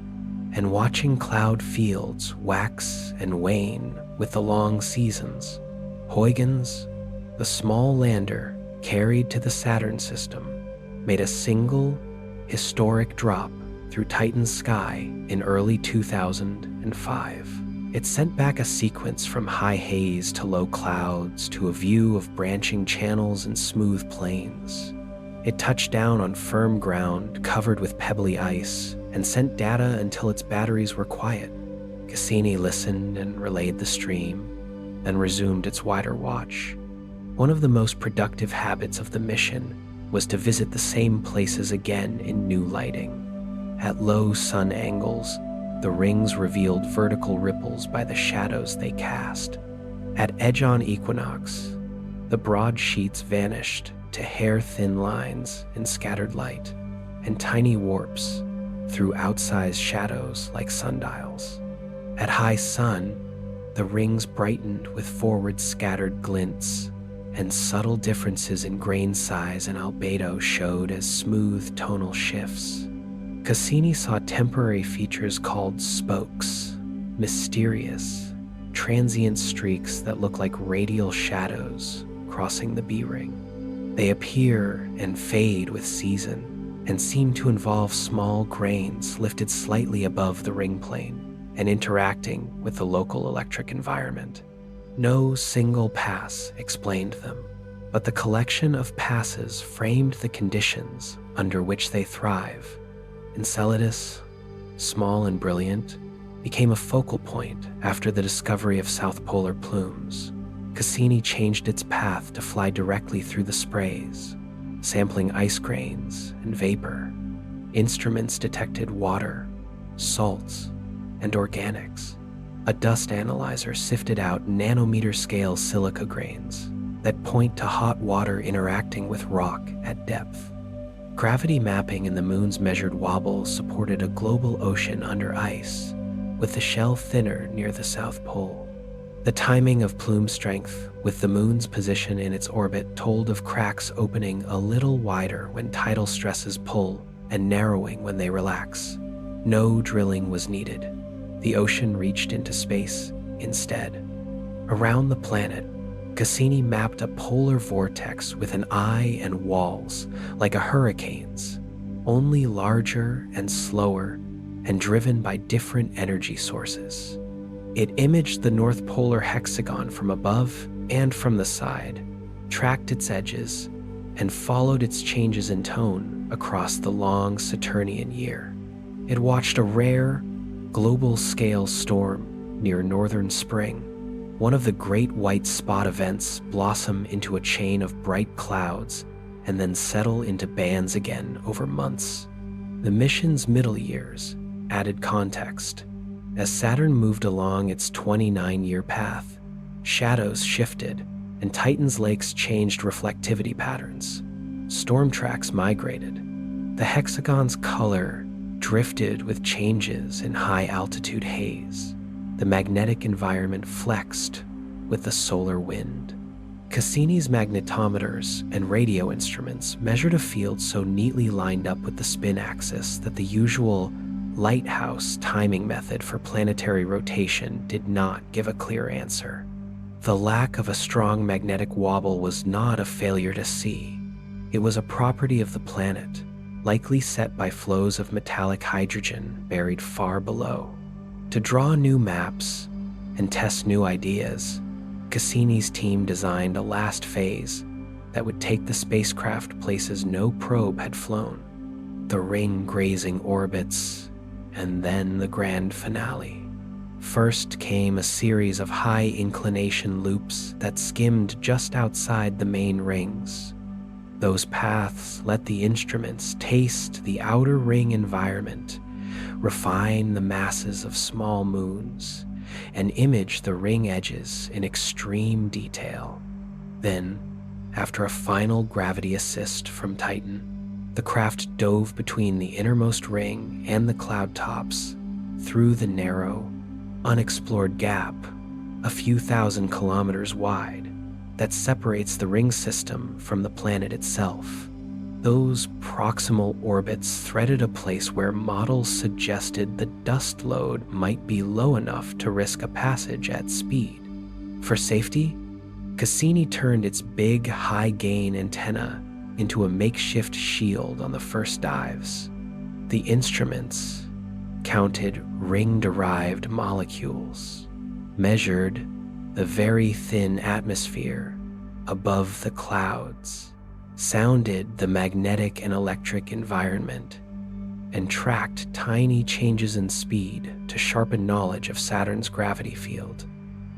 and watching cloud fields wax and wane with the long seasons. Huygens, the small lander carried to the Saturn system, made a single, historic drop through Titan's sky in early 2005. It sent back a sequence from high haze to low clouds to a view of branching channels and smooth plains. It touched down on firm ground covered with pebbly ice and sent data until its batteries were quiet. Cassini listened and relayed the stream, then resumed its wider watch. One of the most productive habits of the mission was to visit the same places again in new lighting. At low sun angles, the rings revealed vertical ripples by the shadows they cast. At edge-on equinox, the broad sheets vanished to hair-thin lines in scattered light, and tiny warps threw outsized shadows like sundials. At high sun, the rings brightened with forward scattered glints, and subtle differences in grain size and albedo showed as smooth tonal shifts. Cassini saw temporary features called spokes, mysterious, transient streaks that look like radial shadows crossing the B-ring. They appear and fade with season and seem to involve small grains lifted slightly above the ring plane and interacting with the local electric environment. No single pass explained them, but the collection of passes framed the conditions under which they thrive. Enceladus, small and brilliant, became a focal point after the discovery of south polar plumes. Cassini changed its path to fly directly through the sprays, sampling ice grains and vapor. Instruments detected water, salts, and organics. A dust analyzer sifted out nanometer-scale silica grains that point to hot water interacting with rock at depth. Gravity mapping in the moon's measured wobble supported a global ocean under ice, with the shell thinner near the South Pole. The timing of plume strength with the moon's position in its orbit told of cracks opening a little wider when tidal stresses pull and narrowing when they relax. No drilling was needed. The ocean reached into space instead. Around the planet, Cassini mapped a polar vortex with an eye and walls like a hurricane's, only larger and slower and driven by different energy sources. It imaged the North Polar hexagon from above and from the side, tracked its edges, and followed its changes in tone across the long Saturnian year. It watched a rare, global-scale storm near northern spring, one of the great white spot events blossom into a chain of bright clouds and then settle into bands again over months. The mission's middle years added context. As Saturn moved along its 29-year path, shadows shifted and Titan's lakes changed reflectivity patterns. Storm tracks migrated. The hexagon's color drifted with changes in high-altitude haze. The magnetic environment flexed with the solar wind. Cassini's magnetometers and radio instruments measured a field so neatly lined up with the spin axis that the usual lighthouse timing method for planetary rotation did not give a clear answer. The lack of a strong magnetic wobble was not a failure to see. It was a property of the planet, likely set by flows of metallic hydrogen buried far below. To draw new maps and test new ideas, Cassini's team designed a last phase that would take the spacecraft places no probe had flown, the ring-grazing orbits, and then the grand finale. First came a series of high-inclination loops that skimmed just outside the main rings. Those paths let the instruments taste the outer ring environment, refine the masses of small moons, and image the ring edges in extreme detail. Then, after a final gravity assist from Titan, the craft dove between the innermost ring and the cloud tops, through the narrow, unexplored gap, a few thousand kilometers wide, that separates the ring system from the planet itself. Those proximal orbits threaded a place where models suggested the dust load might be low enough to risk a passage at speed. For safety, Cassini turned its big, high-gain antenna into a makeshift shield on the first dives. The instruments counted ring-derived molecules, measured the very thin atmosphere above the clouds, sounded the magnetic and electric environment, and tracked tiny changes in speed to sharpen knowledge of Saturn's gravity field.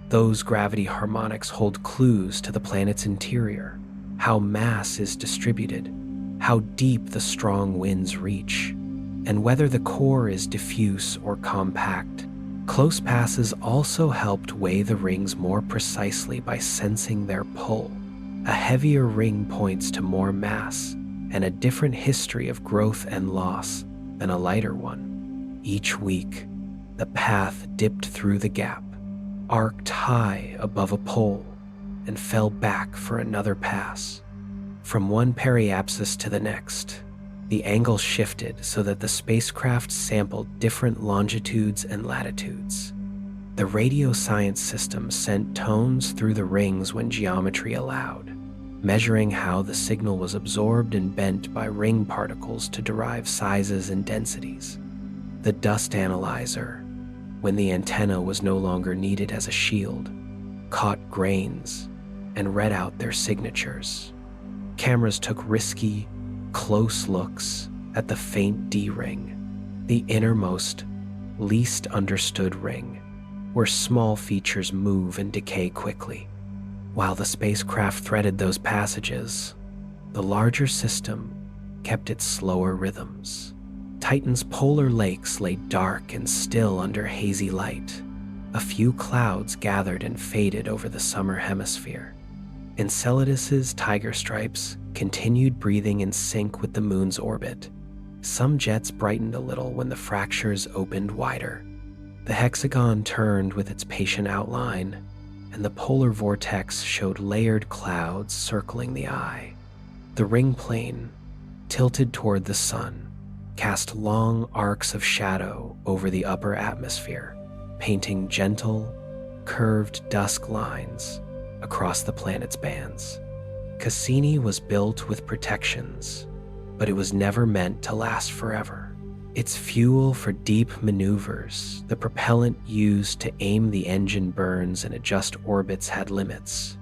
Those gravity harmonics hold clues to the planet's interior, how mass is distributed, how deep the strong winds reach, and whether the core is diffuse or compact. Close passes also helped weigh the rings more precisely by sensing their pull. A heavier ring points to more mass and a different history of growth and loss than a lighter one. Each week, the path dipped through the gap, arced high above a pole, and fell back for another pass. From one periapsis to the next, the angle shifted so that the spacecraft sampled different longitudes and latitudes. The radio science system sent tones through the rings when geometry allowed, measuring how the signal was absorbed and bent by ring particles to derive sizes and densities. The dust analyzer, when the antenna was no longer needed as a shield, caught grains and read out their signatures. Cameras took risky, close looks at the faint D ring, the innermost, least understood ring, where small features move and decay quickly. While the spacecraft threaded those passages, the larger system kept its slower rhythms. Titan's polar lakes lay dark and still under hazy light. A few clouds gathered and faded over the summer hemisphere. Enceladus's tiger stripes continued breathing in sync with the moon's orbit. Some jets brightened a little when the fractures opened wider. The hexagon turned with its patient outline, and the polar vortex showed layered clouds circling the eye. The ring plane, tilted toward the sun, cast long arcs of shadow over the upper atmosphere, painting gentle, curved dusk lines across the planet's bands. Cassini was built with protections, but it was never meant to last forever. Its fuel for deep maneuvers, the propellant used to aim the engine burns and adjust orbits had limits.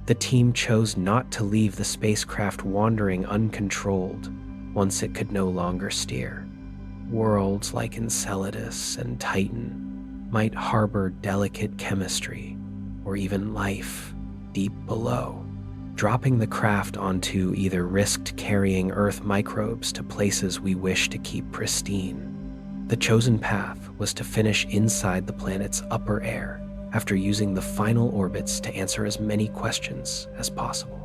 The team chose not to leave the spacecraft wandering uncontrolled once it could no longer steer. Worlds like Enceladus and Titan might harbor delicate chemistry or even life deep below. Dropping the craft onto either risked carrying Earth microbes to places we wish to keep pristine. The chosen path was to finish inside the planet's upper air after using the final orbits to answer as many questions as possible.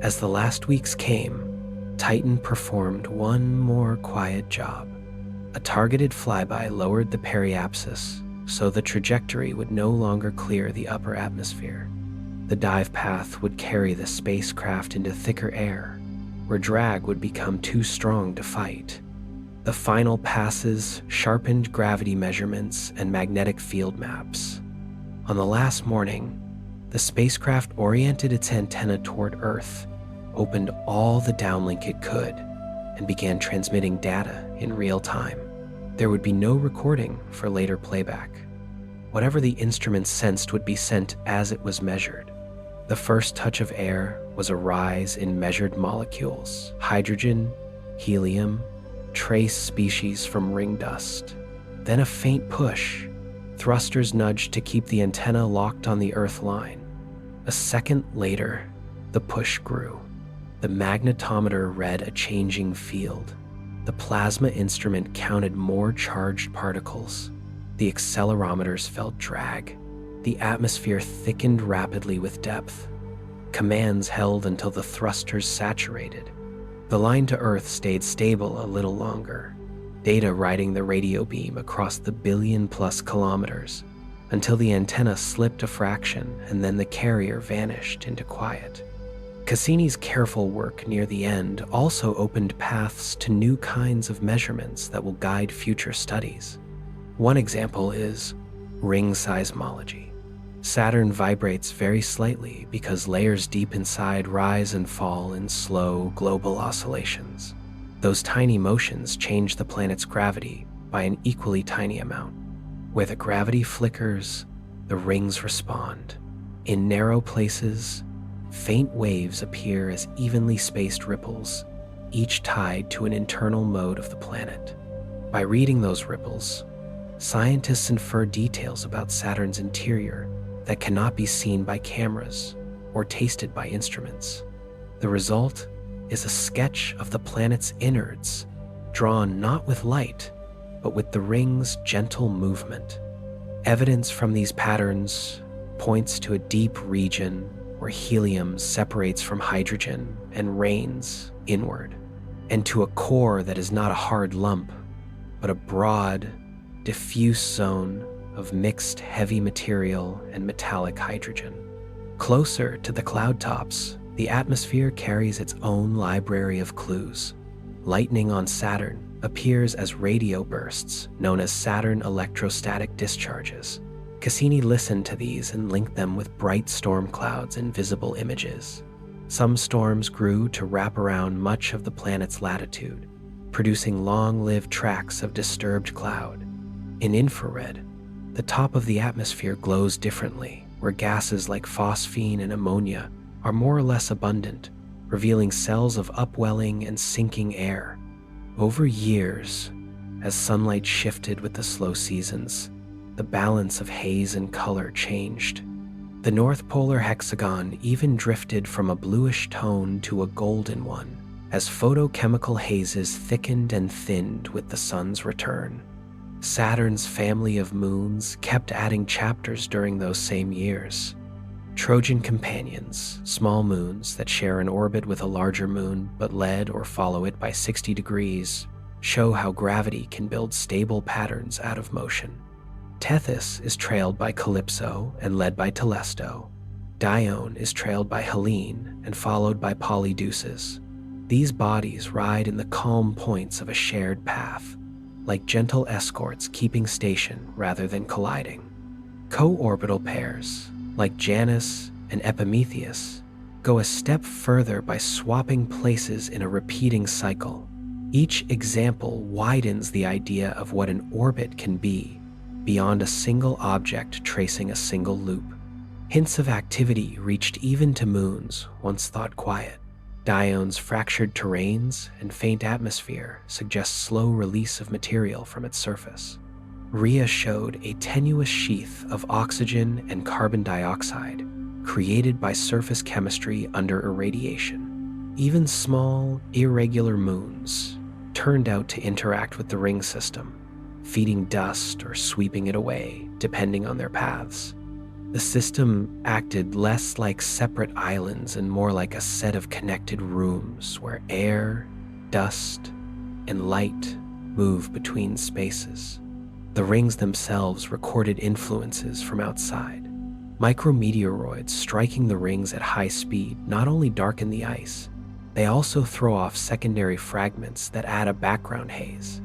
As the last weeks came, Titan performed one more quiet job. A targeted flyby lowered the periapsis so the trajectory would no longer clear the upper atmosphere. The dive path would carry the spacecraft into thicker air, where drag would become too strong to fight. The final passes sharpened gravity measurements and magnetic field maps. On the last morning, the spacecraft oriented its antenna toward Earth, opened all the downlink it could, and began transmitting data in real time. There would be no recording for later playback. Whatever the instruments sensed would be sent as it was measured. The first touch of air was a rise in measured molecules: hydrogen, helium, trace species from ring dust. Then a faint push. Thrusters nudged to keep the antenna locked on the Earth line. A second later, the push grew. The magnetometer read a changing field. The plasma instrument counted more charged particles. The accelerometers felt drag. The atmosphere thickened rapidly with depth. Commands held until the thrusters saturated. The line to Earth stayed stable a little longer, data riding the radio beam across the billion-plus kilometers, until the antenna slipped a fraction and then the carrier vanished into quiet. Cassini's careful work near the end also opened paths to new kinds of measurements that will guide future studies. One example is ring seismology. Saturn vibrates very slightly because layers deep inside rise and fall in slow global oscillations. Those tiny motions change the planet's gravity by an equally tiny amount. Where the gravity flickers, the rings respond. In narrow places, faint waves appear as evenly spaced ripples, each tied to an internal mode of the planet. By reading those ripples, scientists infer details about Saturn's interior that cannot be seen by cameras or tasted by instruments. The result is a sketch of the planet's innards, drawn not with light, but with the ring's gentle movement. Evidence from these patterns points to a deep region where helium separates from hydrogen and rains inward, and to a core that is not a hard lump, but a broad, diffuse zone of mixed heavy material and metallic hydrogen. Closer to the cloud tops, the atmosphere carries its own library of clues. Lightning on Saturn appears as radio bursts known as Saturn electrostatic discharges. Cassini listened to these and linked them with bright storm clouds and visible images. Some storms grew to wrap around much of the planet's latitude, producing long-lived tracts of disturbed cloud. In infrared, the top of the atmosphere glows differently, where gases like phosphine and ammonia are more or less abundant, revealing cells of upwelling and sinking air. Over years, as sunlight shifted with the slow seasons, the balance of haze and color changed. The North Polar hexagon even drifted from a bluish tone to a golden one, as photochemical hazes thickened and thinned with the sun's return. Saturn's family of moons kept adding chapters during those same years. Trojan companions, small moons that share an orbit with a larger moon but lead or follow it by 60 degrees, show how gravity can build stable patterns out of motion. Tethys is trailed by Calypso and led by Telesto. Dione is trailed by Helene and followed by Polydeuces. These bodies ride in the calm points of a shared path, like gentle escorts keeping station rather than colliding. Co-orbital pairs, like Janus and Epimetheus, go a step further by swapping places in a repeating cycle. Each example widens the idea of what an orbit can be, beyond a single object tracing a single loop. Hints of activity reached even to moons once thought quiet. Dione's fractured terrains and faint atmosphere suggest slow release of material from its surface. Rhea showed a tenuous sheath of oxygen and carbon dioxide created by surface chemistry under irradiation. Even small, irregular moons turned out to interact with the ring system, feeding dust or sweeping it away, depending on their paths. The system acted less like separate islands and more like a set of connected rooms where air, dust, and light move between spaces. The rings themselves recorded influences from outside. Micrometeoroids striking the rings at high speed not only darken the ice, they also throw off secondary fragments that add a background haze.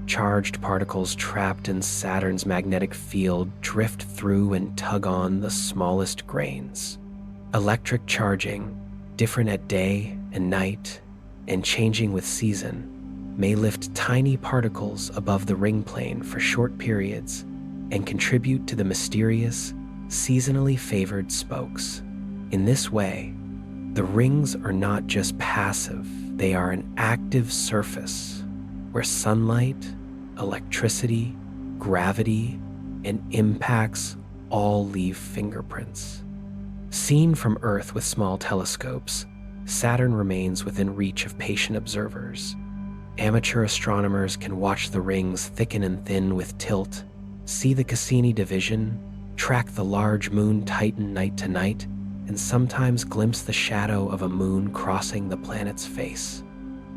Charged particles trapped in Saturn's magnetic field drift through and tug on the smallest grains. Electric charging, different at day and night, and changing with season, may lift tiny particles above the ring plane for short periods and contribute to the mysterious, seasonally favored spokes. In this way, the rings are not just passive, they are an active surface where sunlight, electricity, gravity, and impacts all leave fingerprints. Seen from Earth with small telescopes, Saturn remains within reach of patient observers. Amateur astronomers can watch the rings thicken and thin with tilt, see the Cassini division, track the large moon tighten night to night, and sometimes glimpse the shadow of a moon crossing the planet's face.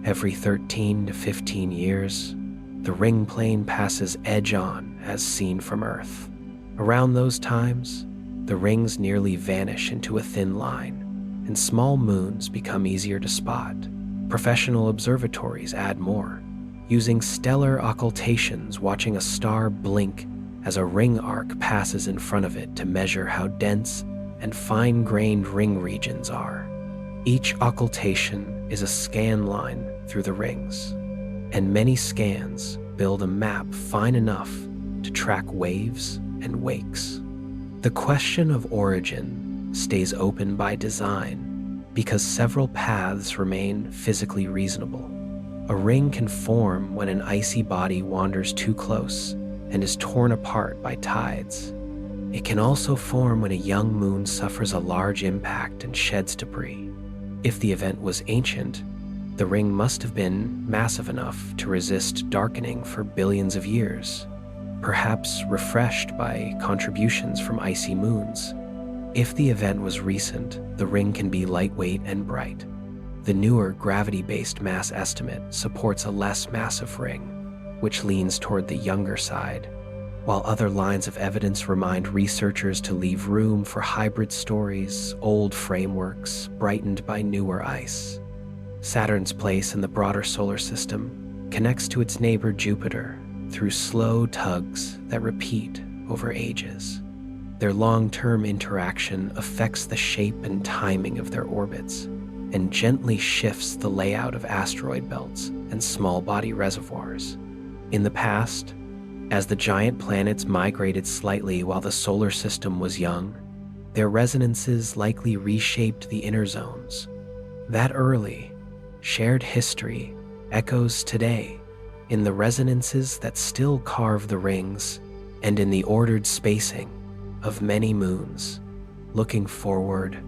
Every 13 to 15 years, the ring plane passes edge-on as seen from Earth. Around those times, the rings nearly vanish into a thin line, and small moons become easier to spot. Professional observatories add more, using stellar occultations watching a star blink as a ring arc passes in front of it to measure how dense and fine-grained ring regions are. Each occultation is a scan line through the rings, and many scans build a map fine enough to track waves and wakes. The question of origin stays open by design because several paths remain physically reasonable. A ring can form when an icy body wanders too close and is torn apart by tides. It can also form when a young moon suffers a large impact and sheds debris. If the event was ancient, the ring must have been massive enough to resist darkening for billions of years, perhaps refreshed by contributions from icy moons. If the event was recent, the ring can be lightweight and bright. The newer gravity-based mass estimate supports a less massive ring, which leans toward the younger side. while other lines of evidence remind researchers to leave room for hybrid stories, old frameworks brightened by newer ice. Saturn's place in the broader solar system connects to its neighbor Jupiter through slow tugs that repeat over ages. Their long-term interaction affects the shape and timing of their orbits and gently shifts the layout of asteroid belts and small body reservoirs. In the past, as the giant planets migrated slightly while the solar system was young, their resonances likely reshaped the inner zones. That early, shared history echoes today in the resonances that still carve the rings and in the ordered spacing of many moons. Looking forward,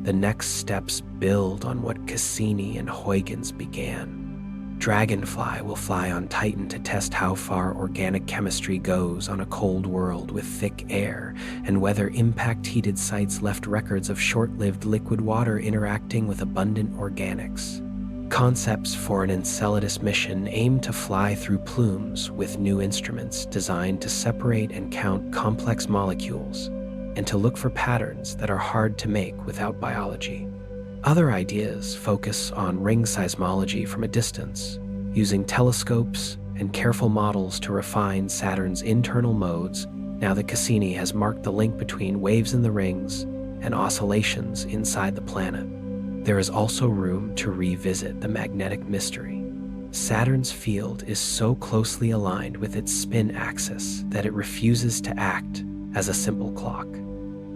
the next steps build on what Cassini and Huygens began. Dragonfly will fly on Titan to test how far organic chemistry goes on a cold world with thick air, and whether impact-heated sites left records of short-lived liquid water interacting with abundant organics. Concepts for an Enceladus mission aim to fly through plumes with new instruments designed to separate and count complex molecules and to look for patterns that are hard to make without biology. Other ideas focus on ring seismology from a distance, using telescopes and careful models to refine Saturn's internal modes now that Cassini has marked the link between waves in the rings and oscillations inside the planet. There is also room to revisit the magnetic mystery. Saturn's field is so closely aligned with its spin axis that it refuses to act as a simple clock.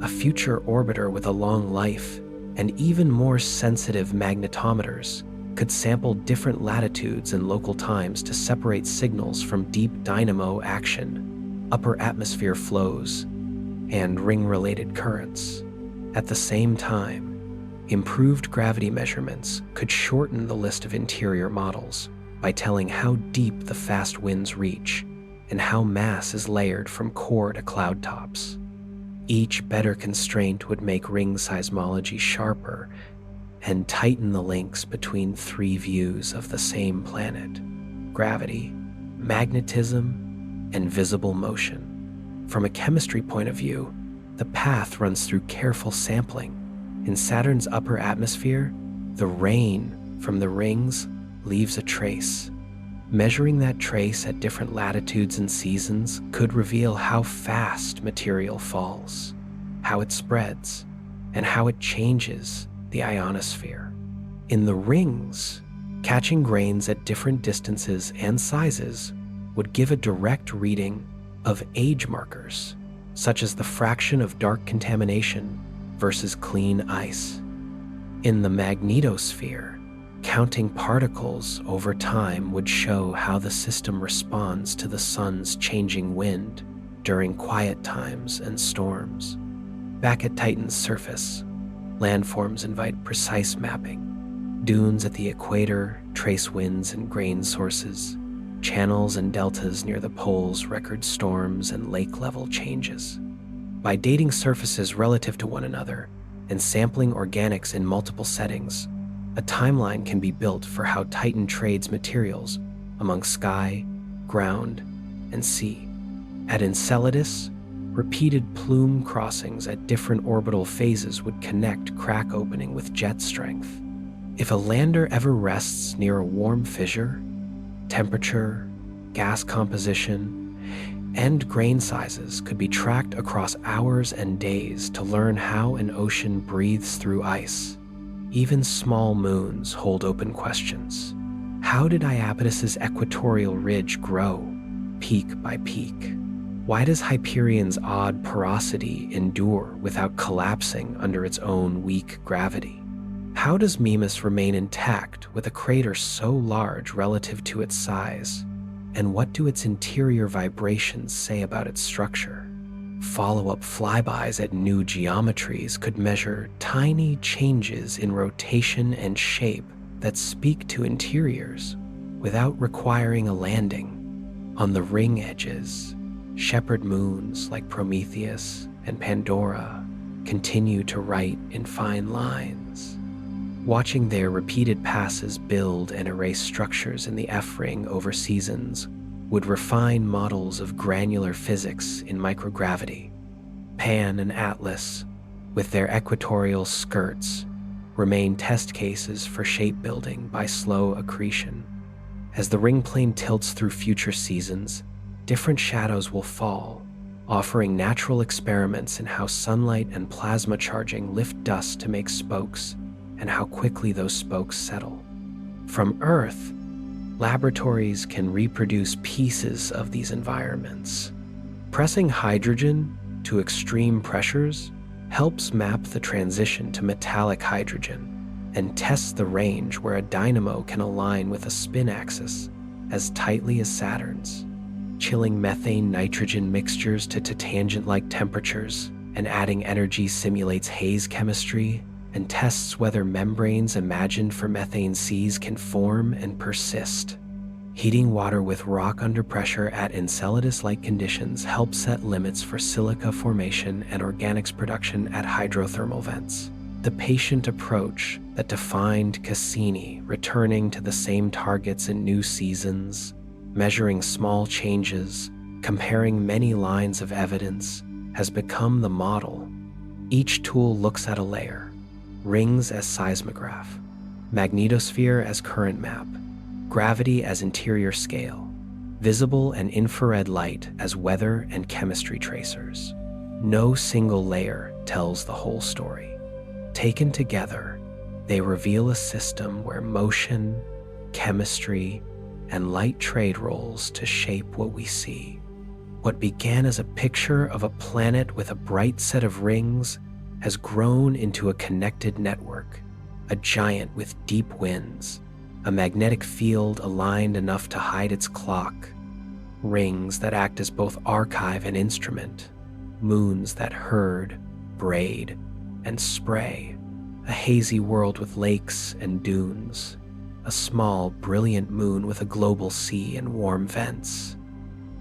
A future orbiter with a long life and even more sensitive magnetometers could sample different latitudes and local times to separate signals from deep dynamo action, upper atmosphere flows, and ring-related currents. At the same time, improved gravity measurements could shorten the list of interior models by telling how deep the fast winds reach and how mass is layered from core to cloud tops. Each better constraint would make ring seismology sharper and tighten the links between three views of the same planet: gravity, magnetism, and visible motion. From a chemistry point of view, the path runs through careful sampling. In Saturn's upper atmosphere, the rain from the rings leaves a trace. Measuring that trace at different latitudes and seasons could reveal how fast material falls, how it spreads, and how it changes the ionosphere. In the rings, catching grains at different distances and sizes would give a direct reading of age markers, such as the fraction of dark contamination versus clean ice. In the magnetosphere, counting particles over time would show how the system responds to the sun's changing wind during quiet times and storms. Back at Titan's surface, landforms invite precise mapping. Dunes at the equator trace winds and grain sources. Channels and deltas near the poles record storms and lake level changes. By dating surfaces relative to one another and sampling organics in multiple settings, a timeline can be built for how Titan trades materials among sky, ground, and sea. At Enceladus, repeated plume crossings at different orbital phases would connect crack opening with jet strength. If a lander ever rests near a warm fissure, temperature, gas composition, and grain sizes could be tracked across hours and days to learn how an ocean breathes through ice. Even small moons hold open questions. How did Iapetus's equatorial ridge grow, peak by peak? Why does Hyperion's odd porosity endure without collapsing under its own weak gravity? How does Mimas remain intact with a crater so large relative to its size? And what do its interior vibrations say about its structure? Follow-up flybys at new geometries could measure tiny changes in rotation and shape that speak to interiors without requiring a landing. On the ring edges, shepherd moons like Prometheus and Pandora continue to write in fine lines. Watching their repeated passes build and erase structures in the F-ring over seasons would refine models of granular physics in microgravity. Pan and Atlas, with their equatorial skirts, remain test cases for shape building by slow accretion. As the ring plane tilts through future seasons, different shadows will fall, offering natural experiments in how sunlight and plasma charging lift dust to make spokes and how quickly those spokes settle. From Earth, laboratories can reproduce pieces of these environments. Pressing hydrogen to extreme pressures helps map the transition to metallic hydrogen and tests the range where a dynamo can align with a spin axis as tightly as Saturn's. Chilling methane-nitrogen mixtures to tangent-like temperatures and adding energy simulates haze chemistry and tests whether membranes imagined for methane seas can form and persist. Heating water with rock under pressure at Enceladus-like conditions helps set limits for silica formation and organics production at hydrothermal vents. The patient approach that defined Cassini, returning to the same targets in new seasons, measuring small changes, comparing many lines of evidence, has become the model. Each tool looks at a layer: rings as seismograph, magnetosphere as current map, gravity as interior scale, visible and infrared light as weather and chemistry tracers. No single layer tells the whole story. Taken together, they reveal a system where motion, chemistry, and light trade roles to shape what we see. What began as a picture of a planet with a bright set of rings has grown into a connected network, a giant with deep winds, a magnetic field aligned enough to hide its clock, rings that act as both archive and instrument, moons that herd, braid, and spray, a hazy world with lakes and dunes, a small, brilliant moon with a global sea and warm vents.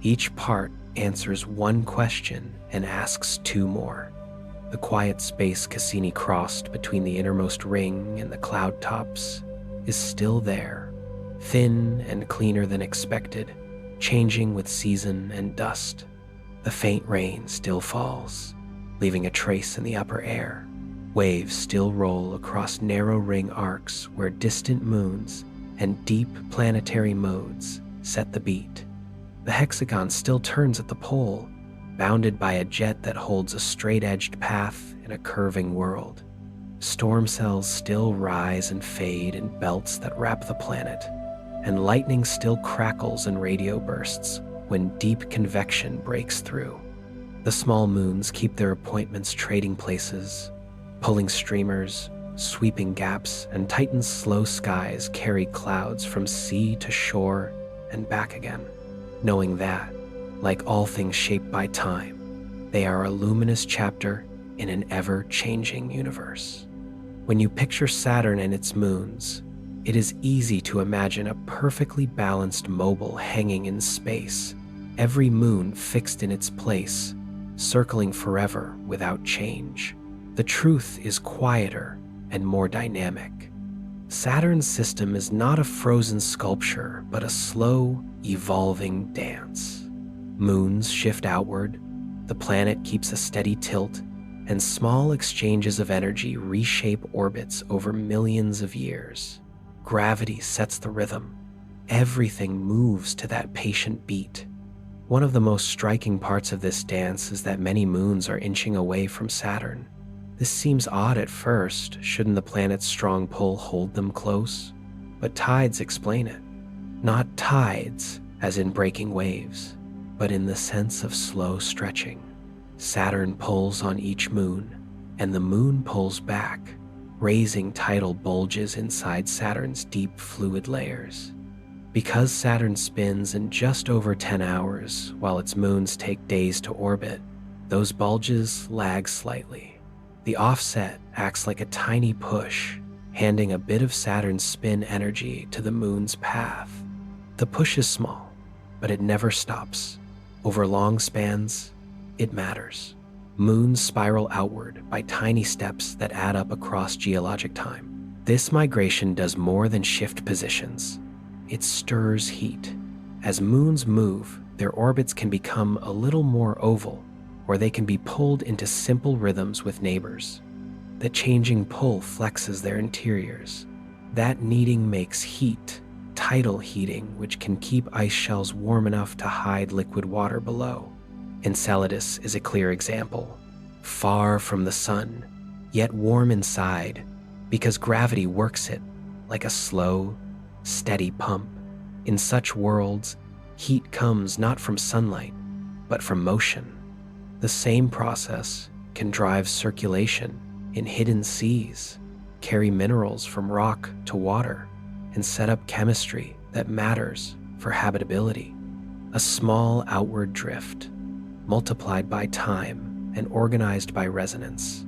Each part answers one question and asks two more. The quiet space Cassini crossed between the innermost ring and the cloud tops is still there, thin and cleaner than expected, changing with season and dust. The faint rain still falls, leaving a trace in the upper air. Waves still roll across narrow ring arcs where distant moons and deep planetary modes set the beat. The hexagon still turns at the pole, bounded by a jet that holds a straight-edged path in a curving world. Storm cells still rise and fade in belts that wrap the planet, and lightning still crackles in radio bursts when deep convection breaks through. The small moons keep their appointments trading places, pulling streamers, sweeping gaps, and Titan's slow skies carry clouds from sea to shore and back again, knowing that, like all things shaped by time, they are a luminous chapter in an ever-changing universe. When you picture Saturn and its moons, it is easy to imagine a perfectly balanced mobile hanging in space, every moon fixed in its place, circling forever without change. The truth is quieter and more dynamic. Saturn's system is not a frozen sculpture, but a slow, evolving dance. Moons shift outward, the planet keeps a steady tilt, and small exchanges of energy reshape orbits over millions of years. Gravity sets the rhythm. Everything moves to that patient beat. One of the most striking parts of this dance is that many moons are inching away from Saturn. This seems odd at first. Shouldn't the planet's strong pull hold them close? But tides explain it. Not tides, as in breaking waves, but in the sense of slow stretching. Saturn pulls on each moon, and the moon pulls back, raising tidal bulges inside Saturn's deep fluid layers. Because Saturn spins in just over 10 hours, while its moons take days to orbit, those bulges lag slightly. The offset acts like a tiny push, handing a bit of Saturn's spin energy to the moon's path. The push is small, but it never stops. Over long spans, it matters. Moons spiral outward by tiny steps that add up across geologic time. This migration does more than shift positions. It stirs heat. As moons move, their orbits can become a little more oval, or they can be pulled into simple rhythms with neighbors. The changing pull flexes their interiors. That kneading makes heat, tidal heating, which can keep ice shells warm enough to hide liquid water below. Enceladus is a clear example. Far from the sun, yet warm inside, because gravity works it like a slow, steady pump. In such worlds, heat comes not from sunlight, but from motion. The same process can drive circulation in hidden seas, carry minerals from rock to water, and set up chemistry that matters for habitability. A small outward drift, multiplied by time and organized by resonance,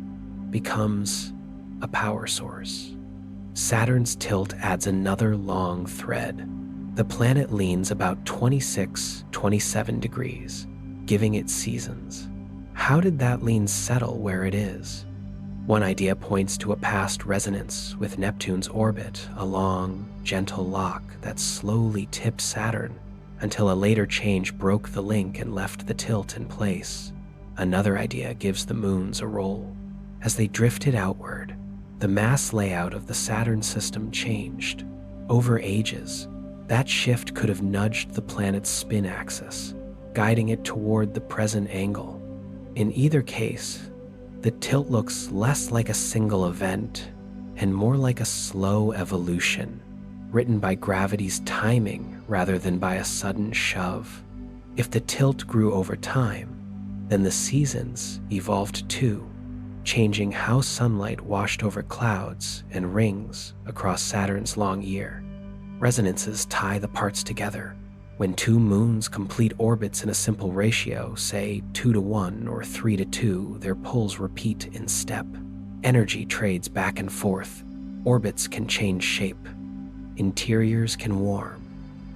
becomes a power source. Saturn's tilt adds another long thread. The planet leans about 27 degrees, giving it seasons. How did that lean settle where it is? One idea points to a past resonance with Neptune's orbit, a long, gentle lock that slowly tipped Saturn until a later change broke the link and left the tilt in place. Another idea gives the moons a role. As they drifted outward, the mass layout of the Saturn system changed. Over ages, that shift could have nudged the planet's spin axis, guiding it toward the present angle. In either case, the tilt looks less like a single event and more like a slow evolution, written by gravity's timing rather than by a sudden shove. If the tilt grew over time, then the seasons evolved too, changing how sunlight washed over clouds and rings across Saturn's long year. Resonances tie the parts together. When two moons complete orbits in a simple ratio, say 2-to-1 or 3-to-2, their pulls repeat in step. Energy trades back and forth. Orbits can change shape. Interiors can warm.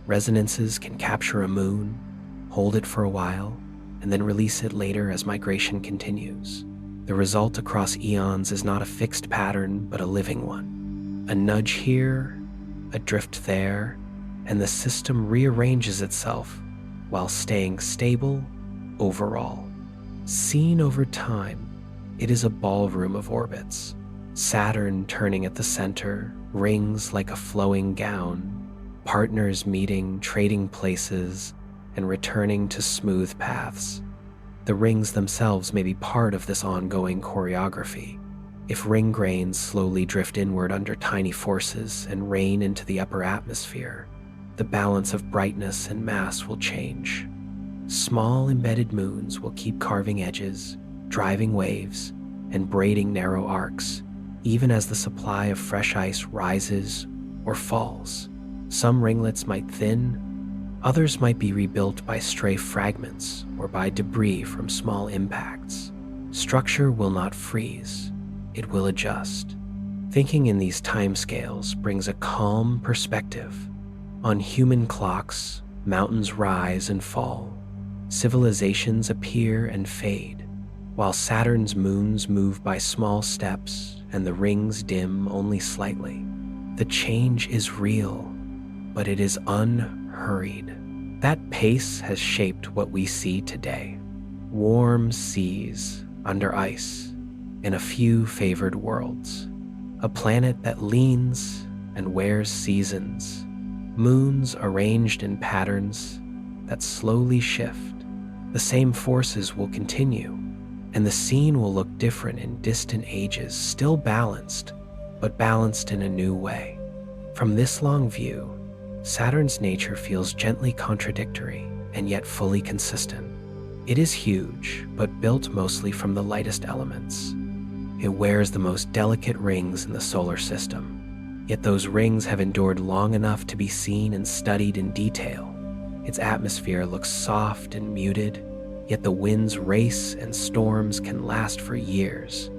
Resonances can capture a moon, hold it for a while, and then release it later as migration continues. The result across eons is not a fixed pattern, but a living one. A nudge here, a drift there, and the system rearranges itself while staying stable overall. Seen over time, it is a ballroom of orbits. Saturn turning at the center, rings like a flowing gown, partners meeting, trading places, and returning to smooth paths. The rings themselves may be part of this ongoing choreography. If ring grains slowly drift inward under tiny forces and rain into the upper atmosphere, the balance of brightness and mass will change. Small embedded moons will keep carving edges, driving waves, and braiding narrow arcs, even as the supply of fresh ice rises or falls. Some ringlets might thin, others might be rebuilt by stray fragments or by debris from small impacts. Structure will not freeze, it will adjust. Thinking in these timescales brings a calm perspective. On human clocks, mountains rise and fall, civilizations appear and fade, while Saturn's moons move by small steps and the rings dim only slightly. The change is real, but it is unhurried. That pace has shaped what we see today. Warm seas under ice in a few favored worlds. A planet that leans and wears seasons. Moons arranged in patterns that slowly shift. The same forces will continue, and the scene will look different in distant ages, still balanced, but balanced in a new way. From this long view, Saturn's nature feels gently contradictory and yet fully consistent. It is huge, but built mostly from the lightest elements. It wears the most delicate rings in the solar system. Yet those rings have endured long enough to be seen and studied in detail. Its atmosphere looks soft and muted, yet the winds race and storms can last for years.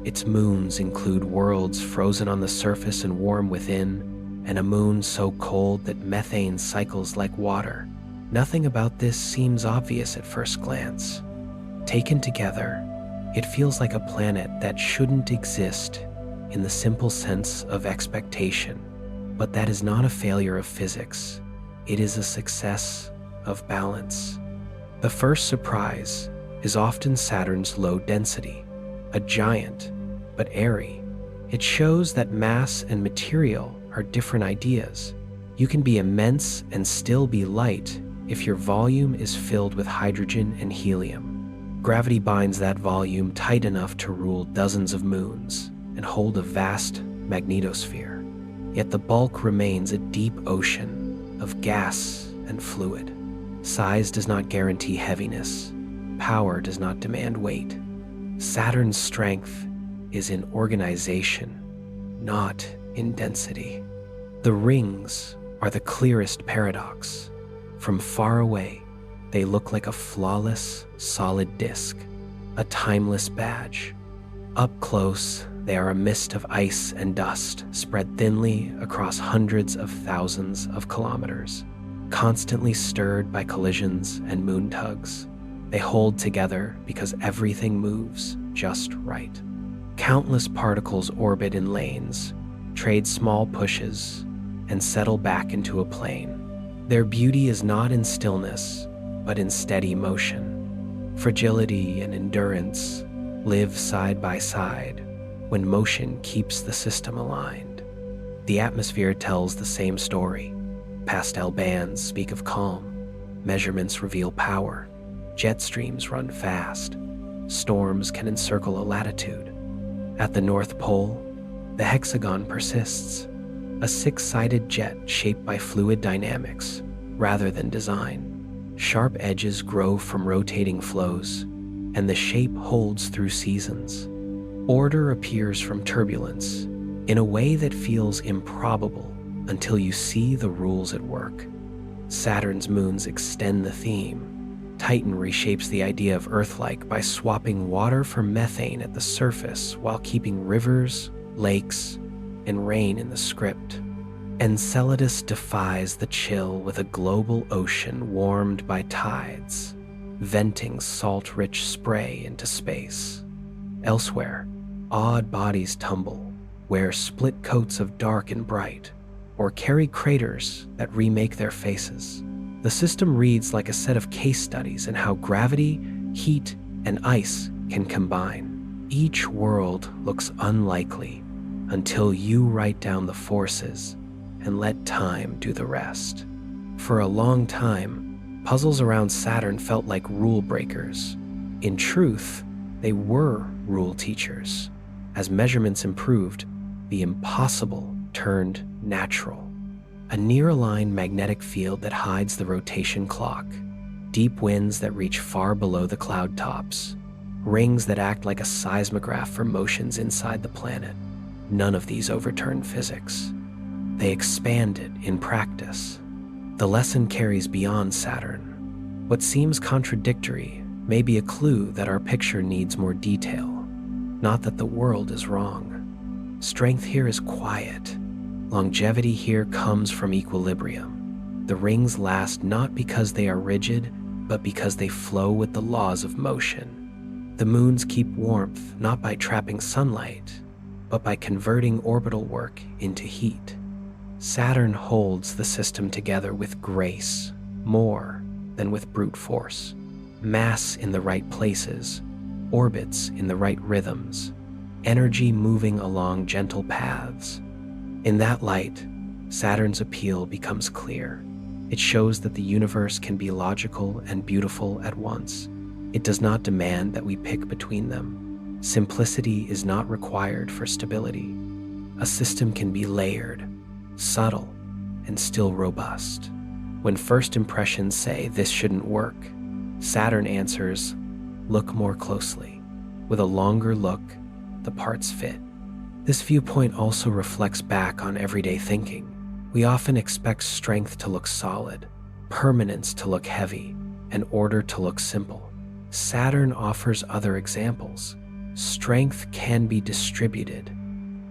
Its moons include worlds frozen on the surface and warm within, and a moon so cold that methane cycles like water. Nothing about this seems obvious at first glance. Taken together, it feels like a planet that shouldn't exist in the simple sense of expectation, but that is not a failure of physics. it is a success of balance. The first surprise is often Saturn's low density, a giant but airy. It shows that mass and material are different ideas. You can be immense and still be light if your volume is filled with hydrogen and helium. Gravity binds that volume tight enough to rule dozens of moons and hold a vast magnetosphere. Yet the bulk remains a deep ocean of gas and fluid. Size does not guarantee heaviness. Power does not demand weight. Saturn's strength is in organization, not in density. The rings are the clearest paradox. From far away, they look like a flawless, solid disk, a timeless badge. Up close, they are a mist of ice and dust spread thinly across hundreds of thousands of kilometers, constantly stirred by collisions and moon tugs. They hold together because everything moves just right. Countless particles orbit in lanes, trade small pushes, and settle back into a plane. Their beauty is not in stillness, but in steady motion. Fragility and endurance live side by side when motion keeps the system aligned. The atmosphere tells the same story. Pastel bands speak of calm. Measurements reveal power. Jet streams run fast. Storms can encircle a latitude. At the North Pole, the hexagon persists, a six-sided jet shaped by fluid dynamics rather than design. Sharp edges grow from rotating flows, and the shape holds through seasons. Order appears from turbulence in a way that feels improbable until you see the rules at work. Saturn's moons extend the theme. Titan reshapes the idea of Earth-like by swapping water for methane at the surface while keeping rivers, lakes, and rain in the script. Enceladus defies the chill with a global ocean warmed by tides, venting salt-rich spray into space. Elsewhere, odd bodies tumble, wear split coats of dark and bright, or carry craters that remake their faces. The system reads like a set of case studies in how gravity, heat, and ice can combine. Each world looks unlikely until you write down the forces and let time do the rest. For a long time, puzzles around Saturn felt like rule breakers. In truth, they were rule teachers. As measurements improved, the impossible turned natural. A near-aligned magnetic field that hides the rotation clock, deep winds that reach far below the cloud tops, rings that act like a seismograph for motions inside the planet. None of these overturned physics. They expand it in practice. The lesson carries beyond Saturn. What seems contradictory may be a clue that our picture needs more detail, not that the world is wrong. Strength here is quiet. Longevity here comes from equilibrium. The rings last not because they are rigid, but because they flow with the laws of motion. The moons keep warmth not by trapping sunlight, but by converting orbital work into heat. Saturn holds the system together with grace, more than with brute force. Mass in the right places, orbits in the right rhythms, energy moving along gentle paths. In that light, Saturn's appeal becomes clear. It shows that the universe can be logical and beautiful at once. It does not demand that we pick between them. Simplicity is not required for stability. A system can be layered, subtle, and still robust. When first impressions say this shouldn't work, Saturn answers, look more closely. With a longer look, the parts fit. This viewpoint also reflects back on everyday thinking. We often expect strength to look solid, permanence to look heavy, and order to look simple. Saturn offers other examples. Strength can be distributed.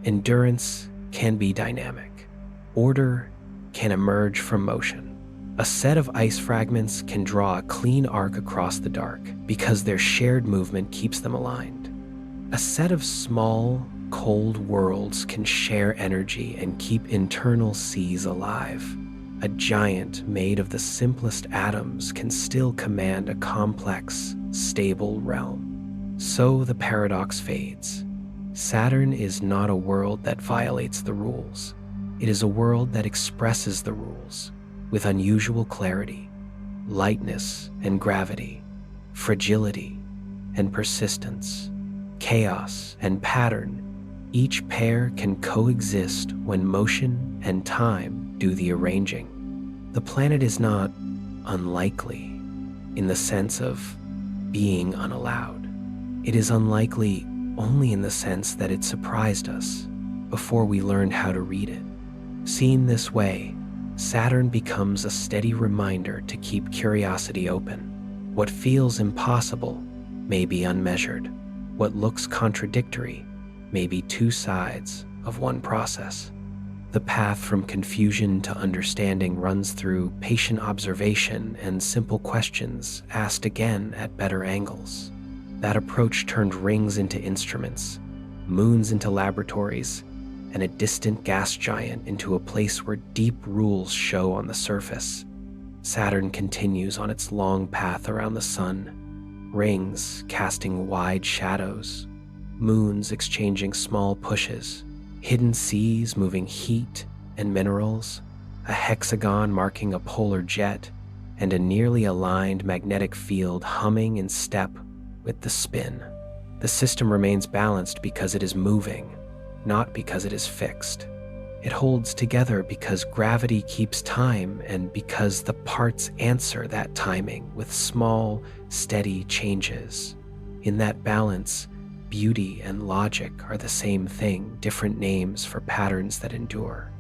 Endurance can be dynamic. Order can emerge from motion. A set of ice fragments can draw a clean arc across the dark because their shared movement keeps them aligned. A set of small, cold worlds can share energy and keep internal seas alive. A giant made of the simplest atoms can still command a complex, stable realm. So the paradox fades. Saturn is not a world that violates the rules. It is a world that expresses the rules with unusual clarity, lightness and gravity, fragility and persistence, chaos and pattern. Each pair can coexist when motion and time do the arranging. The planet is not unlikely in the sense of being unallowed. It is unlikely only in the sense that it surprised us before we learned how to read it. Seen this way, Saturn becomes a steady reminder to keep curiosity open. What feels impossible may be unmeasured. What looks contradictory may be two sides of one process. The path from confusion to understanding runs through patient observation and simple questions asked again at better angles. That approach turned rings into instruments, moons into laboratories, and a distant gas giant into a place where deep rules show on the surface. Saturn continues on its long path around the sun, rings casting wide shadows, moons exchanging small pushes, hidden seas moving heat and minerals, a hexagon marking a polar jet, and a nearly aligned magnetic field humming in step with the spin. The system remains balanced because it is moving, not because it is fixed. It holds together because gravity keeps time and because the parts answer that timing with small, steady changes. In that balance, beauty and logic are the same thing, different names for patterns that endure.